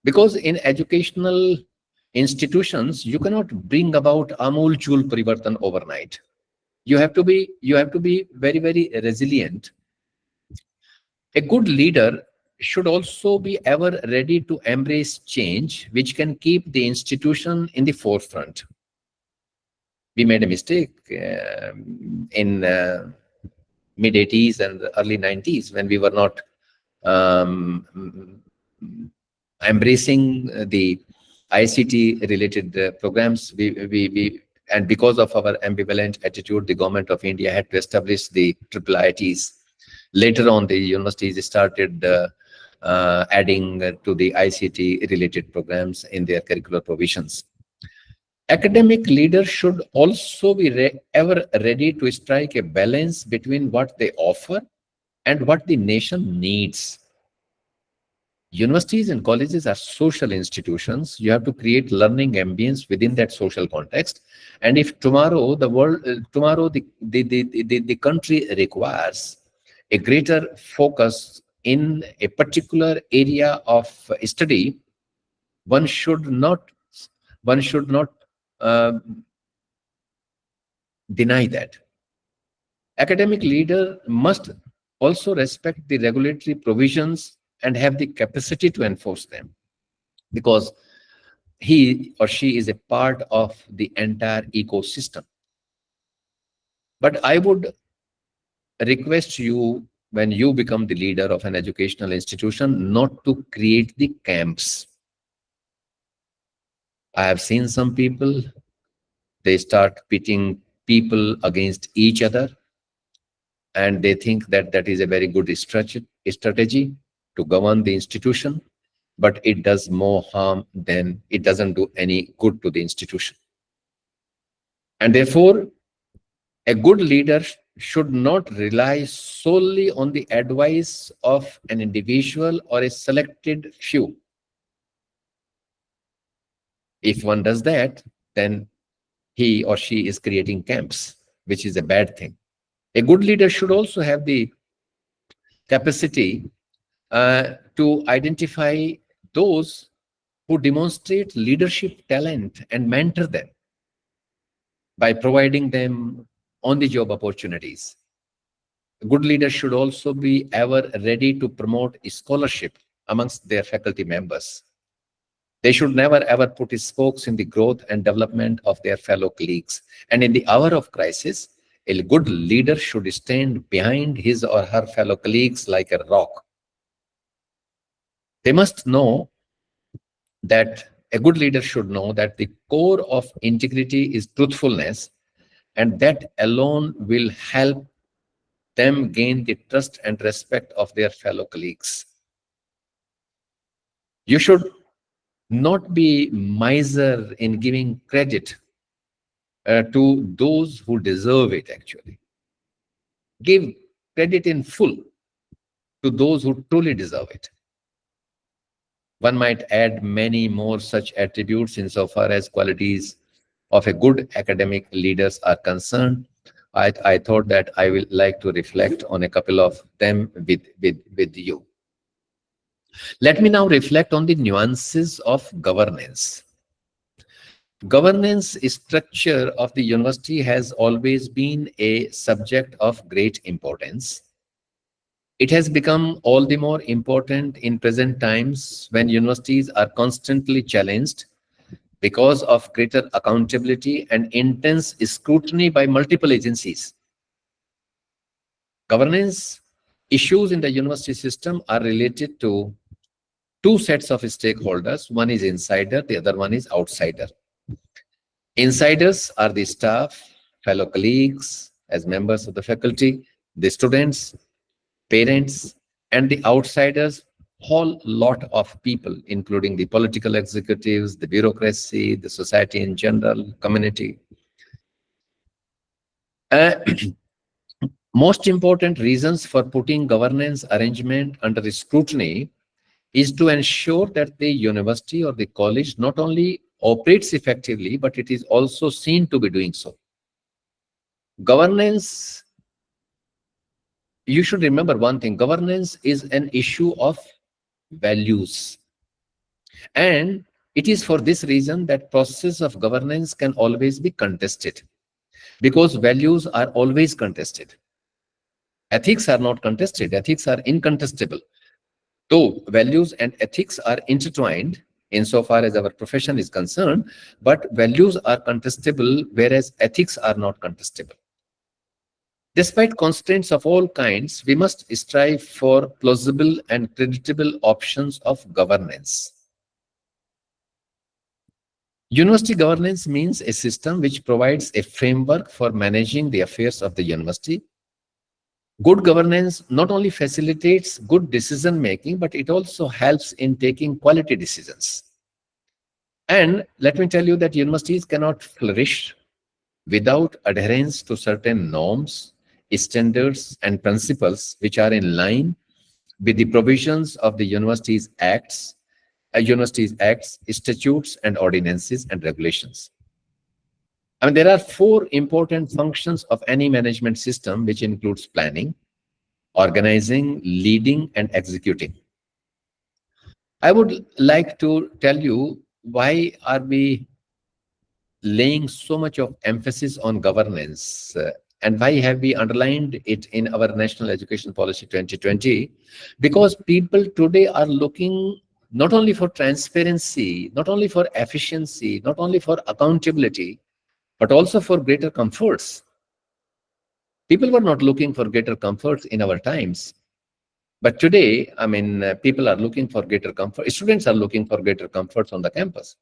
Because in educational institutions, you cannot bring about amul-chul parivartan overnight. You have to be very, very resilient. A good leader should also be ever ready to embrace change, which can keep the institution in the forefront. We made a mistake in mid-80s and early 90s when we were not embracing the ICT related programs. And because of our ambivalent attitude, the government of India had to establish the IIITs. Later on, the universities started adding to the ICT related programs in their curricular provisions. Academic leaders should also be ever ready to strike a balance between what they offer and what the nation needs. Universities and colleges are social institutions. You have to create learning ambience within that social context. And if tomorrow the country requires a greater focus in a particular area of study, one should not deny that. Academic leader must also respect the regulatory provisions and have the capacity to enforce them, because he or she is a part of the entire ecosystem. But I would request you, when you become the leader of an educational institution, not to create the camps. I have seen some people, they start pitting people against each other, and they think that that is a very good strategy to govern the institution, but it does more harm than it doesn't do any good to the institution. And therefore, a good leader should not rely solely on the advice of an individual or a selected few. If one does that, then he or she is creating camps, which is a bad thing. A good leader should also have the capacity to identify those who demonstrate leadership talent and mentor them by providing them on-the-job opportunities. Good leaders should also be ever ready to promote scholarship amongst their faculty members. They should never ever put spokes in the growth and development of their fellow colleagues. And in the hour of crisis, a good leader should stand behind his or her fellow colleagues like a rock. They must know that a good leader should know that the core of integrity is truthfulness, and that alone will help them gain the trust and respect of their fellow colleagues. You should not be miser in giving credit to those who deserve it, actually. Give credit in full to those who truly deserve it. One might add many more such attributes insofar as qualities of a good academic leaders are concerned. I thought that I will like to reflect on a couple of them with you. Let me now reflect on the nuances of governance. Governance structure of the university has always been a subject of great importance. It has become all the more important in present times when universities are constantly challenged because of greater accountability and intense scrutiny by multiple agencies. Governance issues in the university system are related to two sets of stakeholders. One is insider, the other one is outsider. Insiders are the staff, fellow colleagues, as members of the faculty, the students, parents, and the outsiders, whole lot of people, including the political executives, the bureaucracy, the society in general, community. Most important reasons for putting governance arrangement under scrutiny is to ensure that the university or the college not only operates effectively, but it is also seen to be doing so. Governance, you should remember one thing, governance is an issue of values. And it is for this reason that process of governance can always be contested, because values are always contested. Ethics are not contested, ethics are incontestable. Though values and ethics are intertwined insofar as our profession is concerned, but values are contestable, whereas ethics are not contestable. Despite constraints of all kinds, we must strive for plausible and creditable options of governance. University governance means a system which provides a framework for managing the affairs of the university. Good governance not only facilitates good decision making, but it also helps in taking quality decisions. And let me tell you that universities cannot flourish without adherence to certain norms, standards, and principles which are in line with the provisions of the universities' acts, statutes, and ordinances and regulations. I mean, there are four important functions of any management system, which includes planning, organizing, leading, and executing. I would like to tell you why are we laying so much of emphasis on governance and why have we underlined it in our National Education Policy 2020? Because people today are looking not only for transparency, not only for efficiency, not only for accountability, but also for greater comforts. People were not looking for greater comforts in our times. But today, I mean, people are looking for greater comfort. Students are looking for greater comforts on the campus.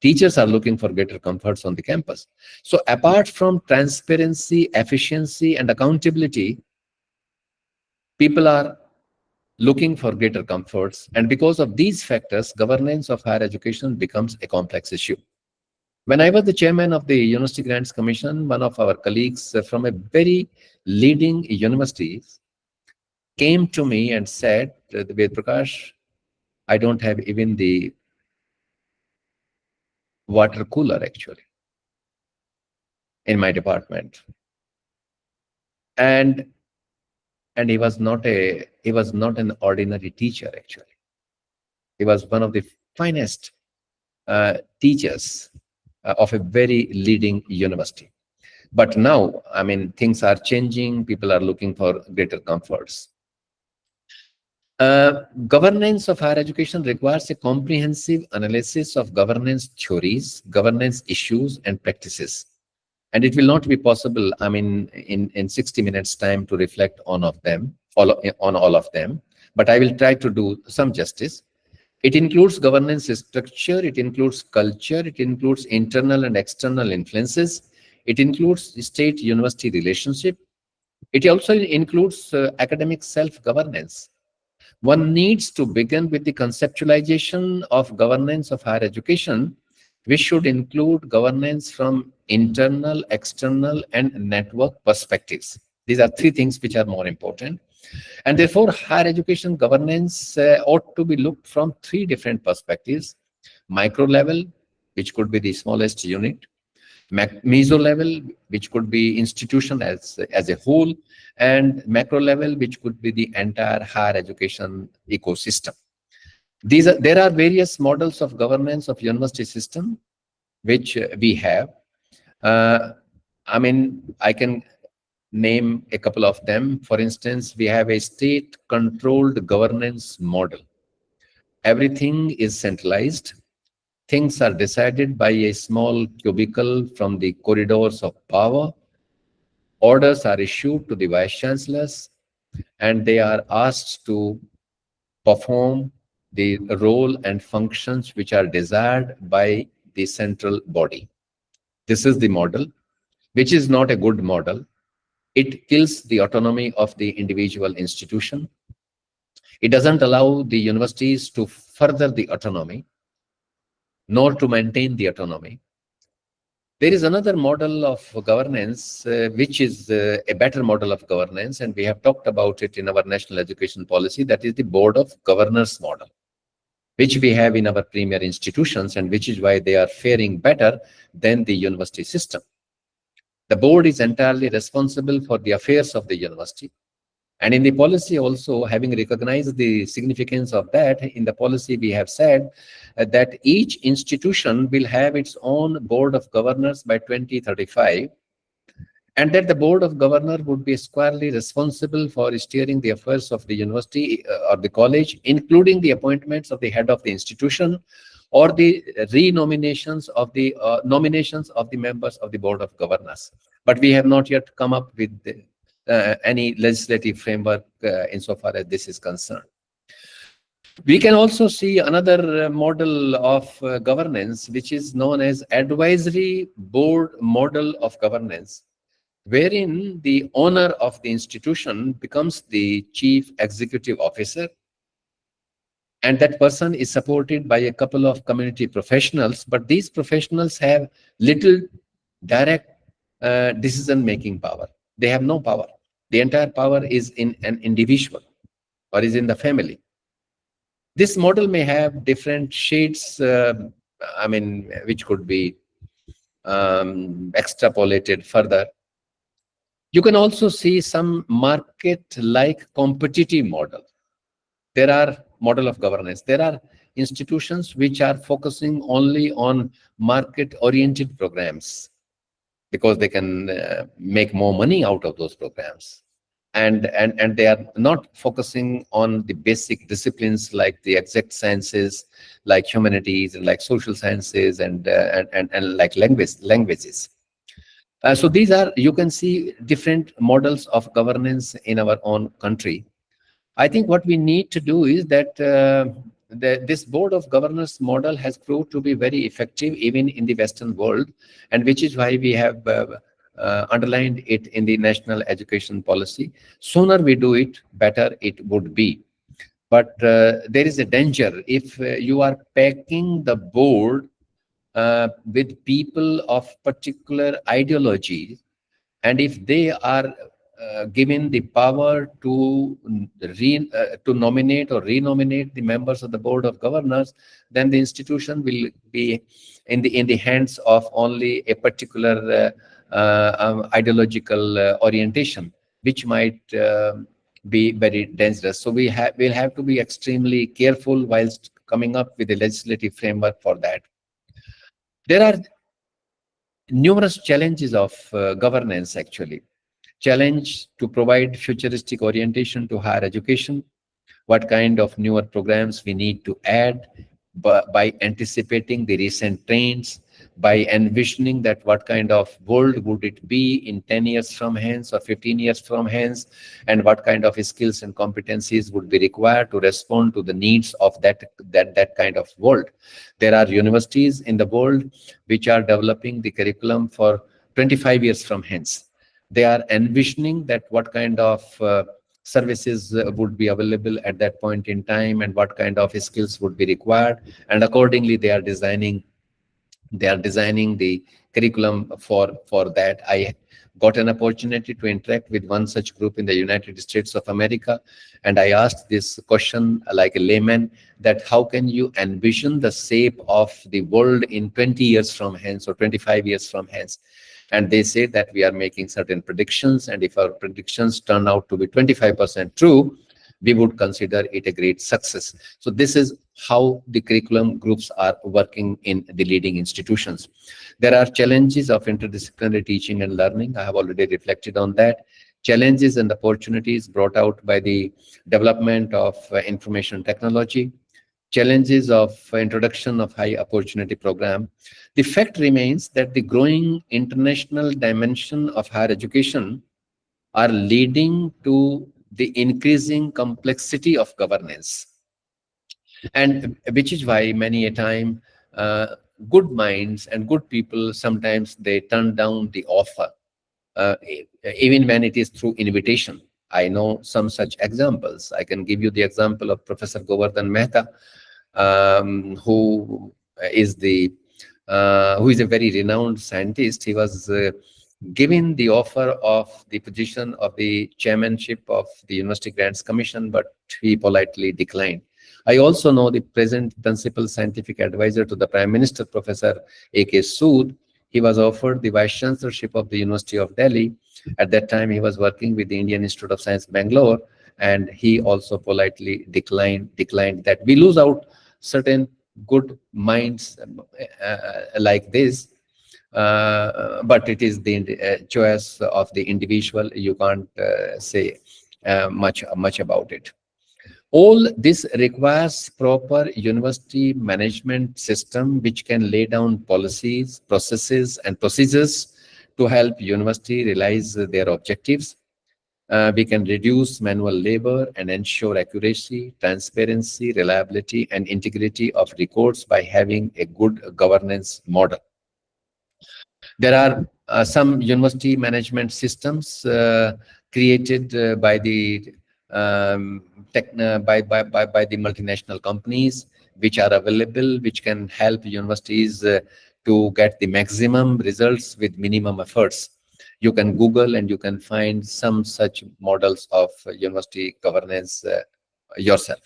Teachers are looking for greater comforts on the campus. So apart from transparency, efficiency, and accountability, people are looking for greater comforts. And because of these factors, governance of higher education becomes a complex issue. When I was the chairman of the University Grants Commission, one of our colleagues from a very leading university came to me and said, Ved Prakash, I don't have even the water cooler actually in my department. And he was not an ordinary teacher actually. He was one of the finest teachers of a very leading university. But now, I mean, things are changing. People are looking for greater comforts. Governance of higher education requires a comprehensive analysis of governance theories, governance issues, and practices. And it will not be possible, I mean, in 60 minutes time to reflect on all of them. But I will try to do some justice. It includes governance structure, it includes culture, it includes internal and external influences, it includes state-university relationship, it also includes academic self-governance. One needs to begin with the conceptualization of governance of higher education, which should include governance from internal, external, and network perspectives. These are three things which are more important. And therefore, higher education governance ought to be looked from three different perspectives: micro level, which could be the smallest unit; meso level, which could be institution as a whole; and macro level, which could be the entire higher education ecosystem. There are various models of governance of university system which we have. I mean, I can name a couple of them. For instance, we have a state-controlled governance model. Everything is centralized. Things are decided by a small cubicle from the corridors of power. Orders are issued to the vice chancellors, and they are asked to perform the role and functions which are desired by the central body. This is the model, which is not a good model. It kills the autonomy of the individual institution. It doesn't allow the universities to further the autonomy, nor to maintain the autonomy. There is another model of governance, which is a better model of governance, and we have talked about it in our national education policy. That is the Board of Governors model, which we have in our premier institutions, and which is why they are faring better than the university system. The board is entirely responsible for the affairs of the university. And in the policy also, having recognized the significance of that, in the policy we have said that each institution will have its own board of governors by 2035, and that the board of governors would be squarely responsible for steering the affairs of the university or the college, including the appointments of the head of the institution or the renominations of the nominations of the members of the board of governors. But we have not yet come up with any legislative framework insofar as this is concerned. We can also see another model of governance, which is known as advisory board model of governance, wherein the owner of the institution becomes the chief executive officer, and that person is supported by a couple of community professionals, but these professionals have little direct decision-making power. They have no power. The entire power is in an individual or is in the family. This model may have different shades, I mean, which could be extrapolated further. You can also see some market-like competitive model. There are model of governance. There are institutions which are focusing only on market-oriented programs because they can make more money out of those programs. and they are not focusing on the basic disciplines like the exact sciences, like humanities, and like social sciences, and like languages. So these are, you can see, different models of governance in our own country. I think what we need to do is that this board of governors model has proved to be very effective even in the Western world, and which is why we have underlined it in the national education policy. Sooner we do it, better it would be. But there is a danger if you are packing the board with people of particular ideology, and if they are given the power to to nominate or renominate the members of the board of governors, then the institution will be in the hands of only a particular ideological orientation, which might be very dangerous. So we'll have to be extremely careful whilst coming up with a legislative framework for that. There are numerous challenges of governance, actually. Challenge to provide futuristic orientation to higher education, what kind of newer programs we need to add by anticipating the recent trends, by envisioning that what kind of world would it be in 10 years from hence or 15 years from hence, and what kind of skills and competencies would be required to respond to the needs of that kind of world. There are universities in the world which are developing the curriculum for 25 years from hence. They are envisioning that what kind of services would be available at that point in time, and what kind of skills would be required, and accordingly they are designing the curriculum for that. I got an opportunity to interact with one such group in the United States of America, and I asked this question like a layman, that how can you envision the shape of the world in 20 years from hence or 25 years from hence? And they say that we are making certain predictions, and if our predictions turn out to be 25% true, we would consider it a great success. So this is how the curriculum groups are working in the leading institutions. There are challenges of interdisciplinary teaching and learning. I have already reflected on that. Challenges and opportunities brought out by the development of information technology. Challenges of introduction of high opportunity program. The fact remains that the growing international dimension of higher education are leading to the increasing complexity of governance, and which is why many a time good minds and good people, sometimes they turn down the offer, even when it is through invitation. I know some such examples. I can give you the example of Professor Govardhan Mehta, who is a very renowned scientist. He was given the offer of the position of the chairmanship of the University Grants Commission, but he politely declined. I also know the present principal scientific advisor to the Prime Minister, Professor A.K. Sood. He was offered the vice chancellorship of the University of Delhi. At that time, he was working with the Indian Institute of Science, Bangalore, and he also politely declined that. We lose out certain good minds like this, but it is the choice of the individual. You can't say much about it. All this requires proper university management system which can lay down policies, processes, and procedures to help university realize their objectives. We can reduce manual labor and ensure accuracy, transparency, reliability, and integrity of records by having a good governance model. There are some university management systems created by the by the multinational companies, which are available, which can help universities to get the maximum results with minimum efforts. You can Google and you can find some such models of university governance yourself.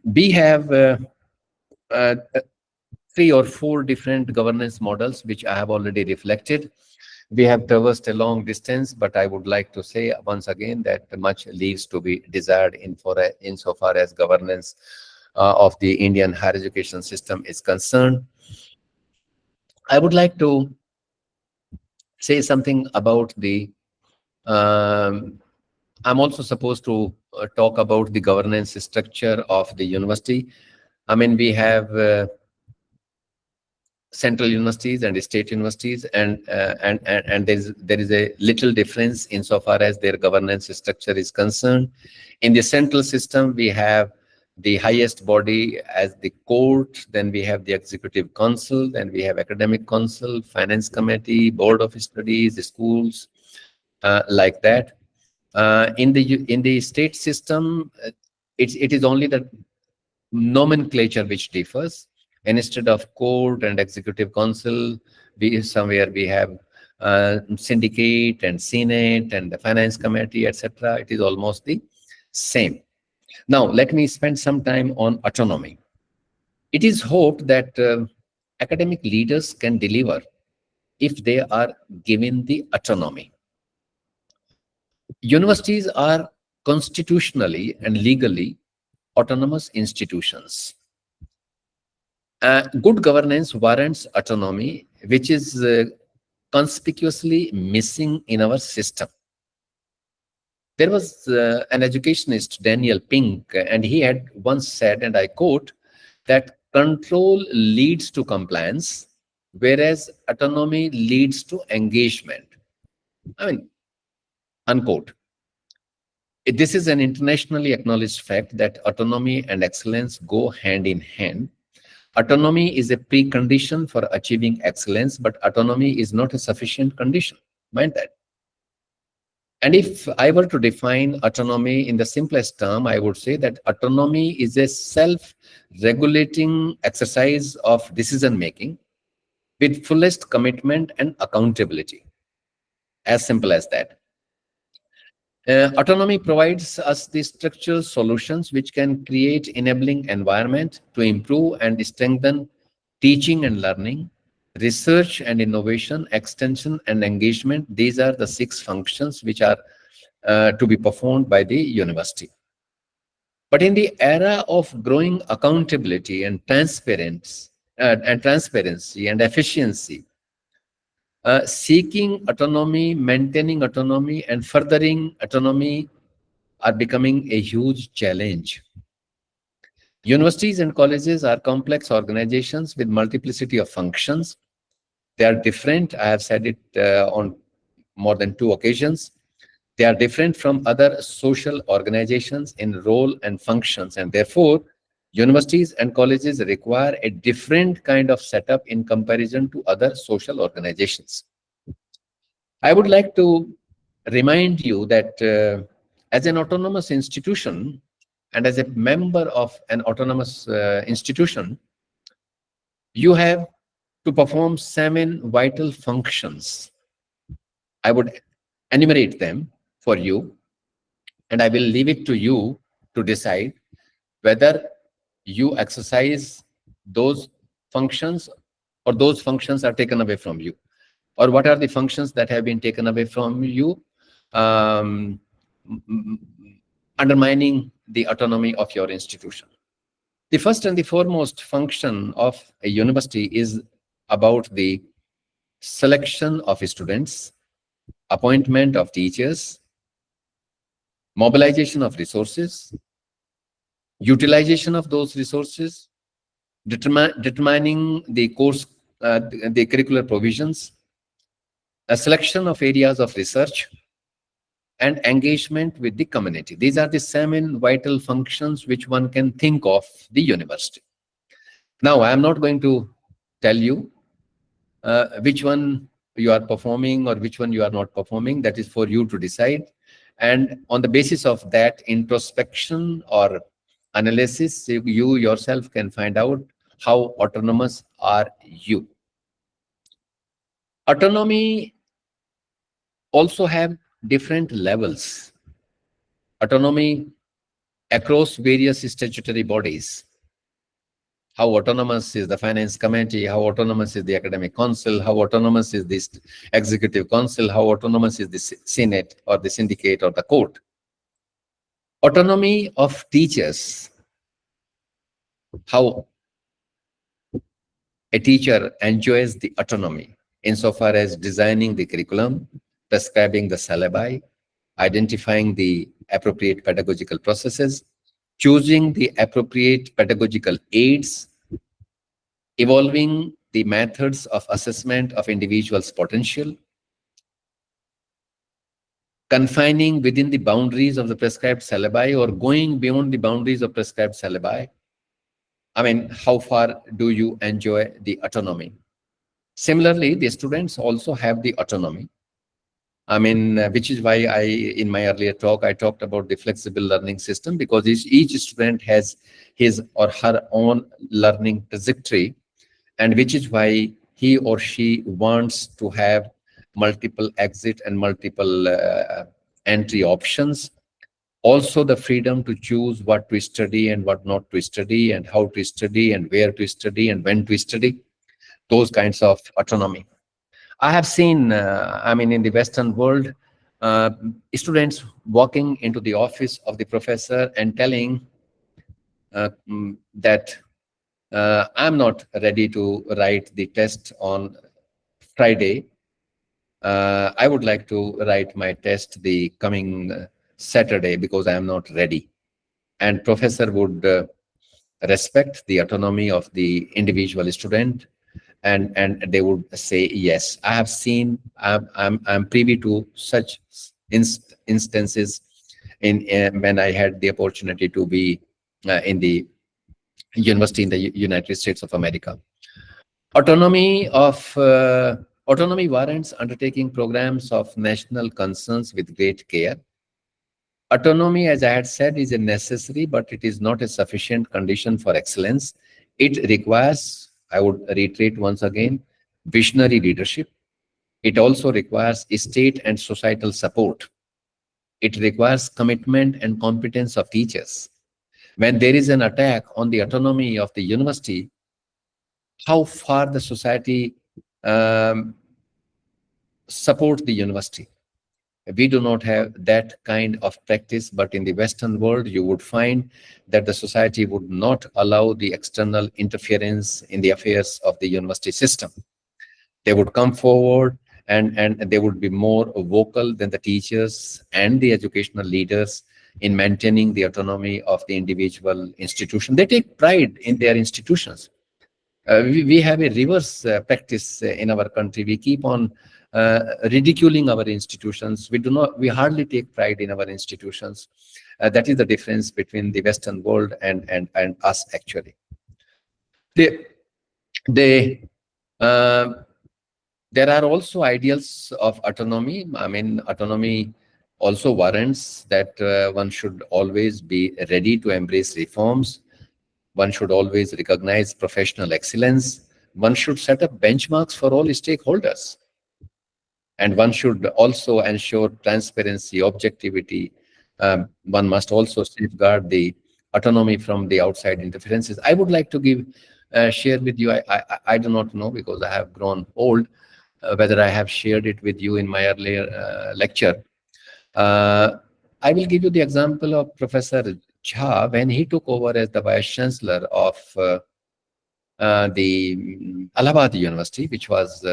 We have 3 or 4 different governance models, which I have already reflected. We have traversed a long distance, but I would like to say once again that much leaves to be desired insofar as governance of the Indian higher education system is concerned. I would like to say something about the I'm also supposed to talk about the governance structure of the university. I mean, we have central universities and state universities, and there is a little difference insofar as their governance structure is concerned. In the central system, we have the highest body as the court, then we have the executive council, then we have academic council, finance committee, board of studies, schools, like that. In the state system, it is only the nomenclature which differs. And instead of court and executive council, somewhere we have syndicate and senate and the finance committee, etc. It is almost the same. Now, let me spend some time on autonomy. It is hoped that academic leaders can deliver if they are given the autonomy. Universities are constitutionally and legally autonomous institutions. Good governance warrants autonomy, which is conspicuously missing in our system. There was an educationist, Daniel Pink, and he had once said, and I quote, that control leads to compliance, whereas autonomy leads to engagement. I mean, unquote. This is an internationally acknowledged fact that autonomy and excellence go hand in hand. Autonomy is a precondition for achieving excellence, but autonomy is not a sufficient condition. Mind that. And if I were to define autonomy in the simplest term, I would say that autonomy is a self-regulating exercise of decision-making with fullest commitment and accountability. As simple as that. Autonomy provides us the structural solutions which can create enabling environment to improve and strengthen teaching and learning, research and innovation, extension and engagement. These are the 6 functions which are to be performed by the university. But in the era of growing accountability and transparency and efficiency, seeking autonomy, maintaining autonomy, and furthering autonomy are becoming a huge challenge. Universities and colleges are complex organizations with multiplicity of functions. They are different. I have said it on more than 2 occasions. They are different from other social organizations in role and functions, and therefore, universities and colleges require a different kind of setup in comparison to other social organizations. I would like to remind you that as an autonomous institution and as a member of an autonomous institution, you have to perform 7 vital functions. I would enumerate them for you, and I will leave it to you to decide whether you exercise those functions or those functions are taken away from you, or what are the functions that have been taken away from you, undermining the autonomy of your institution. The first and the foremost function of a university is about the selection of students, appointment of teachers, mobilization of resources, utilization of those resources, determining the course, the curricular provisions, a selection of areas of research, and engagement with the community. These are the 7 vital functions which one can think of the university. Now, I am not going to tell you which one you are performing or which one you are not performing. That is for you to decide. And on the basis of that introspection or analysis, you yourself can find out how autonomous are you. Autonomy also have different levels. Autonomy across various statutory bodies. How autonomous is the finance committee, how autonomous is the academic council, how autonomous is this executive council, how autonomous is the senate or the syndicate or the court. Autonomy of teachers, how a teacher enjoys the autonomy insofar as designing the curriculum, prescribing the syllabi, identifying the appropriate pedagogical processes, choosing the appropriate pedagogical aids, evolving the methods of assessment of individuals' potential, confining within the boundaries of the prescribed syllabi or going beyond the boundaries of prescribed syllabi. I mean, how far do you enjoy the autonomy? Similarly, the students also have the autonomy. I mean, which is why in my earlier talk, I talked about the flexible learning system, because each student has his or her own learning trajectory, and which is why he or she wants to have multiple exit and multiple entry options. Also the freedom to choose what to study and what not to study, and how to study and where to study and when to study, those kinds of autonomy. I have seen, I mean, in the Western world, students walking into the office of the professor and telling that I'm not ready to write the test on Friday. I would like to write my test the coming Saturday because I am not ready. And professor would respect the autonomy of the individual student, and they would say yes. I have seen, I'm privy to such instances in when I had the opportunity to be in the university in the United States of America. Autonomy warrants undertaking programs of national concerns with great care. Autonomy, as I had said, is a necessary, but it is not a sufficient condition for excellence. It requires, I would reiterate once again, visionary leadership. It also requires state and societal support. It requires commitment and competence of teachers. When there is an attack on the autonomy of the university, how far the society support the university? We do not have that kind of practice, but in the Western world, you would find that the society would not allow the external interference in the affairs of the university system. They would come forward and they would be more vocal than the teachers and the educational leaders in maintaining the autonomy of the individual institution. They take pride in their institutions. We have a reverse practice in our country. We keep on ridiculing our institutions. We hardly take pride in our institutions. That is the difference between the Western world and us, actually. There are also ideals of autonomy. I mean, autonomy also warrants that one should always be ready to embrace reforms. One should always recognize professional excellence. One should set up benchmarks for all stakeholders. And one should also ensure transparency, objectivity. One must also safeguard the autonomy from the outside interferences. I would like to share with you, I do not know because I have grown old, whether I have shared it with you in my earlier lecture. I will give you the example of Professor Jha when he took over as the Vice Chancellor of the Allahabad University, which was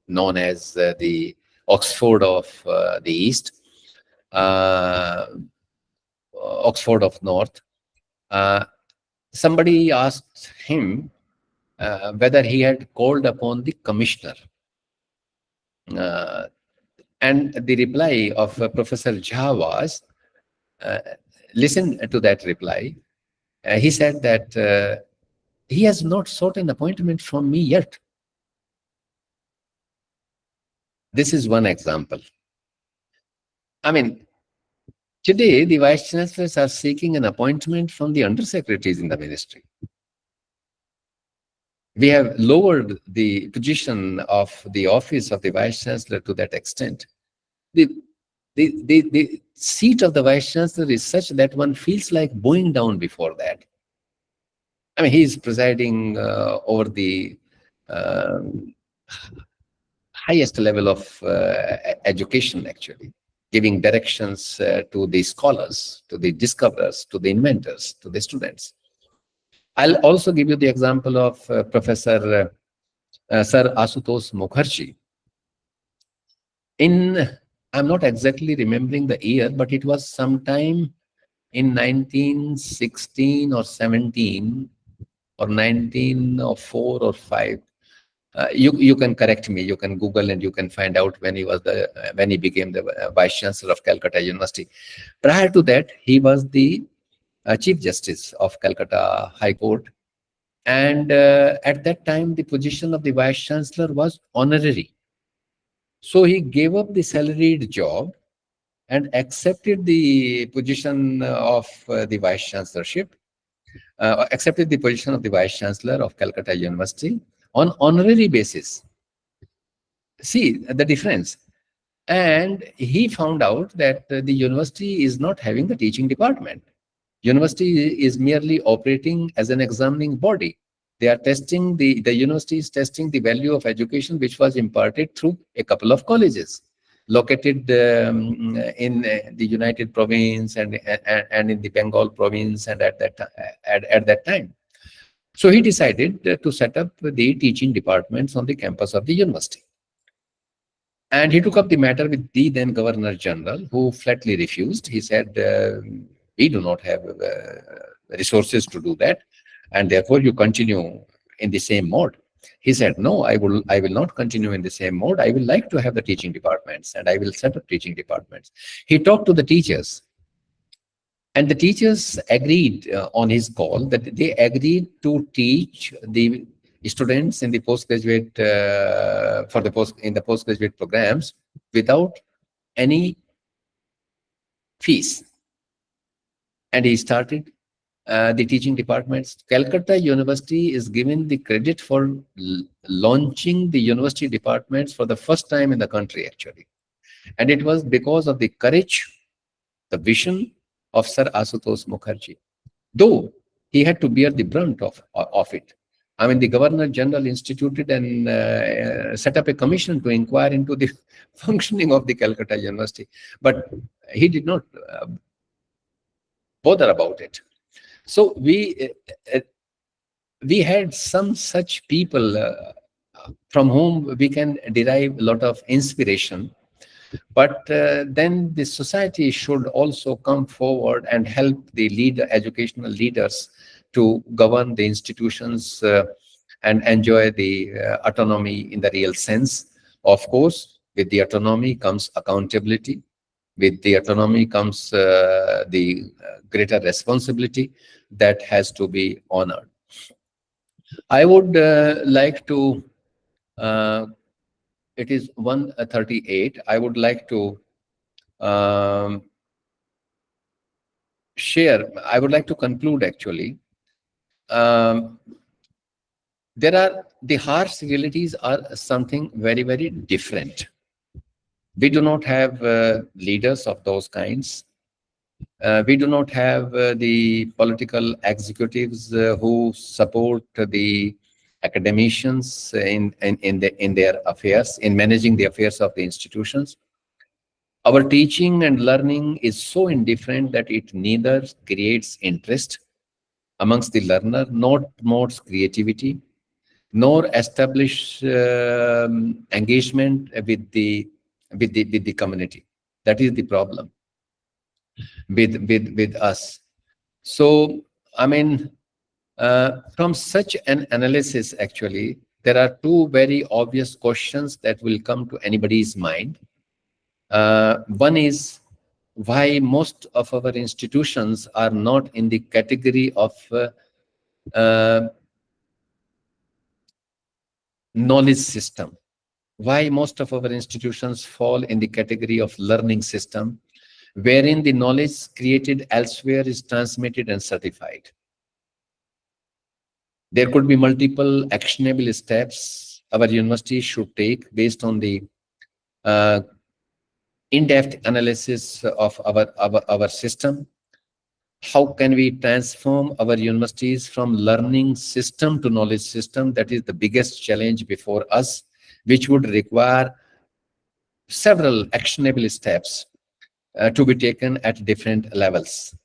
known as the Oxford of the East, Oxford of North. Somebody asked him whether he had called upon the commissioner. And the reply of Professor Jha was, listen to that reply. He said that he has not sought an appointment from me yet. This is one example. I mean, today the vice chancellors are seeking an appointment from the undersecretaries in the ministry. We have lowered the position of the office of the vice chancellor to that extent. The seat of the vice chancellor is such that one feels like bowing down before that. I mean, he is presiding over the highest level of education, actually, giving directions to the scholars, to the discoverers, to the inventors, to the students. I'll also give you the example of Professor Sir Asutosh Mukherjee. In I'm not exactly remembering the year, but it was sometime in 1916 or 17 or 1904 or 5. You can correct me. You can Google and you can find out when he became the Vice Chancellor of Calcutta University. Prior to that, he was the Chief Justice of Calcutta High Court, and at that time, the position of the Vice Chancellor was honorary. So he gave up the salaried job and accepted the position of the Vice Chancellorship, accepted the position of the Vice Chancellor of Calcutta University on honorary basis. See the difference. And he found out that the university is not having the teaching department. University is merely operating as an examining body. They are testing, the university is testing the value of education which was imparted through a couple of colleges located in the United Province and in the Bengal Province and at that time. So he decided to set up the teaching departments on the campus of the university. And he took up the matter with the then Governor General, who flatly refused. He said, we do not have resources to do that, and therefore you continue in the same mode. He said, no, I will not continue in the same mode. I will like to have the teaching departments, and I will set up teaching departments. He talked to the teachers, and the teachers agreed on his call that they agreed to teach the students in the postgraduate in the postgraduate programs without any fees. And he started the teaching departments. Calcutta University is given the credit for launching the university departments for the first time in the country, actually. And it was because of the courage, the vision of Sir Asutosh Mukherjee. Though he had to bear the brunt of it. I mean, the Governor General instituted and set up a commission to inquire into the functioning of the Calcutta University. But he did not bother about it. So we had some such people from whom we can derive a lot of inspiration. But then the society should also come forward and help the educational leaders to govern the institutions and enjoy the autonomy in the real sense. Of course, with the autonomy comes accountability. With the autonomy comes the greater responsibility that has to be honored. I would like to, it is 1:38. I would like to I would like to conclude actually. The harsh realities are something very, very different. We do not have leaders of those kinds. We do not have the political executives who support the academicians in their affairs, in managing the affairs of the institutions. Our teaching and learning is so indifferent that it neither creates interest amongst the learner, nor promotes creativity, nor establish engagement with the community. That is the problem with us. So, I mean, from such an analysis, actually, there are two very obvious questions that will come to anybody's mind. One is why most of our institutions are not in the category of knowledge system. Why most of our institutions fall in the category of learning system, wherein the knowledge created elsewhere is transmitted and certified. There could be multiple actionable steps our university should take based on the in-depth analysis of our system. How can we transform our universities from learning system to knowledge system? That is the biggest challenge before us, which would require several actionable steps to be taken at different levels.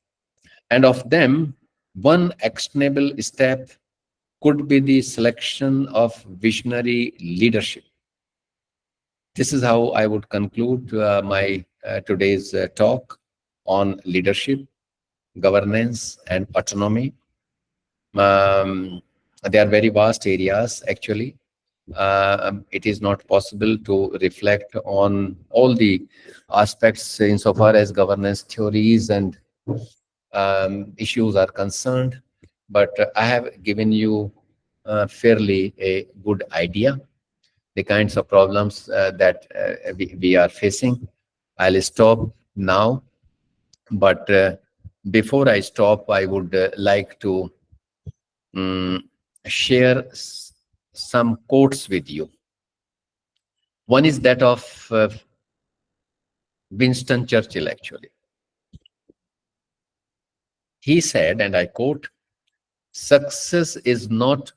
And of them, one actionable step could be the selection of visionary leadership. This is how I would conclude my today's talk on leadership, governance, and autonomy. They are very vast areas, actually. It is not possible to reflect on all the aspects insofar as governance theories and issues are concerned, but I have given you fairly a good idea, the kinds of problems that we are facing. I'll stop now, but before I stop, I would like to share some quotes with you. One is that of Winston Churchill, actually. He said, and I quote, "Success is not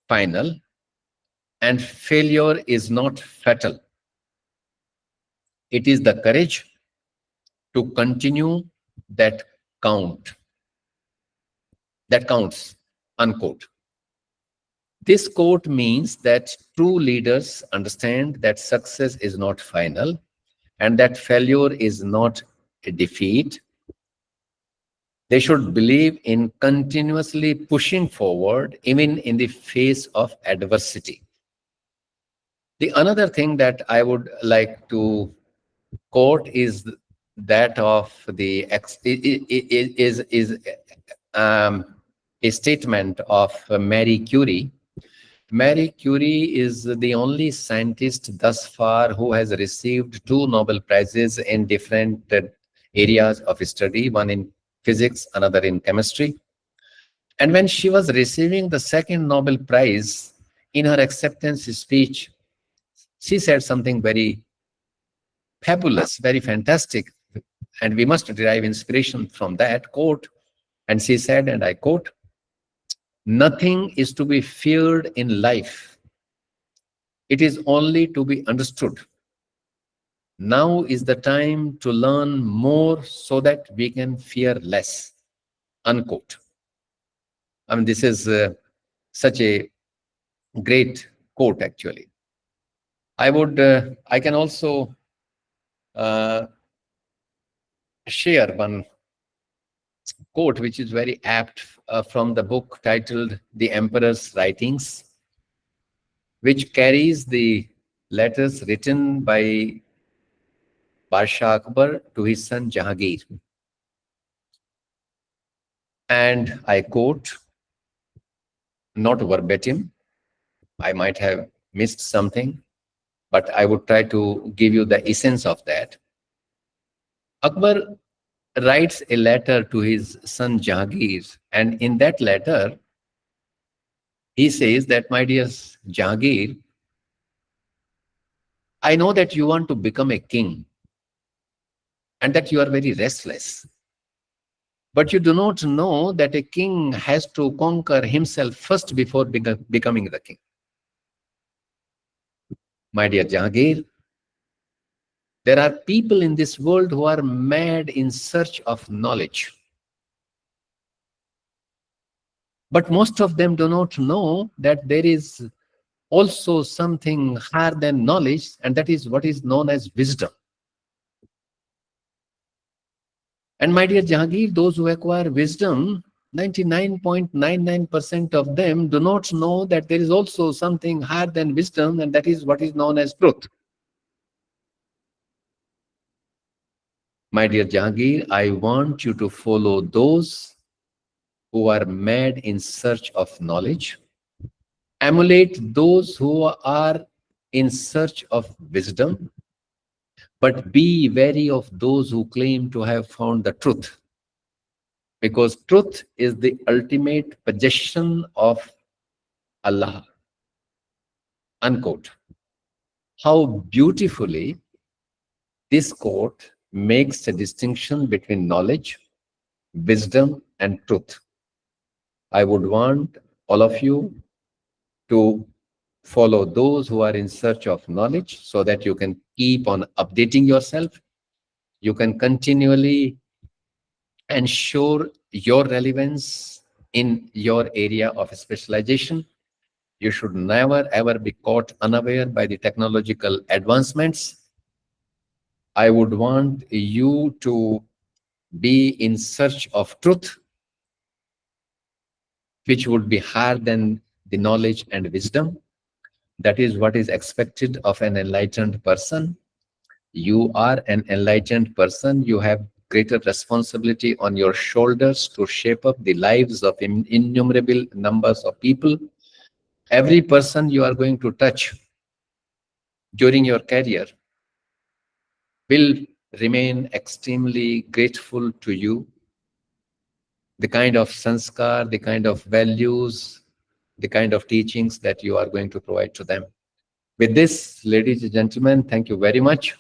final and failure is not fatal. It is the courage to continue that counts," unquote. This quote means that true leaders understand that success is not final and that failure is not a defeat. They should believe in continuously pushing forward, even in the face of adversity. The another thing that I would like to quote is that of the a statement of Marie Curie. Marie Curie is the only scientist thus far who has received 2 Nobel Prizes in different areas of study, one in physics, another in chemistry. And when she was receiving the second Nobel Prize, in her acceptance speech, she said something very fabulous, very fantastic, and we must derive inspiration from that quote. And she said, and I quote, "Nothing is to be feared in life. It is only to be understood. Now is the time to learn more so that we can fear less," unquote. I mean, this is such a great quote, actually. I can also share one quote which is very apt from the book titled The Emperor's Writings, which carries the letters written by Barsha Akbar to his son Jahangir. And I quote, not verbatim, I might have missed something, but I would try to give you the essence of that. Akbar writes a letter to his son Jahangir, and in that letter, he says that, "My dear Jahangir, I know that you want to become a king and that you are very restless. But you do not know that a king has to conquer himself first before becoming the king. My dear Jahangir, there are people in this world who are mad in search of knowledge. But most of them do not know that there is also something higher than knowledge, and that is what is known as wisdom. And my dear Jahangir, those who acquire wisdom, 99.99% of them do not know that there is also something higher than wisdom, and that is what is known as truth. My dear Jahangir, I want you to follow those who are mad in search of knowledge, emulate those who are in search of wisdom, but be wary of those who claim to have found the truth, because truth is the ultimate possession of Allah," unquote. How beautifully this quote makes a distinction between knowledge, wisdom, and truth. I would want all of you to follow those who are in search of knowledge so that you can keep on updating yourself. You can continually ensure your relevance in your area of specialization. You should never ever be caught unaware by the technological advancements. I would want you to be in search of truth, which would be higher than the knowledge and wisdom. That is what is expected of an enlightened person. You are an enlightened person. You have greater responsibility on your shoulders to shape up the lives of innumerable numbers of people. Every person you are going to touch during your career will remain extremely grateful to you. The kind of sanskar, the kind of values, the kind of teachings that you are going to provide to them. With this, ladies and gentlemen, thank you very much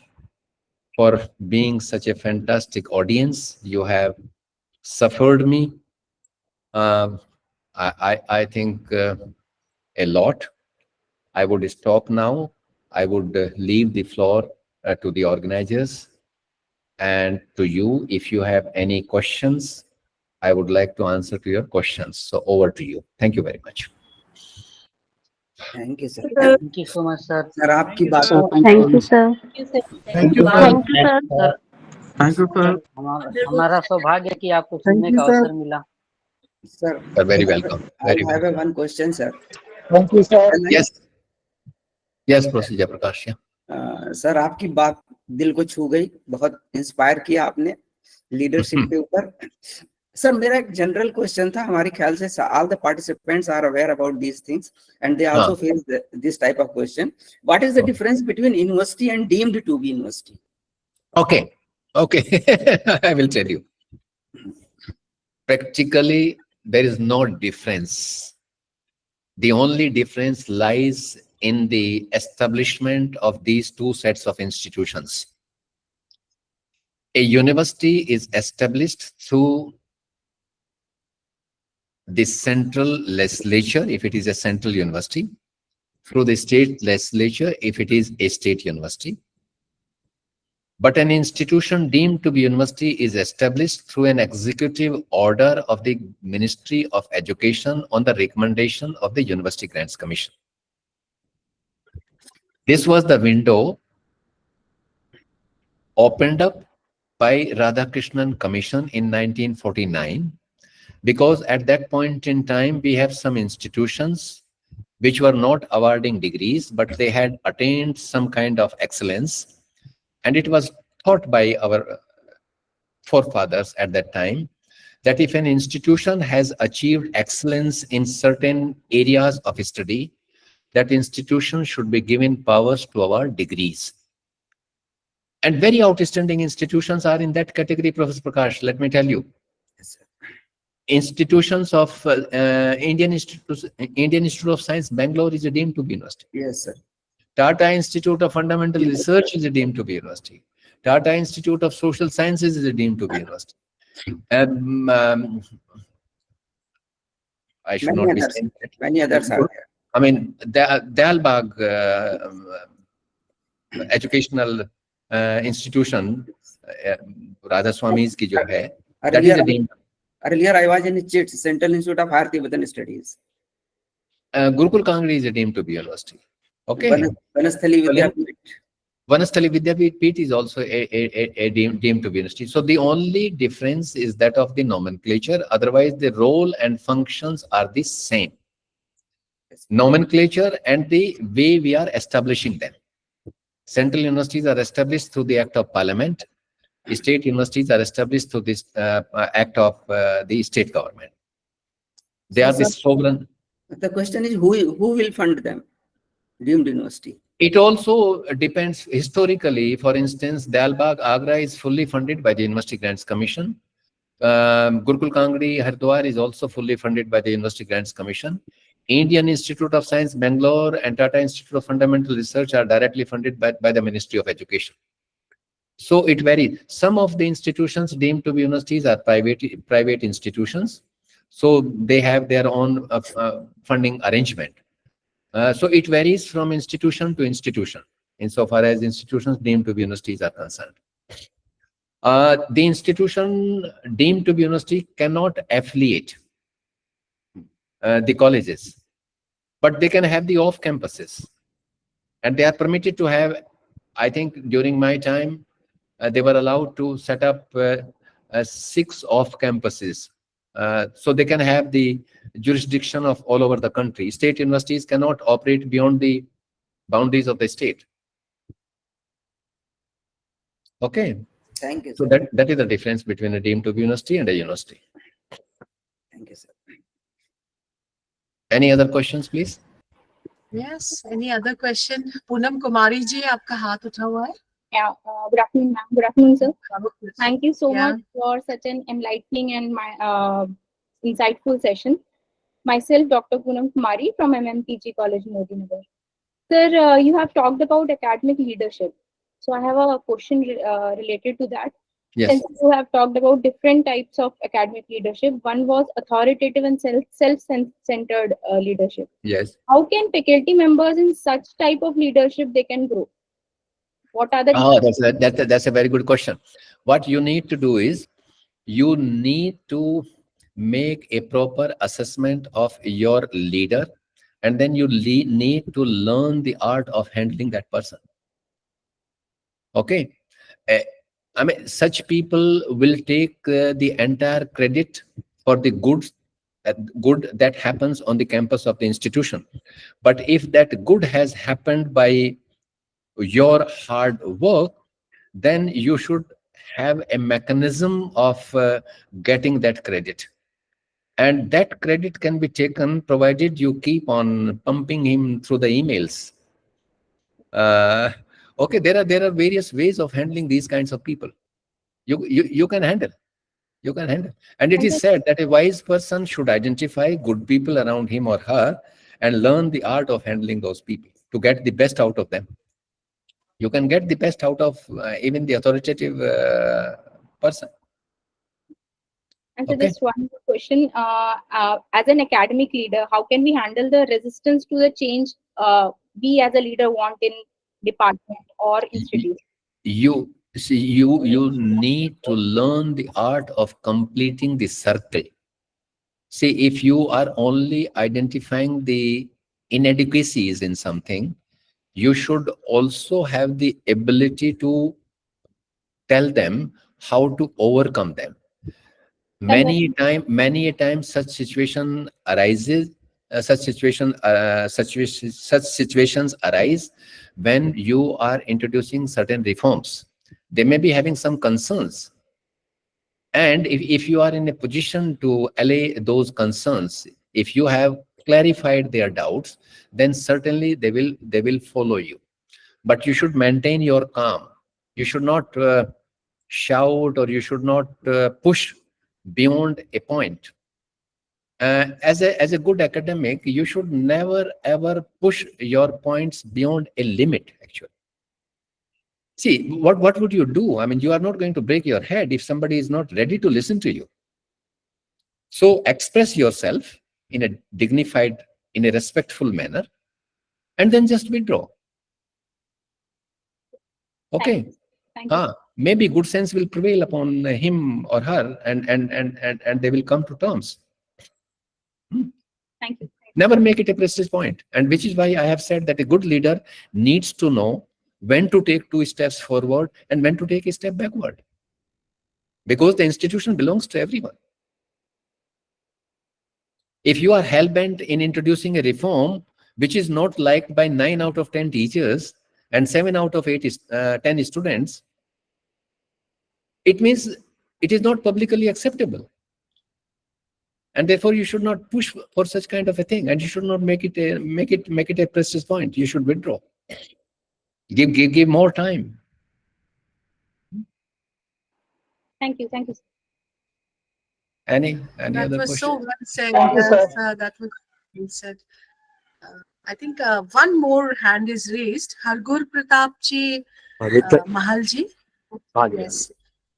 for being such a fantastic audience. You have suffered me. I think a lot. I would stop now. I would leave the floor to the organizers and to you. If you have any questions, I would like to answer to your questions. So over to you. Thank you very much. Thank you, sir. Thank you so much, sir. Sir आपकी बात Thank you, sir. Thank you, Thank you, sir. sir. Thank you, sir. हमारा सौभाग्य कि आपको सुनने का अवसर मिला. Sir, You're very welcome. I Very have welcome. one question, sir. Thank you, sir. Yes. Yes, Prof Ved Prakash. Sir आपकी बात दिल को छू गई, बहुत इंस्पायर किया आपने लीडरशिप के ऊपर. सर मेरा एक जनरल क्वेश्चन था. हमारे ख्याल से all the participants are aware about these things and they also face this type of question. What is the difference between university and deemed to be university? Okay. I will tell you. Practically, there is no difference. The only difference lies in the establishment of these two sets of institutions. A university is established through the central legislature, if it is a central university, through the state legislature, if it is a state university. But an institution deemed to be university is established through an executive order of the Ministry of Education on the recommendation of the University Grants Commission. This was the window opened up by Radhakrishnan Commission in 1949, because at that point in time, we have some institutions which were not awarding degrees, but they had attained some kind of excellence. And it was thought by our forefathers at that time that if an institution has achieved excellence in certain areas of study, that institution should be given powers to award degrees. And very outstanding institutions are in that category, Professor Prakash, let me tell you. Institutions of Indian Institute of Science, Bangalore is deemed to be university. Yes, sir. Tata Institute of Fundamental Research is deemed to be university. Tata Institute of Social Sciences is deemed to be university. I should not be saying that. Many others are there. I mean, Dalbagh Educational Institution, Radha Swami's ki jo hai, that is a deemed. Earlier, I was in CHIT, Central Institute of Higher Tibetan Studies. Gurukul Kangri is deemed to be university. Okay. Vanasthali Vidyapit. Vanasthali Vidyapit is also a deemed to be university. So the only difference is that of the nomenclature. Otherwise, the role and functions are the same. Nomenclature and the way we are establishing them. Central universities are established through the Act of Parliament. State universities are established through this act of the state government. They are the sovereign. The question is who will fund them? Deemed university. It also depends historically. For instance, Dalbagh, Agra is fully funded by the University Grants Commission. Gurukul Kangri, Haridwar is also fully funded by the University Grants Commission. Indian Institute of Science, Bangalore, and Tata Institute of Fundamental Research are directly funded by the Ministry of Education. So it varies. Some of the institutions deemed to be universities are private institutions. So they have their own funding arrangement. So it varies from institution to institution, insofar as institutions deemed to be universities are concerned. The institution deemed to be university cannot affiliate the colleges. but they can have the off campuses, and they are permitted to have, I think during my time, they were allowed to set up 6 off campuses. So they can have the jurisdiction of all over the country. State universities cannot operate beyond the boundaries of the state. Okay. Thank you, So sir. that is the difference between a deemed to be university and a university. Thank you, sir. Any other questions, please? Yes, any other question? Poonam Kumari ji, आपका हाथ उठा हुआ है? Yeah, good afternoon, ma'am. Good afternoon, sir. Yes. Thank you so Yeah. much for such an enlightening and insightful session. Myself, Dr. Poonam Kumari from MMPG College, Modi Nagar. Sir, you have talked about academic leadership. So I have a question related to that. Yes. Since you have talked about different types of academic leadership, one was authoritative and self-centered leadership. Yes. How can faculty members in such type of leadership they can grow? What are the that's a very good question. What you need to do is you need to make a proper assessment of your leader, and then you need to learn the art of handling that person. Okay. I mean, such people will take the entire credit for the good that happens on the campus of the institution. But if that good has happened by your hard work, then you should have a mechanism of getting that credit. And that credit can be taken provided you keep on pumping him through the emails. Okay, there are various ways of handling these kinds of people. You can handle. You can handle. And it is said that a wise person should identify good people around him or her and learn the art of handling those people to get the best out of them. You can get the best out of even the authoritative person. And so Okay. just one more question. As an academic leader, how can we handle the resistance to the change we as a leader want in department or institute? You see, you need to learn the art of completing the circle. See, if you are only identifying the inadequacies in something, you should also have the ability to tell them how to overcome them. Many a time such situation arises. Such situations arise when you are introducing certain reforms. They may be having some concerns, and if you are in a position to allay those concerns, if you have clarified their doubts, then certainly they will follow you. But you should maintain your calm. You should not shout, or you should not push beyond a point. As a good academic, you should never ever push your points beyond a limit, actually. See, what would you do? I mean, you are not going to break your head if somebody is not ready to listen to you. So express yourself in a dignified, in a respectful manner, and then just withdraw. Okay. Thank you. Maybe good sense will prevail upon him or her, and they will come to terms. Thank you. Never make it a prestige point. And which is why I have said that a good leader needs to know when to take 2 steps forward and when to take a step backward. Because the institution belongs to everyone. If you are hell-bent in introducing a reform which is not liked by 9 out of 10 teachers and 7 out of 10 students, it means it is not publicly acceptable. And therefore, you should not push for such kind of a thing, and you should not make it a prestige point. You should withdraw. Give more time. Thank you. Thank you. Any That other was question? so well said. Thank you, sir. Yes, that was well said. I think one more hand is raised. Hargur Pratap ji, Mahal ji. Yes.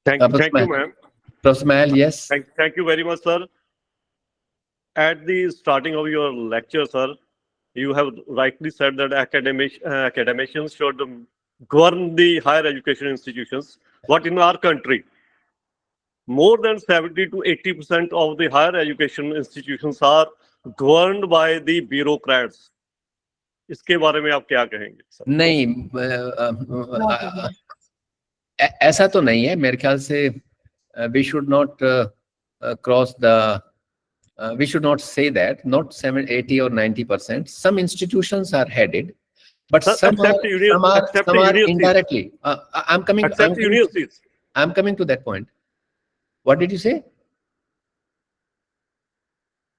Thank you, ma'am. Prof Mahal, yes. Thank you very much, sir. At the starting of your lecture, sir, you have rightly said that academicians should govern the higher education institutions. But in our country, more than 70 to 80% of the higher education institutions are governed by the bureaucrats. इसके बारे में आप क्या कहेंगे sir? नहीं, ऐसा तो नहीं है मेरे ख्याल से. We should not cross the. We should not say that. Not 70, 80 or 90%. Some institutions are headed, but Sir, some are universities. indirectly. I'm coming. Universities. I'm coming to that point. What did you say?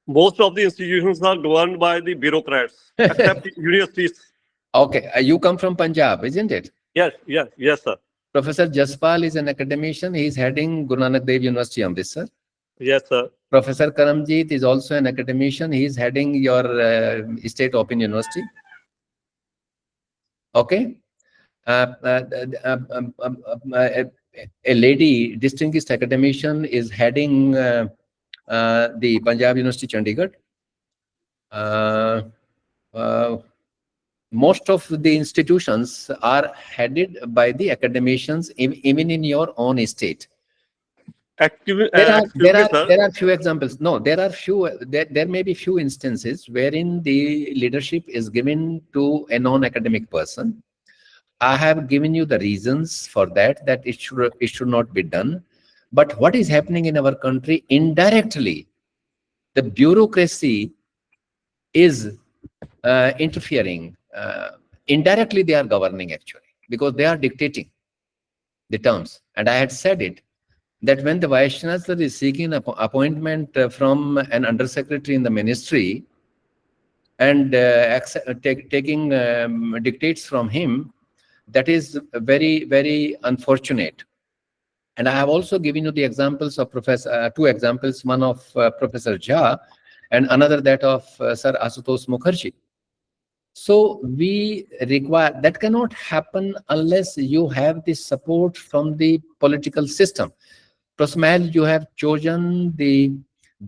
Most of the institutions are governed by the bureaucrats, except universities. Okay, you come from Punjab, isn't it? Yes, sir. Professor Jaspal is an academician. He is heading Guru Nanak Dev University, Amritsar. Yes, sir. Professor Karamjit is also an academician. He is heading your State Open University. Okay. A lady, distinguished academician, is heading the Punjab University, Chandigarh. Most of the institutions are headed by the academicians, even in your own state. There are few examples. No, there are few. There may be few instances wherein the leadership is given to a non-academic person. I have given you the reasons for that it should not be done. But what is happening in our country indirectly, the bureaucracy is interfering. Indirectly, they are governing actually, because they are dictating the terms. And I had said it, that when the Vice Chancellor is seeking an appointment from an undersecretary in the ministry and taking dictates from him, that is very, very unfortunate. And I have also given you the examples of two examples, one of Professor Jha and another that of Sir Asutosh Mukherjee. So we require, that cannot happen unless you have the support from the political system. Prosmal, you have chosen the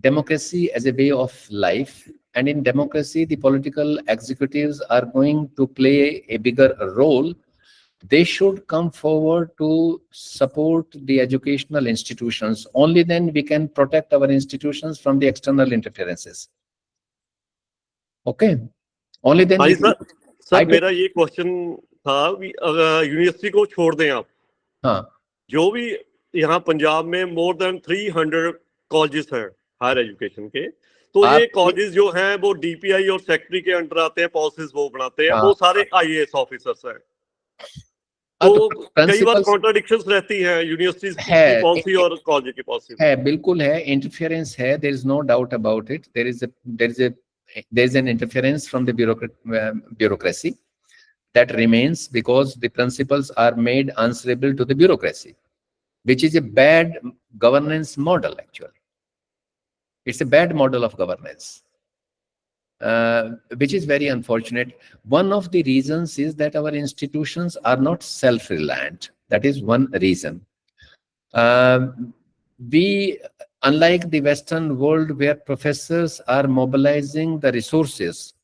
democracy as a way of life, and in democracy, the political executives are going to play a bigger role. They should come forward to support the educational institutions. Only then we can protect our institutions from the external interferences. Okay. Only then. Sir मेरा ये question था, university को छोड़ दें आप. हाँ. जो भी यहाँ पंजाब में more than 300 कॉलेजेस हैं हायर एजुकेशन के, तो ये कॉलेजेस जो हैं वो डीपीआई और सेक्रेटरी के अंडर आते हैं, पॉलिसीज वो बनाते हैं, वो सारे आईएएस ऑफिसर्स हैं. तो कई बार कॉन्ट्राडिक्शंस रहती हैं यूनिवर्सिटीज की पॉलिसी और कॉलेज की पॉलिसी है. बिल्कुल है, इंटरफेरेंस है. There is no doubt about it. there is an interference from the bureaucracy that remains, because the principals are made answerable to the bureaucracy, which is a bad governance model actually. It's a bad model of governance, which is very unfortunate. One of the reasons is that our institutions are not self-reliant. That is one reason. We, unlike the Western world, where professors are mobilizing the resources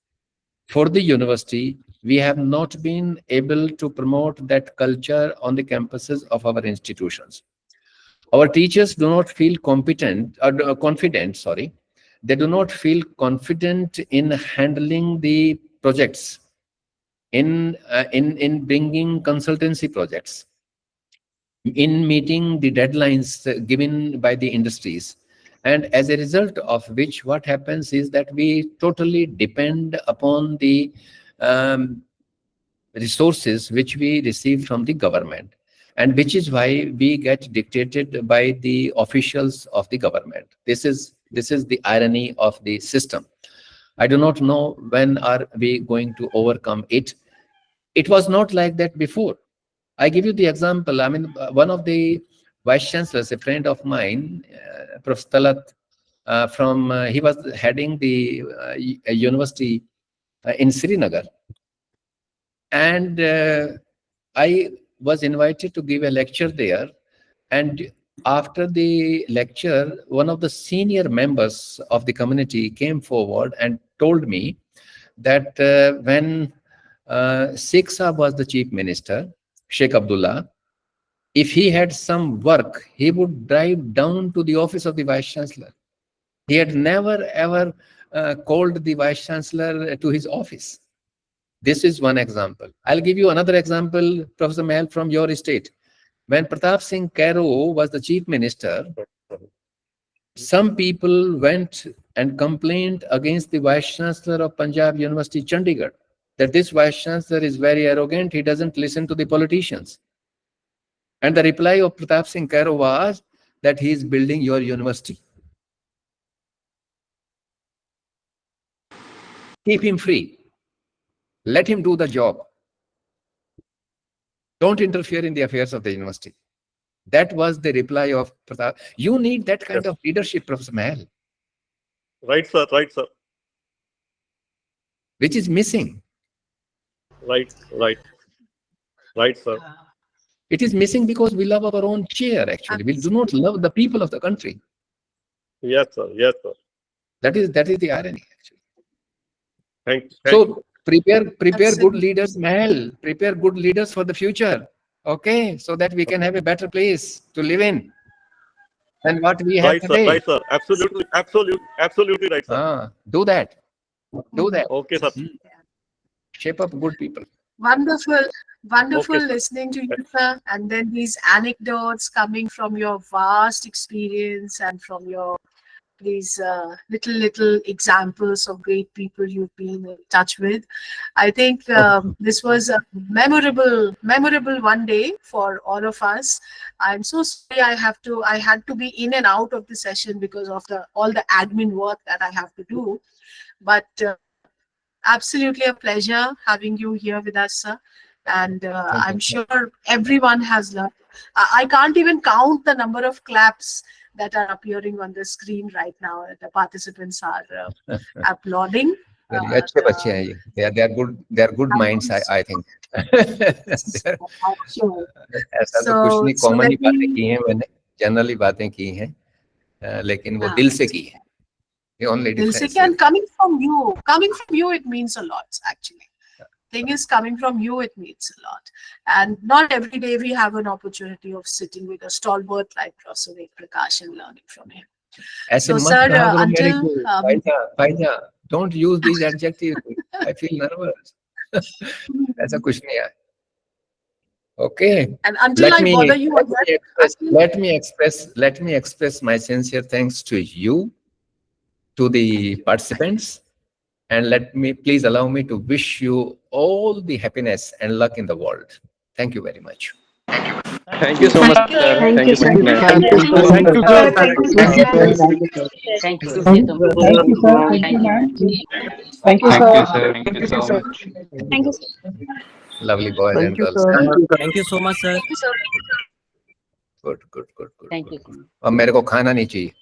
for the university, we have not been able to promote that culture on the campuses of our institutions. Our teachers do not feel confident. They do not feel confident in handling the projects, in bringing consultancy projects, in meeting the deadlines given by the industries. And as a result of which, what happens is that we totally depend upon the resources which we receive from the government, and which is why we get dictated by the officials of the government. This is the irony of the system. I do not know when are we going to overcome it. It was not like that before. I give you the example. I mean, one of the vice chancellors, a friend of mine, Prof Talat, he was heading the university in Srinagar, and I was invited to give a lecture there. And after the lecture, one of the senior members of the community came forward and told me that when Sheikh Saab was the chief minister, Sheikh Abdullah, if he had some work, he would drive down to the office of the vice chancellor. He had never ever called the vice chancellor to his office. This is one example. I'll give you another example, Professor Mahal, from your state. When Pratap Singh Kairo was the chief minister, some people went and complained against the vice chancellor of Punjab University, Chandigarh, that this vice chancellor is very arrogant, he doesn't listen to the politicians. And the reply of Pratap Singh Kairo was that he is building your university. Keep him free. Let him do the job. Don't interfere in the affairs of the university. That was the reply of Pratap. You need that kind of leadership, Professor Mahal. Right, sir. Right, sir. Which is missing. Right, sir. It is missing because we love our own chair, actually. We do not love the people of the country. Yes, sir. Yes, sir. That is the irony, actually. Thank you. So prepare good leaders, Mahal. Prepare good leaders for the future. Okay, so that we can have a better place to live in than what we have today. Right, sir. Absolutely right, sir. Do that. Do that. Okay, sir. Shape up good people. Wonderful Okay, sir. listening to you, sir. And then these anecdotes coming from your vast experience and from your these little examples of great people you've been in touch with. I think this was a memorable one day for all of us. I'm so sorry I had to be in and out of the session because of all the admin work that I have to do. But absolutely a pleasure having you here with us, sir. And I'm sure everyone has learned. I can't even count the number of claps that are appearing on the screen right now. The participants are applauding. Very अच्छे बच्चे हैं ये. They are good minds, I think. ऐसा तो कुछ नहीं, common ही बातें की हैं मैंने, जनरली बातें की हैं, लेकिन वो दिल से की है. The only difference. And coming from you, it means a lot, actually. Thing is, coming from you, it means a lot. And not every day we have an opportunity of sitting with a stalwart like Prof Ved Prakash and learning from him. So, sir, until don't use these adjectives. I feel nervous. ऐसा कुछ नहीं है. Okay. And until I bother you let me express my sincere thanks to you, to the participants, and please allow me to wish you all the happiness and luck in the world. Thank you very much. Thank you so much, sir. Thank you so much. Thank you, sir. Thank you, sir. Thank you, sir. Thank you so much. Thank you. Lovely boys and girls. Thank you so much, sir. Good. Thank you. अब मेरे को खाना नहीं चाहिए.